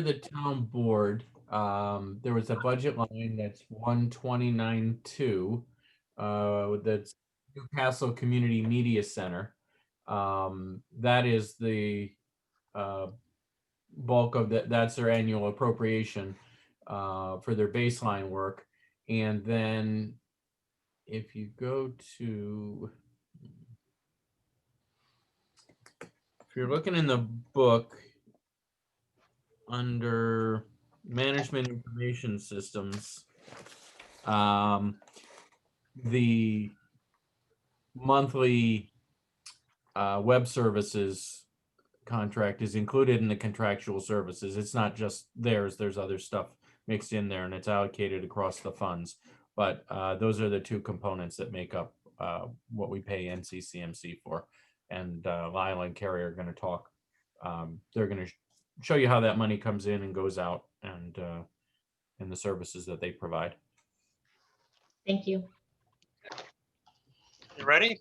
the town board, there was a budget line that's 129.2. That's Newcastle Community Media Center. That is the bulk of that. That's their annual appropriation for their baseline work. And then if you go to, if you're looking in the book under management information systems, the monthly web services contract is included in the contractual services. It's not just theirs. There's other stuff mixed in there, and it's allocated across the funds. But those are the two components that make up what we pay NCCMC for. And Lyle and Carrie are going to talk. They're going to show you how that money comes in and goes out, and the services that they provide. Thank you. You ready?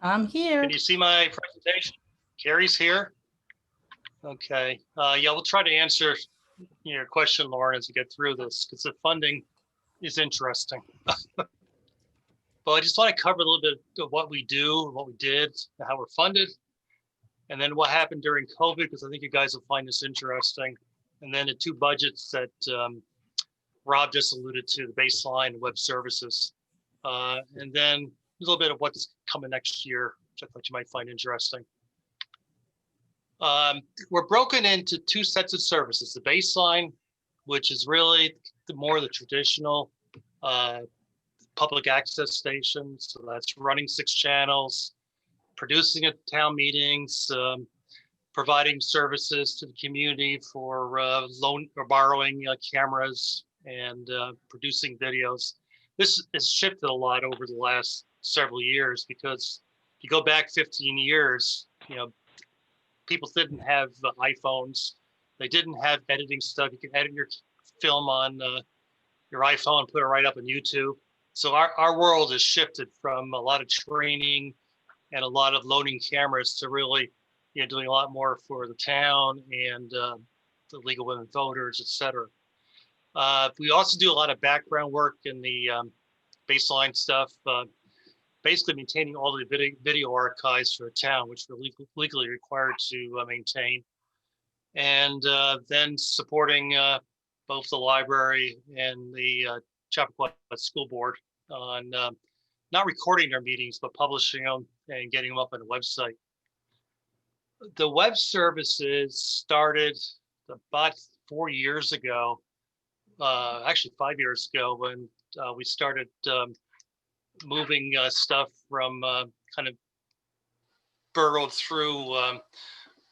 I'm here. Can you see my presentation? Carrie's here. Okay. Yeah, we'll try to answer your question, Lauren, as we get through this, because the funding is interesting. But I just want to cover a little bit of what we do, what we did, how we're funded, and then what happened during COVID, because I think you guys will find this interesting. And then the two budgets that Rob just alluded to, the baseline and web services. And then a little bit of what's coming next year, which I thought you might find interesting. We're broken into two sets of services. The baseline, which is really the traditional public access stations. So that's running 6 channels, producing at town meetings, providing services to the community for loan or borrowing cameras and producing videos. This has shifted a lot over the last several years, because if you go back 15 years, people didn't have iPhones. They didn't have editing stuff. You could edit your film on your iPhone, put it right up on YouTube. So our world has shifted from a lot of training and a lot of loaning cameras to really, doing a lot more for the town and the League of Women Voters, et cetera. We also do a lot of background work in the baseline stuff, basically maintaining all the video archives for the town, which we're legally required to maintain. And then supporting both the library and the Chappaqua School Board on not recording their meetings, but publishing them and getting them up on the website. The web services started about 4 years ago, actually 5 years ago, when we started moving stuff from kind of burrowed through,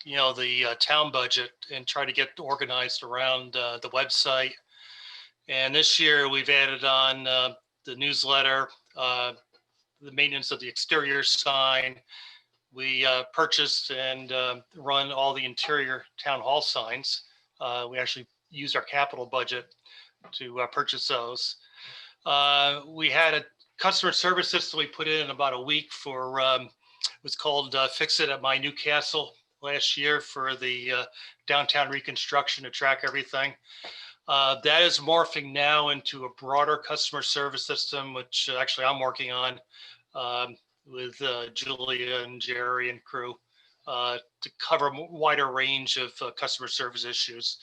the town budget and try to get organized around the website. And this year we've added on the newsletter, the maintenance of the exterior sign. We purchased and run all the interior town hall signs. We actually used our capital budget to purchase those. We had a customer service system we put in about a week for, it was called Fix It at My Newcastle last year for the downtown reconstruction to track everything. That is morphing now into a broader customer service system, which actually I'm working on with Julia and Jerry and crew to cover a wider range of customer service issues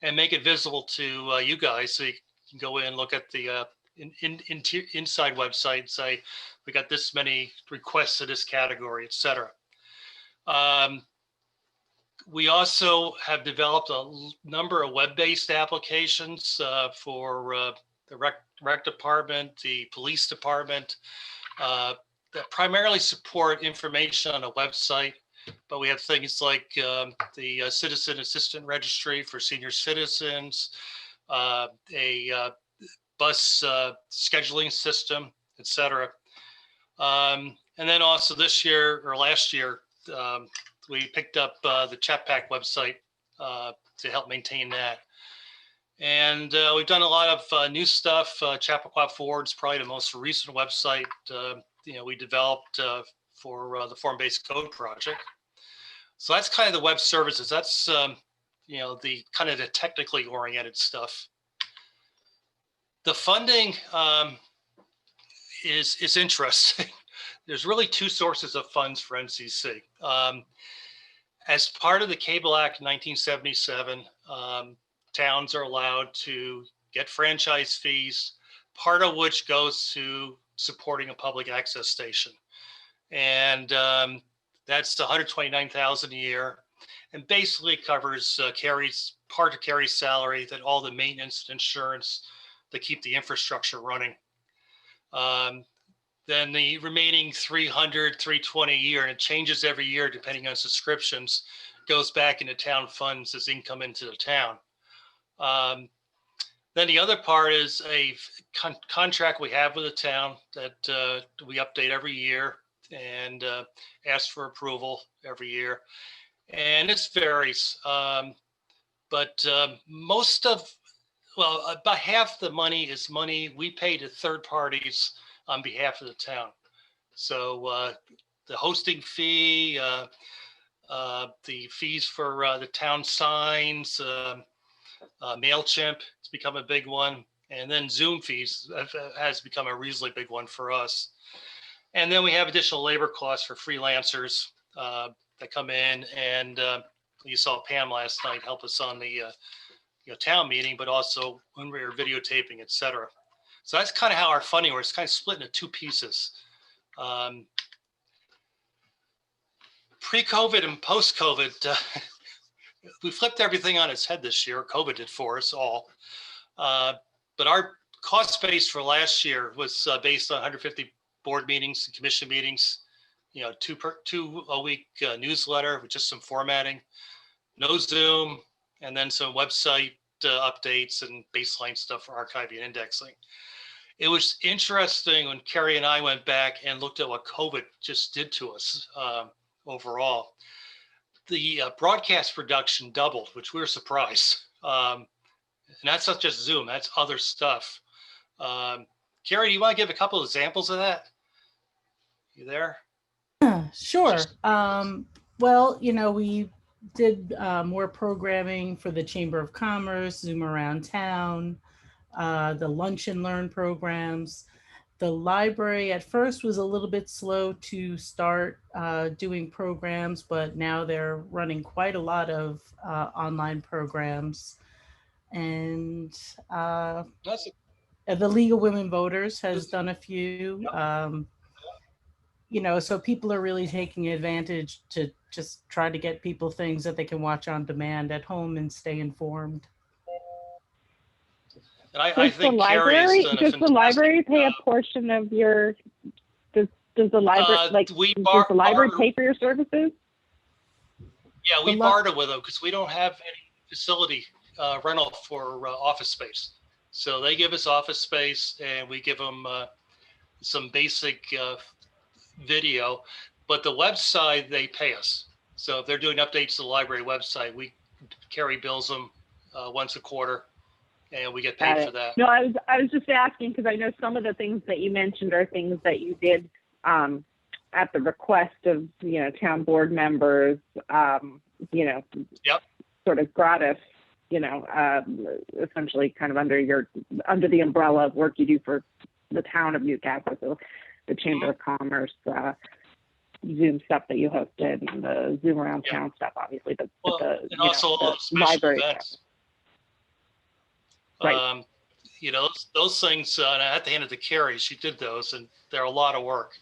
and make it visible to you guys, so you can go in and look at the inside website and say, we got this many requests to this category, et cetera. We also have developed a number of web-based applications for the rec department, the police department, that primarily support information on a website. But we have things like the Citizen Assistant Registry for senior citizens, a bus scheduling system, et cetera. And then also this year or last year, we picked up the Chatpack website to help maintain that. And we've done a lot of new stuff. Chappaqua Forward's probably the most recent website we developed for the Form-Based Code project. So that's kind of the web services. That's the kind of the technically oriented stuff. The funding is interesting. There's really two sources of funds for NCC. As part of the Cable Act 1977, towns are allowed to get franchise fees, part of which goes to supporting a public access station. And that's $129,000 a year, and basically covers part of Carrie's salary, that all the maintenance and insurance to keep the infrastructure running. Then the remaining $300, $320 a year, and it changes every year depending on subscriptions, goes back into town funds as income into the town. Then the other part is a contract we have with the town that we update every year and ask for approval every year. And this varies, but most of, well, about half the money is money we pay to third parties on behalf of the town. So the hosting fee, the fees for the town signs, MailChimp, it's become a big one. And then Zoom fees has become a reasonably big one for us. And then we have additional labor costs for freelancers that come in. And you saw Pam last night help us on the town meeting, but also when we were videotaping, et cetera. So that's kind of how our funding works. It's kind of split into two pieces. Pre-COVID and post-COVID, we flipped everything on its head this year. COVID did for us all. But our cost base for last year was based on 150 board meetings and commission meetings, two a week newsletter with just some formatting, no Zoom, and then some website updates and baseline stuff for archiving and indexing. It was interesting when Carrie and I went back and looked at what COVID just did to us overall. The broadcast production doubled, which we were surprised. And that's not just Zoom, that's other stuff. Carrie, do you want to give a couple of examples of that? You there? Sure. Well, we did more programming for the Chamber of Commerce, Zoom Around Town, the Lunch and Learn programs. The library at first was a little bit slow to start doing programs, but now they're running quite a lot of online programs. And The League of Women Voters has done a few. You know, so people are really taking advantage to just try to get people things that they can watch on demand at home and stay informed. And I Does the think library, Carrie's done a does the library fantastic pay a job. portion of your, does the library, like, we does the library barter- pay for your services? Yeah, we The li- barter with them because we don't have any facility rental for office space. So they give us office space and we give them some basic video, but the website, they pay us. So if they're doing updates to the library website, Carrie bills them once a quarter and we get Got paid it. for that. No, I was just asking because I know some of the things that you mentioned are things that you did at the request of, you know, town board members, you know, Yep. sort of gratis, you know, essentially kind of under the umbrella of work you do for the town of Newcastle, so the Chamber of Commerce, Zoom stuff that you hosted, and the Zoom around town stuff, obviously, but Well, the, and you know, also all the the special library stuff. events. Right. You know, those things, and I had to hand it to Carrie. She did those, and they're a lot of work,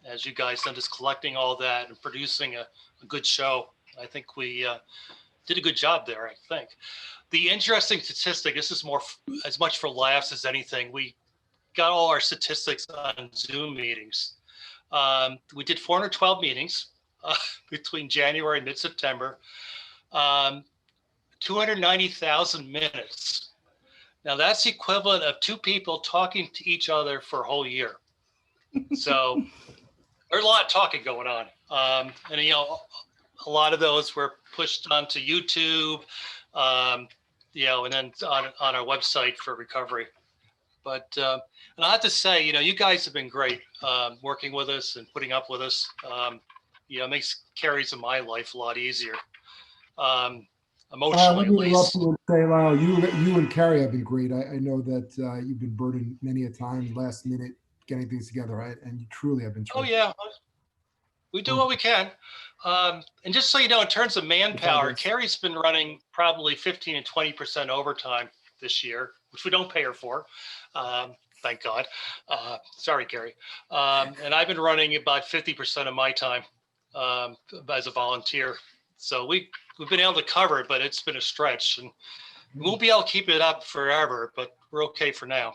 as you guys know, just collecting all that and producing a good show. I think we did a good job there, I think. The interesting statistic, this is more as much for laughs as anything. We got all our statistics on Zoom meetings. We did 412 meetings between January and mid-September, 290,000 minutes. Now that's the equivalent of 2 people talking to each other for a whole year. So there's a lot of talking going on. And, you know, a lot of those were pushed onto YouTube, you know, and then on our website for recovery. But and I have to say, you know, you guys have been great working with us and putting up with us. You know, it makes Carrie's in my life a lot easier. Emotionally, Let at me interrupt least. you and say, Lyle, you and Carrie have been great. I know that you've been burdened many a time, last minute, getting things together, right? And you truly have been Oh, terrific. yeah. We do what we can. And just so you know, in terms of manpower, Fabulous. Carrie's been running probably 15 and 20% overtime this year, which we don't pay her for. Thank God. Sorry, Carrie. And I've been running about 50% of my time as a volunteer. So we've been able to cover it, but it's been a stretch. And we won't be able to keep it up forever, but we're okay for now.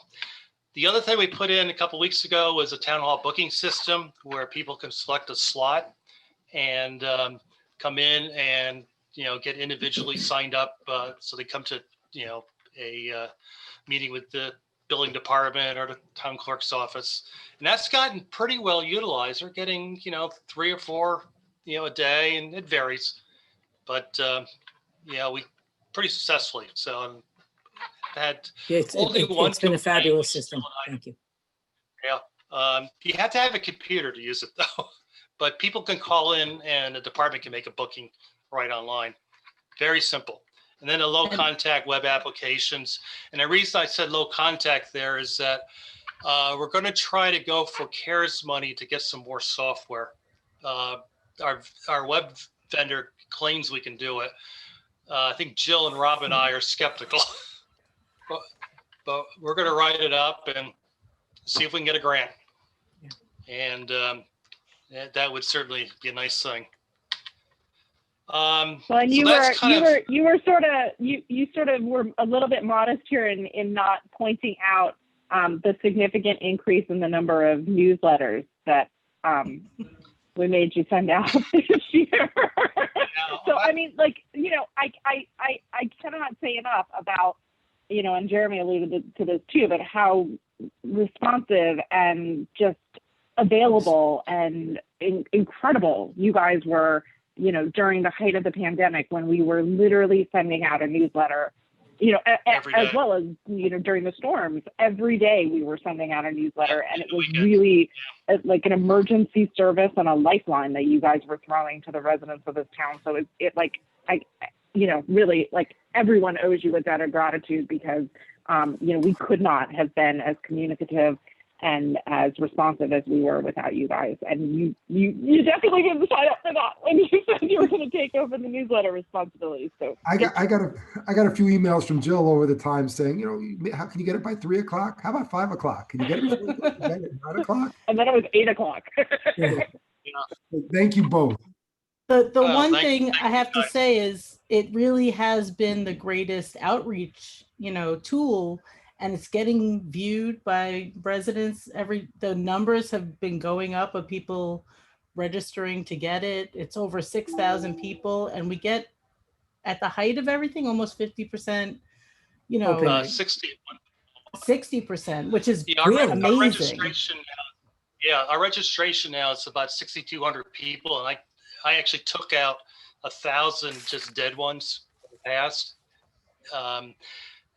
The other thing we put in a couple weeks ago was a town hall booking system where people can select a slot and come in and, you know, get individually signed up. So they come to, you know, a meeting with the billing department or the town clerk's office. And that's gotten pretty well utilized. They're getting, you know, 3 or 4, you know, a day, and it varies. But, you know, we pretty successfully. So had Yeah, only one it's been a complaint, fabulous which is system. still an Thank you. Yeah. You have to have a computer to use it though, but people can call in and the department can make a booking right online. Very simple. And then the low contact web applications. And the reason I said low contact there is that we're going to try to go for CARES money to get some more software. Our web vendor claims we can do it. I think Jill and Rob and I are skeptical, but we're going to write it up and see if we can get a grant. And that would certainly be a nice thing. Well, and so you that's you sort of were a little bit modest here in not pointing out the significant increase in the number of newsletters that we made you send out this year. So I mean, like, you know, I cannot say enough about, you know, and Jeremy alluded to this too, but how responsive and just available and incredible you guys were, you know, during the height of the pandemic when we were literally sending out a newsletter, you know, as well as, you know, during the storms, every day we were sending out a newsletter, and it was really like an emergency service and a lifeline that you guys were throwing to the residents of this town. So it like, you know, really, like, everyone owes you a debt of gratitude because, you know, we could not have been as communicative and as responsive as we were without you guys. And you definitely didn't sign up for that when you said you were going to take over the newsletter responsibilities. So I got a few emails from Jill over the time saying, how can you get it by 3 o'clock? How about 5 o'clock? Can you get it before 9 o'clock? And then it was 8 o'clock. Yeah. Thank you both. The Well, one thank- thing thank I you, have to guys. say is it really has been the greatest outreach, tool, and it's getting viewed by residents. The numbers have been going up of people registering to get it. It's over 6,000 people, and we get, at the height of everything, almost 50%, Open. 60%, which is Yeah, our amazing. registration now, our registration now is about 6,200 people, and I actually took out 1,000 just dead ones in the past.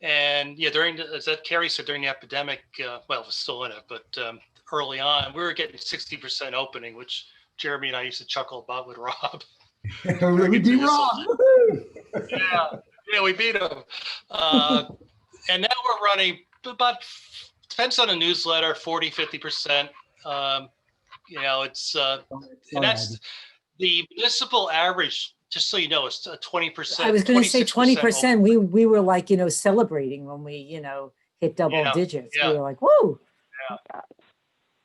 And yeah, as that Carrie said, during the epidemic, well, it was still in it, but early on, we were getting 60% opening, which Jeremy and I used to chuckle about with Rob. We beat Rob. Yeah, we beat him. And now we're running about, depends on the newsletter, 40, 50%. It's, and that's the municipal average, just so you know, it's 20%. I was going to say 26% 20%. We were like, celebrating when we, hit double digits. yeah. We were like, whoa. Yeah.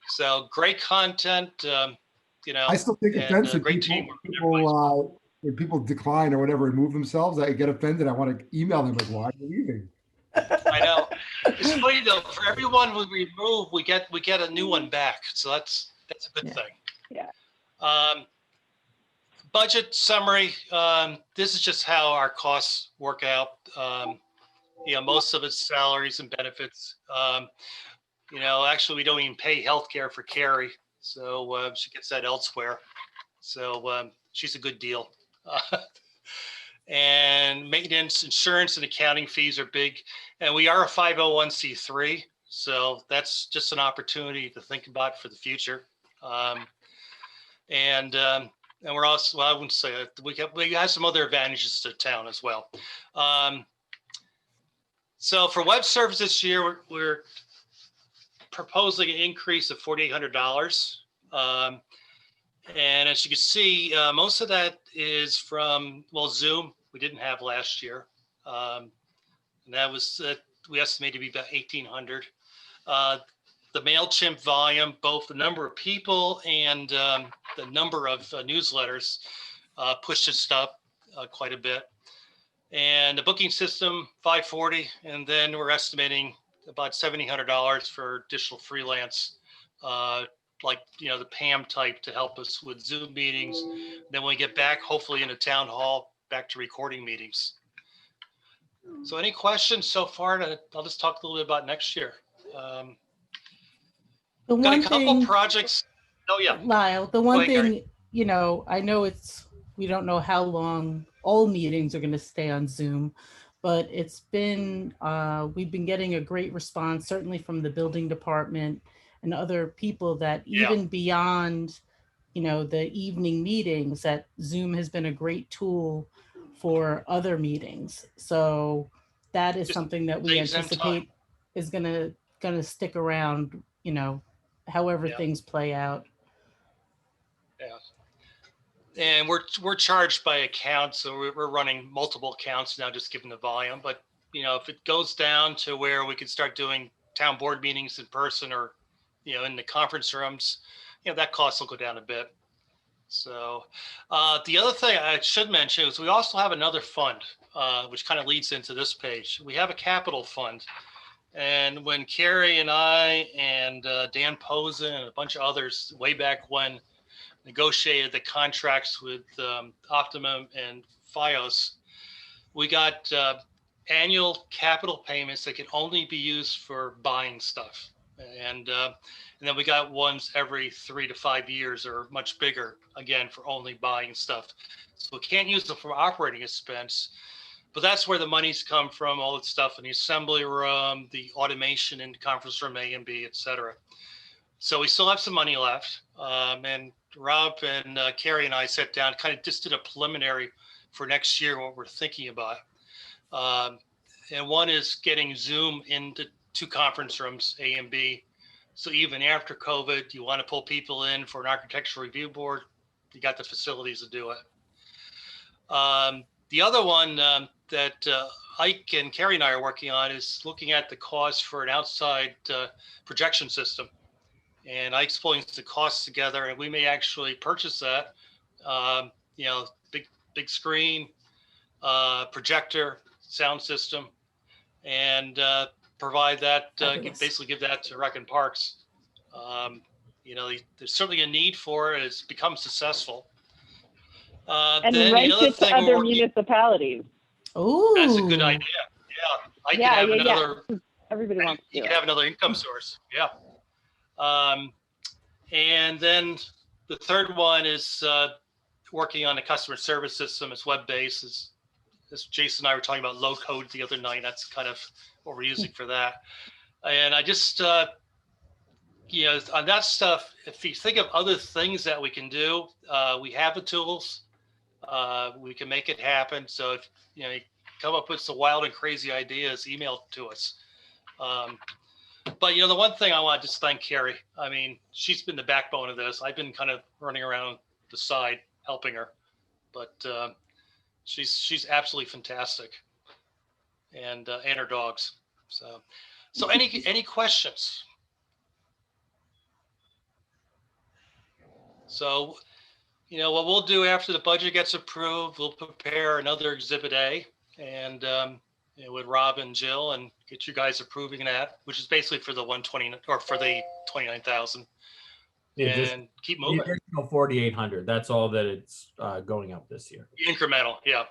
So great content, I still take offense when great when people decline or whatever and move themselves. I get offended. I want to email them like, why are you leaving? I know. It's funny though, for everyone we remove, we get a new one back. So that's a good thing. Yeah. Budget summary. This is just how our costs work out. Most of it's salaries and benefits. Actually, we don't even pay healthcare for Carrie, so she gets that elsewhere. So she's a good deal. And maintenance, insurance, and accounting fees are big. And we are a 501c3, so that's just an opportunity to think about for the future. And we're also, well, I wouldn't say it. We have some other advantages to town as well. So for web service this year, we're proposing an increase of $4,800. And as you can see, most of that is from, Zoom, we didn't have last year. And that was, we estimate to be about 1,800. The MailChimp volume, both the number of people and the number of newsletters pushed it up quite a bit. And the booking system, $540. And then we're estimating about $1,700 for additional freelance, like, the PAM type to help us with Zoom meetings. Then when we get back, hopefully in a town hall, back to recording meetings. So any questions so far? I'll just talk a little bit about next year. The Got one a couple thing, projects. Oh yeah, Lyle, the Go one ahead, Gary. thing, I know we don't know how long all meetings are going to stay on Zoom, but it's been, we've been getting a great response, certainly from the building department and other people, that even beyond, the evening meetings, that Zoom has been a great tool for other meetings. So that is Just something that we saves them anticipate is gonna stick around, however things play out. Yeah. And we're charged by account, so we're running multiple accounts now, just given the volume. But if it goes down to where we can start doing town board meetings in person, or in the conference rooms, that cost will go down a bit. So the other thing I should mention is we also have another fund, which kind of leads into this page. We have a capital fund. And when Carrie and I and Dan Posen and a bunch of others way back when negotiated the contracts with Optimum and FiOS, we got annual capital payments that can only be used for buying stuff. And then we got ones every 3 to 5 years, or much bigger, again, for only buying stuff. So we can't use them for operating expense. But that's where the money's come from, all that stuff in the assembly room, the automation in conference room A and B, et cetera. So we still have some money left. And Rob and Carrie and I sat down, kind of just did a preliminary for next year, what we're thinking about. And one is getting Zoom into 2 conference rooms, A and B. So even after COVID, you want to pull people in for an architectural review board, you got the facilities to do it. The other one that Ike and Carrie and I are working on is looking at the cost for an outside projection system. And Ike's pulling the costs together, and we may actually purchase that. You know, big screen, projector, sound system, and provide that, basically give that to Rec and Parks. You know, there's certainly a need for it. It's become successful. And then rent the other it to thing we're other working- municipalities. Oh, That's a good idea. Yeah, I could have another. Everybody wants to You do could it. have another income source. Yeah. And then the third one is working on the customer service system. It's web-based. As Jason and I were talking about low code the other night. That's kind of what we're using for that. And I just, you know, on that stuff, if you think of other things that we can do, we have the tools. We can make it happen. So if you know, you come up with some wild and crazy ideas, email it to us. But you know, the one thing I want to just thank Carrie. I mean, she's been the backbone of this. I've been kind of running around the side helping her, but she's absolutely fantastic, and her dogs. So any questions? So, you know, what we'll do after the budget gets approved, we'll prepare another Exhibit A, and you know, with Rob and Jill, and get you guys approving that, which is basically for the 120 or for the 29,000, and keep The Oh, moving. additional 4,800. That's all that it's going up this year. Incremental, yeah.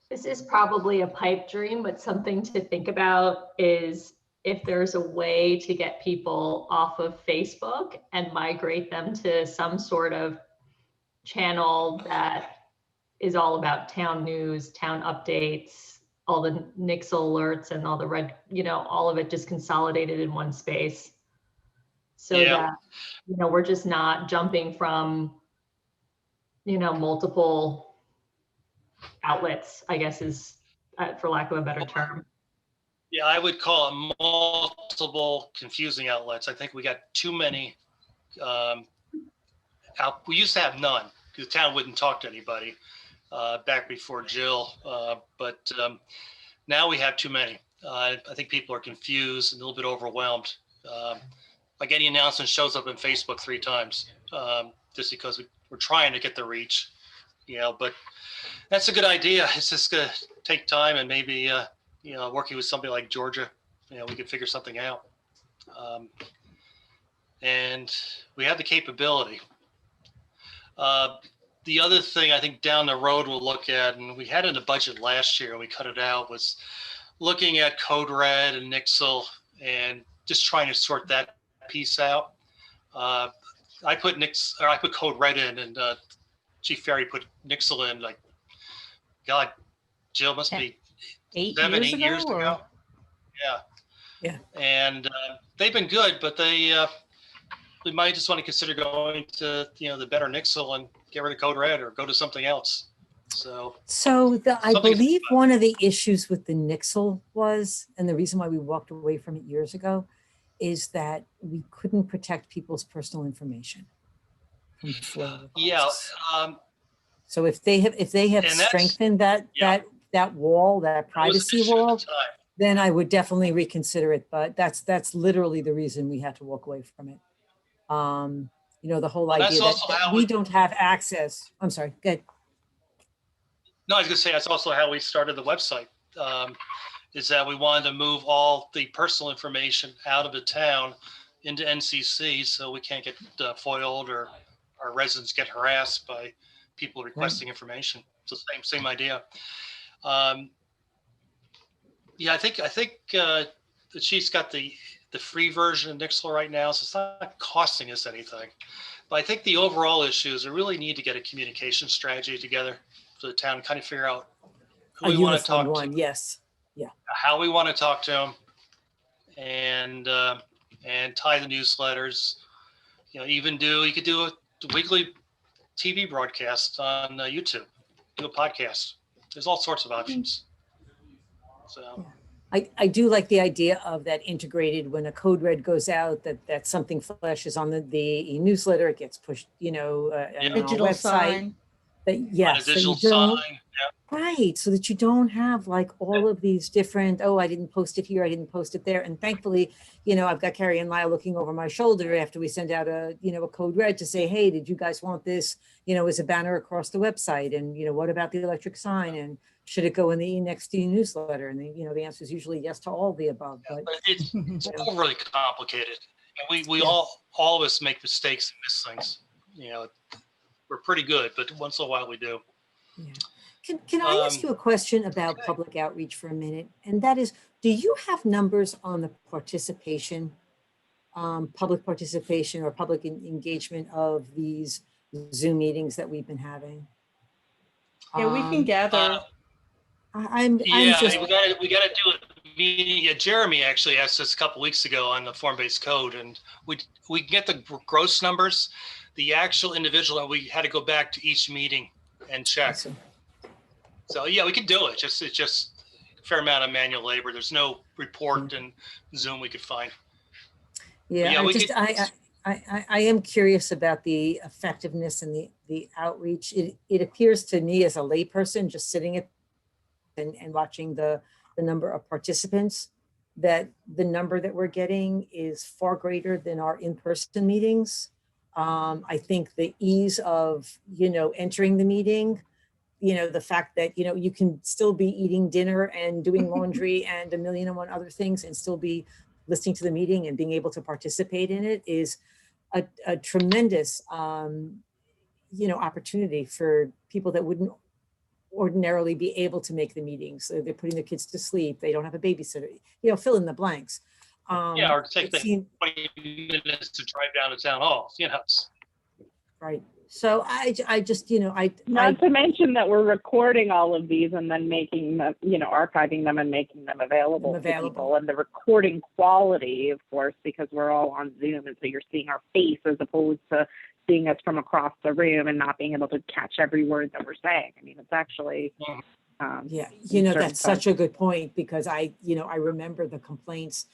This is probably a pipe dream, but something to think about is if there's a way to get people off of Facebook and migrate them to some sort of channel that is all about town news, town updates, all the Nixle alerts and all the red, you know, all of it just consolidated in one space. So Yeah. that, you know, we're just not jumping from, you know, multiple outlets, I guess is, for lack of a better term. Yeah, I would call it multiple confusing outlets. I think we got too many. We used to have none because the town wouldn't talk to anybody back before Jill. But now we have too many. I think people are confused and a little bit overwhelmed. Like any announcement shows up on Facebook 3 times just because we're trying to get the reach, you know, but that's a good idea. It's just going to take time, and maybe, you know, working with somebody like Georgia, you know, we could figure something out. And we have the capability. The other thing I think down the road we'll look at, and we had in the budget last year and we cut it out, was looking at Code Red and Nixle and just trying to sort that piece out. I put Code Red in, and Chief Ferry put Nixle in. Like, God, Jill must be 8 7, years 8 years ago, or- ago. Yeah. Yeah. And they've been good, but we might just want to consider going to, you know, the better Nixle and get rid of Code Red or go to something else. So I something to think believe about. one of the issues with the Nixle was, and the reason why we walked away from it years ago, is that we couldn't protect people's personal information from FOIA Yeah. requests. So if they have And that's- strengthened that wall, that That was an privacy issue at the wall, time. then I would definitely reconsider it. But that's literally the reason we had to walk away from it. You know, the whole Well, that's idea that, also how we don't have access. I'm sorry. Good. No, I was gonna say that's also how we started the website. Is that we wanted to move all the personal information out of the town into NCC, so we can't get foiled or our residents get harassed by people requesting information. It's the same idea. Yeah, I think the chief's got the free version of Nixle right now, so it's not costing us anything. But I think the overall issue is we really need to get a communication strategy together for the town, kind of figure out who A we want to uniform talk one, to, yes. how we want to talk to them, and tie the newsletters. You know, you could do a weekly TV broadcast on YouTube, do a podcast. There's all sorts of options. So I do like the idea of that integrated, when a code red goes out, that something flashes on the e-newsletter, it gets pushed, and on our Digital website. sign. That, On a yes, so digital you don't, sign, yeah. right, so that you don't have like all of these different, oh, I didn't post it here, I didn't post it there. And thankfully, I've got Carrie and Lyle looking over my shoulder after we send out a code red to say, hey, did you guys want this, as a banner across the website? And, what about the electric sign? And should it go in the next newsletter? And the answer is usually yes to all the above, but But it's all really complicated. And we Yeah. all of us make mistakes and miss things. We're pretty good, but once in a while we do. yeah. Can I ask you a question about public outreach for a minute? And that is, do you have numbers on the participation, public participation or public engagement of these Zoom meetings that we've been having? Yeah, we can gather. I'm Yeah, just, we got to do a meeting. Yeah, Jeremy actually asked us a couple weeks ago on the form-based code, and we get the gross numbers. The actual individual, we had to go back to each meeting and check. Awesome. So yeah, we could do it. It's just a fair amount of manual labor. There's no report in Zoom we could find. Yeah, yeah, I we just, could- I am curious about the effectiveness and the outreach. It appears to me as a layperson, just sitting at and watching the number of participants, that the number that we're getting is far greater than our in-person meetings. I think the ease of, entering the meeting, the fact that, you can still be eating dinner and doing laundry and 1,000,001 other things and still be listening to the meeting and being able to participate in it is a tremendous, opportunity for people that wouldn't ordinarily be able to make the meetings. So they're putting their kids to sleep. They don't have a babysitter, fill in the blanks. Yeah, or take it the seemed- 20 minutes to drive down to town hall. Right. So I just, Not to mention that we're recording all of these and then making them, archiving them and making them available to people. And the recording quality, of course, because we're all on Zoom, and so you're seeing our face as opposed to seeing us from across the room and not being able to catch every word that we're saying. I mean, it's actually. Yeah, in certain that's such a good point, because I remember the complaints,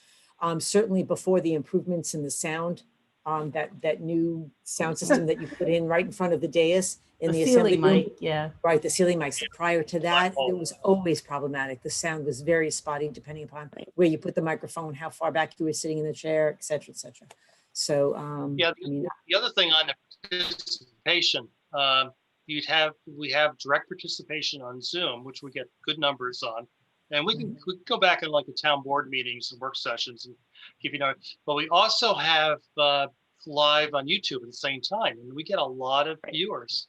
certainly before the improvements in the sound, that new sound system that you put in right in front of the dais in the assembly ceiling room. mic, yeah. Right, the ceiling mics. Prior to that, it was always problematic. The sound was very spotty depending upon where you put the microphone, how far back you were sitting in the chair, et cetera, et cetera. So, Yeah, the other thing on the participation, we have direct participation on Zoom, which we get good numbers on, and we can go back in like the town board meetings and work sessions and give but we also have live on YouTube at the same time, and we get a lot of viewers,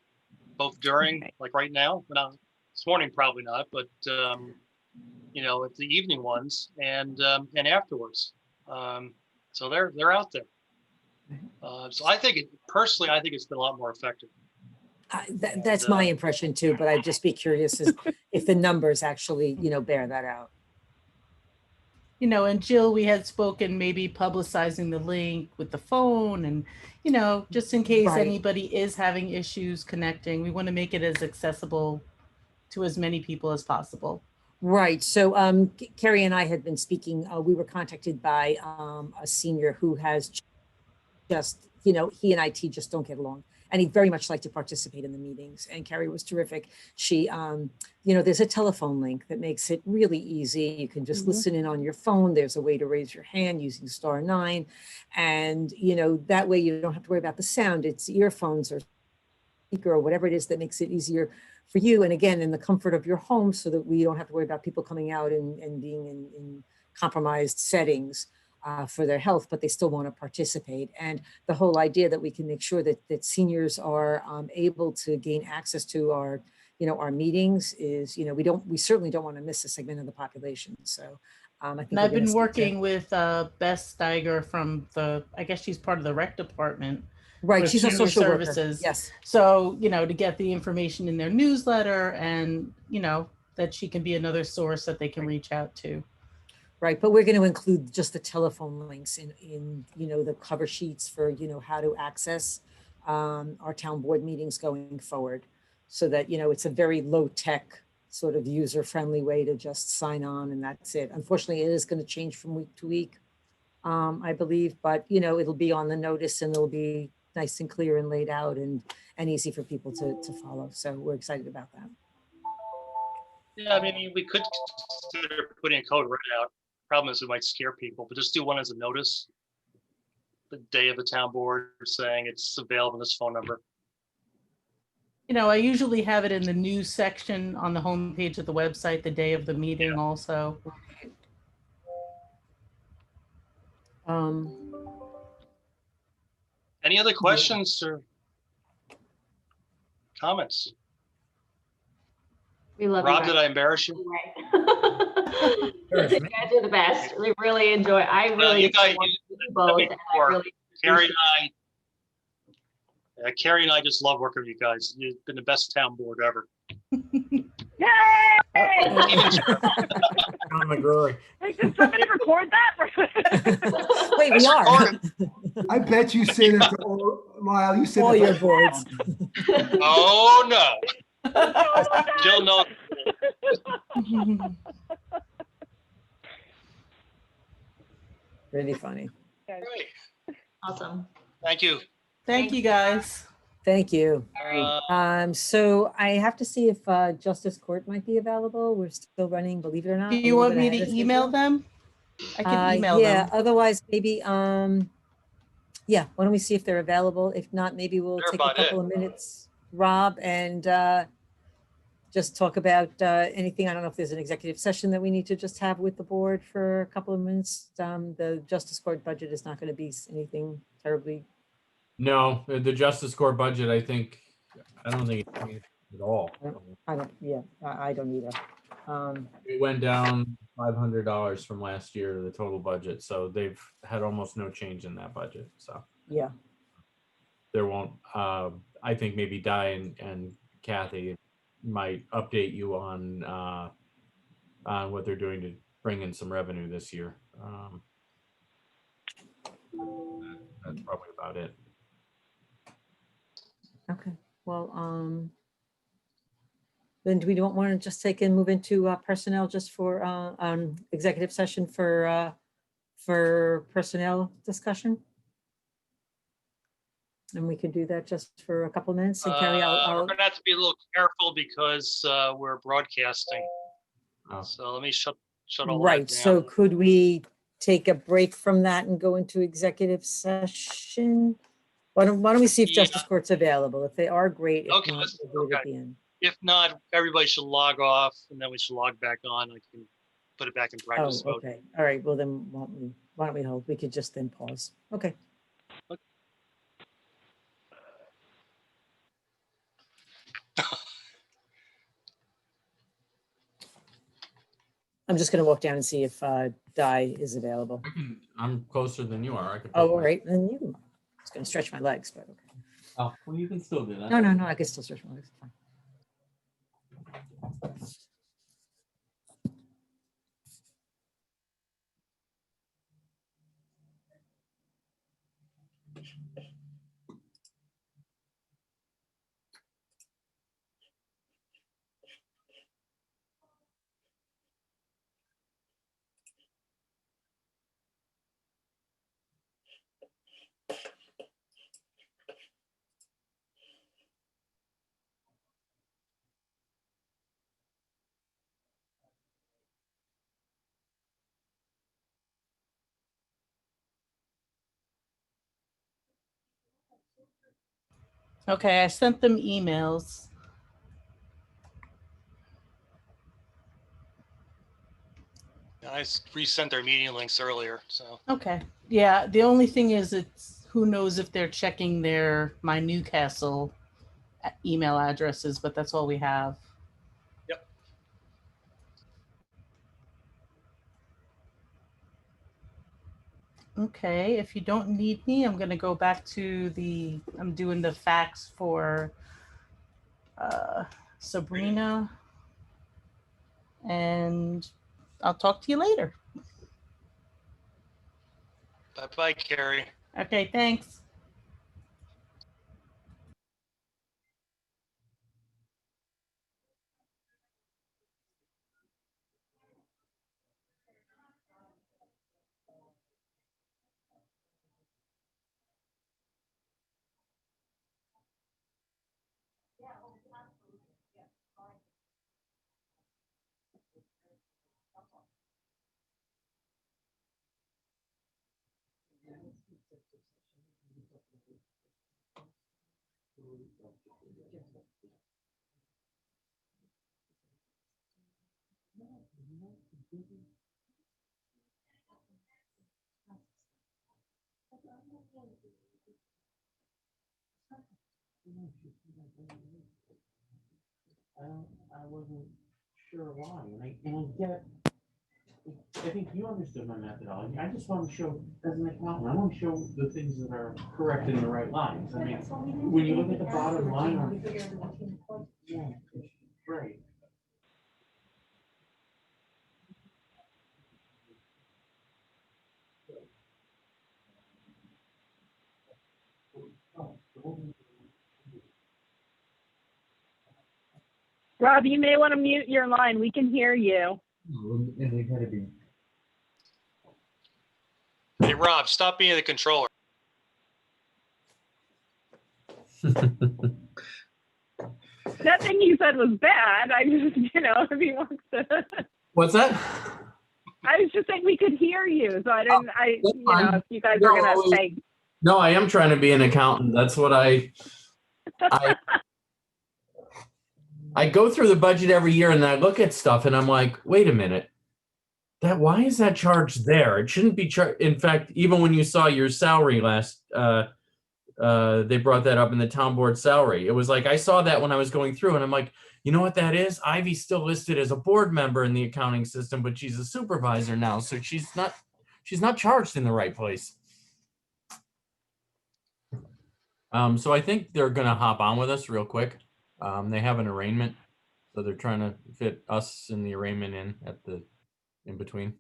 both during, like right now, this morning probably not, but at the evening ones and afterwards. So they're out there. So I think it's been a lot more effective. That's my impression too, but I'd just be curious if the numbers actually, bear that out. And Jill, we had spoken maybe publicizing the link with the phone and, just in case Right. anybody is having issues connecting, we want to make it as accessible to as many people as possible. Right. So Carrie and I had been speaking, we were contacted by a senior who has just, he and IT just don't get along. And he'd very much like to participate in the meetings. And Carrie was terrific. She, there's a telephone link that makes it really easy. You can just listen in on your phone. There's a way to raise your hand using *9. And, that way you don't have to worry about the sound. It's earphones or speaker or whatever it is that makes it easier for you. And again, in the comfort of your home, so that we don't have to worry about people coming out and being in compromised settings for their health, but they still want to participate. And the whole idea that we can make sure that seniors are able to gain access to our meetings is, we certainly don't want to miss a segment of the population. So I think and I've been working with Beth Steiger from I guess she's part of the rec department. Right, she's a Senior social Services. Worker. Yes. So, to get the information in their newsletter and, that she can be another source that they can reach out to. Right, but we're going to include just the telephone links in the cover sheets for, how to access our town board meetings going forward, so that, it's a very low tech sort of user-friendly way to just sign on and that's it. Unfortunately, it is going to change from week to week, I believe, but you know, it'll be on the notice and it'll be nice and clear and laid out and easy for people to follow. So we're excited about that. Yeah, I mean, we could consider putting a code right out. Problem is, we might scare people, but just do one as a notice. The day of the town board saying it's available on this phone number. You know, I usually have it in the news section on the homepage of the website the day of the meeting also. Any other questions or comments? We love Rob, you. did I embarrass you? You guys are the best. We really enjoy. I really you guys, enjoy both. And I really Carrie and I just love working with you guys. You've been the best town board ever. Yay! Oh my God. Hey, did somebody record that? Wait, we are. I bet you say that to all, Lyle, you say All that to your boards. Oh, no. Jill knows. Really funny. Great. awesome. Thank you. Thank you, guys. Thank you. Uh, So I have to see if Justice Court might be available. We're still running, believe it or not. Do a you little want bit me ahead to of email schedule. them? I can email Yeah, them. otherwise maybe, yeah, why don't we see if they're available? If not, maybe we'll They're take a about couple it. of minutes, Rob, and just talk about anything. I don't know if there's an executive session that we need to just have with the board for a couple of minutes. The Justice Court budget is not going to be anything terribly. No, the Justice Court budget, I don't think it changed at all. I don't either. It went down $500 from last year, the total budget. So they've had almost no change in that budget. So Yeah. there won't, I think maybe Di and Kathy might update you on what they're doing to bring in some revenue this year. That's probably about it. Okay. Well, then do we don't want to just take and move into personnel just for executive session for personnel discussion? And we can do that just for a couple of minutes. And Carrie, we're gonna have to be a little careful because we're broadcasting. Oh. So let me shut all right. that down. So could we take a break from that and go into executive session? Why don't we see if Yeah. Justice Court's available? If they are, great. If Okay, not, we'll do it at the end. If not, everybody should log off and then we should log back on. I can put it back in Oh, practice mode. okay. All right. Well, then why don't we hold? We could just then pause. Okay. I'm just going to walk down and see if Di is available. I'm closer than you are. I could. Oh, all right. Then you. I was going to stretch my legs, but okay. Oh, well, you can still do that. No. I can still stretch my legs. Fine. Okay, I sent them emails. I resent their meeting links earlier, so. Okay. Yeah, the only thing is it's who knows if they're checking my Newcastle email addresses, but that's all we have. Yep. Okay, if you don't need me, I'm going to go back to I'm doing the facts for Sabrina, and I'll talk to you later. Bye-bye, Carrie. Okay, thanks. I wasn't sure why, and yet, I think you understood my methodology. I just want to show, as an accountant, I want to show the things that are correct in the right lines. I mean, when you look at the bottom line, yeah, it's great. Rob, you may want to mute your line. We can hear you. Hey, Rob, stop being the controller. Nothing you said was bad. I just, if he wants to. What's that? I was just saying we could hear you, so I didn't. If you guys No, were gonna say. No, I am trying to be an accountant. That's what I go through the budget every year and I look at stuff and I'm like, wait a minute. Why is that charge there? It shouldn't be charged. In fact, even when you saw your salary last, they brought that up in the town board salary. It was like, I saw that when I was going through and I'm like, you know what that is? Ivy's still listed as a board member in the accounting system, but she's a supervisor now. So she's not charged in the right place. So I think they're going to hop on with us real quick. They have an arraignment, so they're trying to fit us and the arraignment in between.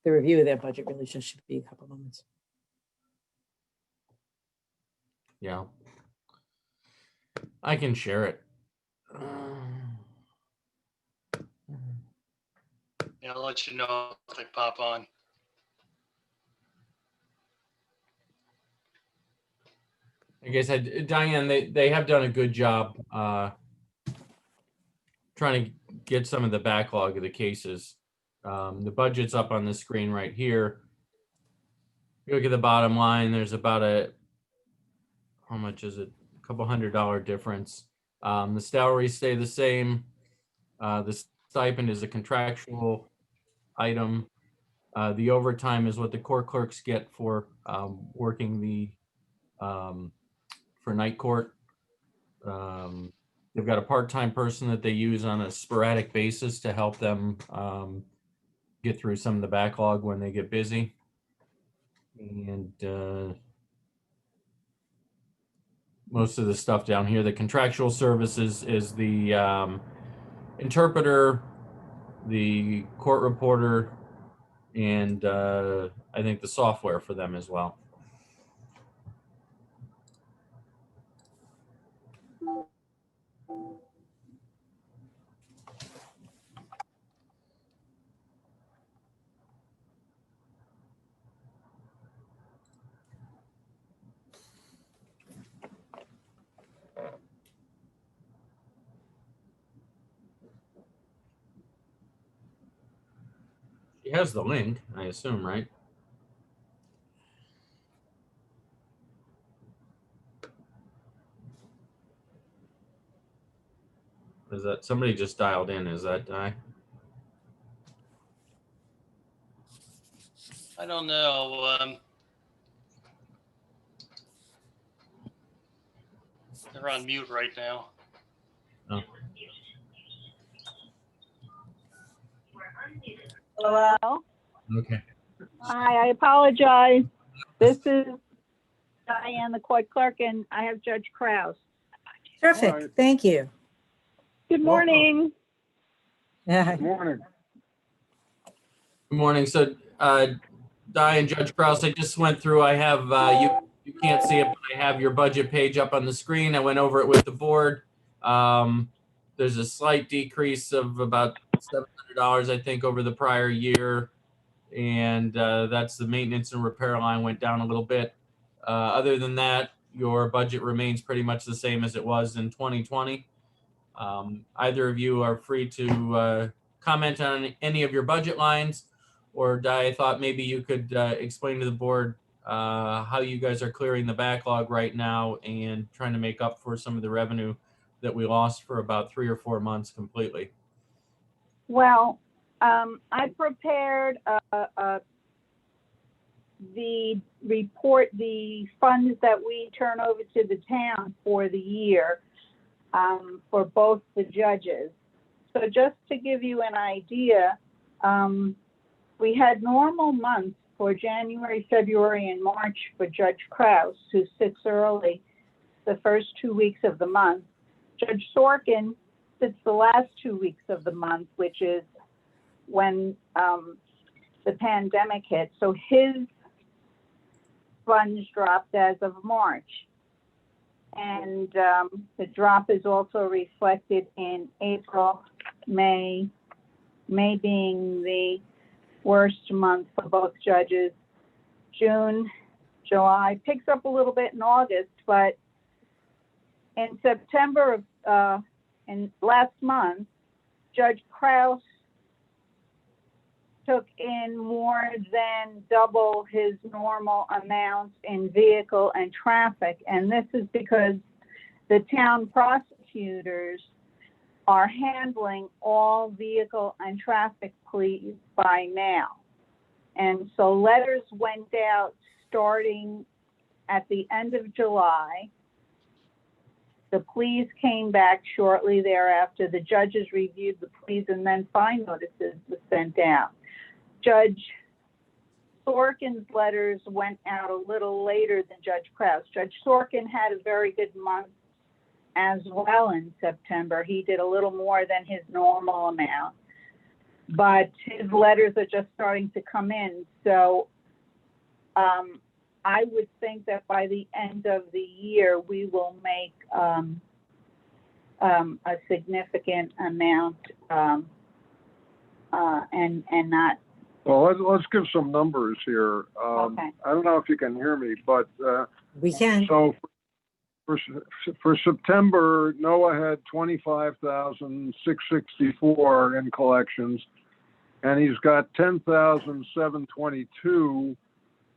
The review of their budget really just should be a couple moments. Yeah, I can share it. Yeah, I'll let you know if they pop on. Like I said, Diane, they have done a good job trying to get some of the backlog of the cases. The budget's up on the screen right here. You look at the bottom line, there's about how much is it? A couple $100 difference. The salaries stay the same. The stipend is a contractual item. The overtime is what the court clerks get for working for night court. They've got a part-time person that they use on a sporadic basis to help them get through some of the backlog when they get busy. And most of the stuff down here, the contractual services is the interpreter, the court reporter, and I think the software for them as well. She has the link, I assume, right? Is that somebody just dialed in? Is that Di? I don't know. They're on mute right now. Oh. Hello. Okay. Hi, I apologize. This is Diane, the court clerk, and I have Judge Krause. Terrific. All right. Thank you. Good morning. Yeah. Good morning. Good morning. So, Di and Judge Krause, I just went through. I have you can't see it, but I have your budget page up on the screen. I went over it with the board. There's a slight decrease of about $700, I think, over the prior year, and that's the maintenance and repair line went down a little bit. Other than that, your budget remains pretty much the same as it was in 2020. Either of you are free to comment on any of your budget lines, or Di, I thought maybe you could explain to the board how you guys are clearing the backlog right now and trying to make up for some of the revenue that we lost for about 3 or 4 months completely. Well, I prepared the report, the funds that we turn over to the town for the year for both the judges. So just to give you an idea, we had normal months for January, February, and March for Judge Krause, who sits early the first 2 weeks of the month. Judge Sorkin sits the last 2 weeks of the month, which is when the pandemic hit. So his funds dropped as of March. And the drop is also reflected in April, May being the worst month for both judges. June, July picks up a little bit in August, but in September of and last month, Judge Krause took in more than double his normal amounts in vehicle and traffic. And this is because the town prosecutors are handling all vehicle and traffic pleas by now. And so letters went out starting at the end of July. The pleas came back shortly thereafter. The judges reviewed the pleas and then fine notices were sent out. Judge Sorkin's letters went out a little later than Judge Krause. Judge Sorkin had a very good month as well in September. He did a little more than his normal amount, but his letters are just starting to come in. So I would think that by the end of the year, we will make a significant amount and not. Well, let's give some numbers here. Okay. I don't know if you can hear me, but We can. so for September, Noah had 25,664 in collections, and he's got 10,722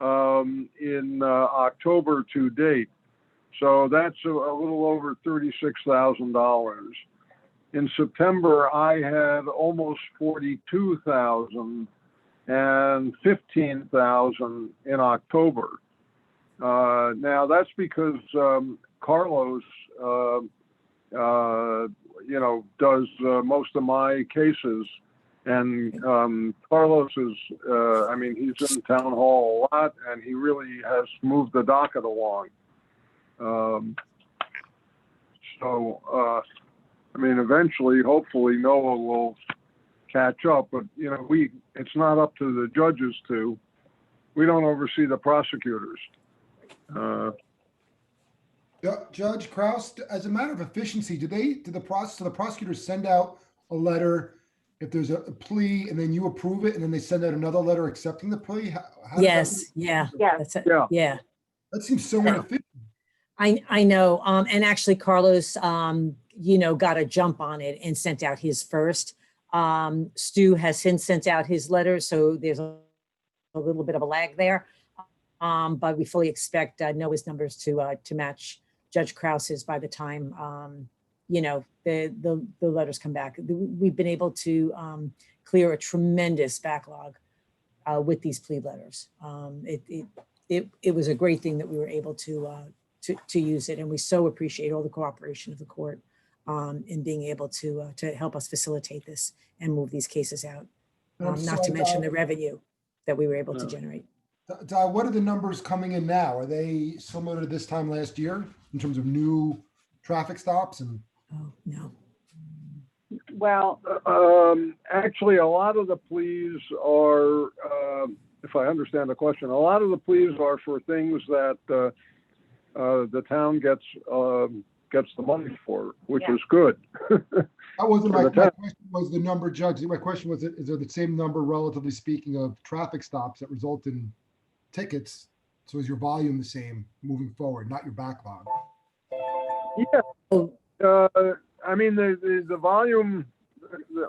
in October to date. So that's a little over $36,000. In September, I had almost 42,000 and 15,000 in October. Now that's because Carlos, does most of my cases, and Carlos is, he's in town hall a lot, and he really has moved the docket along. Eventually, hopefully, Noah will catch up, but it's not up to the judges to. We don't oversee the prosecutors. Judge Krause, as a matter of efficiency, do the prosecutors send out a letter if there's a plea and then you approve it and then they send out another letter accepting the plea? How does Yes, that work? yeah. Yeah. That's it. Yeah. Yeah. That seems so inefficient. I know. And actually Carlos, got a jump on it and sent out his first. Stu has since sent out his letter, so there's a little bit of a lag there. But we fully expect Noah's numbers to match Judge Krause's by the time the letters come back. We've been able to clear a tremendous backlog with these plea letters. It was a great thing that we were able to use it, and we so appreciate all the cooperation of the court in being able to help us facilitate this and move these cases out. Not to mention the revenue that we were able to generate. What are the numbers coming in now? Are they similar to this time last year in terms of new traffic stops? And Oh, no. Well, Actually, a lot of the pleas are, if I understand the question, a lot of the pleas are for things that the town gets the money for, which is good. that wasn't my question. Was the number, Judge? My question was: is there the same number, relatively speaking, of traffic stops that result in tickets? So is your volume the same moving forward, not your backlog? Yeah. The volume.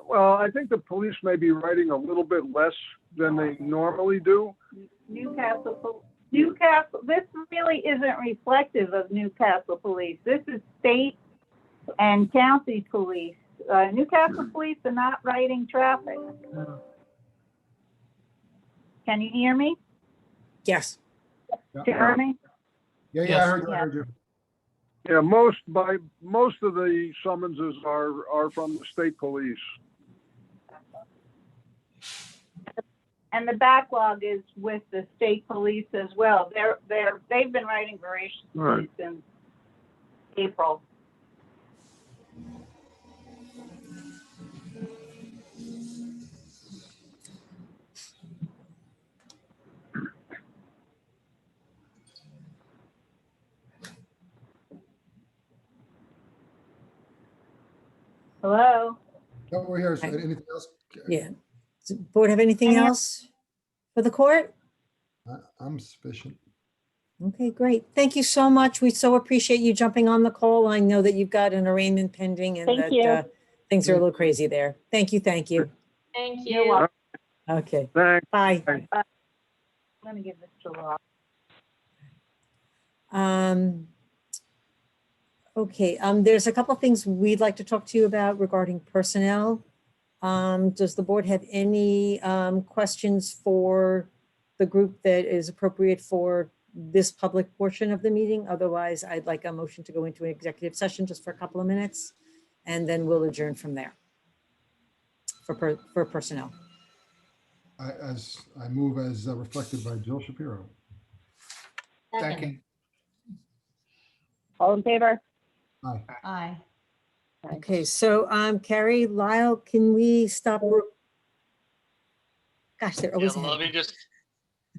Well, I think the police may be writing a little bit less than they normally do. Newcastle Newcastle, this really isn't reflective of Newcastle Police. This is state and county police. Newcastle Police are not writing traffic. Can you hear me? Yes. Yeah, Can you hear me? yeah, Yes. I heard you, I heard you. Yeah, most of the summonses are from the state police. And the backlog is with the state police as well. They've been writing voraciously Right. since April. Hello? No, we're here. So anything else? Yeah. Does the board have anything else for the court? I'm sufficient. Okay, great. Thank you so much. We so appreciate you jumping on the call. I know that you've got an arraignment pending and Thank you. that things are a little crazy there. Thank you, thank you. Thank You're you. welcome. Okay, Thanks. bye. I'm gonna give this to Rob. Okay, there's a couple of things we'd like to talk to you about regarding personnel. Does the board have any questions for the group that is appropriate for this public portion of the meeting? Otherwise, I'd like a motion to go into an executive session just for a couple of minutes, and then we'll adjourn from there for personnel. I move as reflected by Jill Shapiro. Second. All in favor? Aye. Aye. Okay, so Carrie, Lyle, can we stop? Gosh, they're Yeah, always let ahead. me just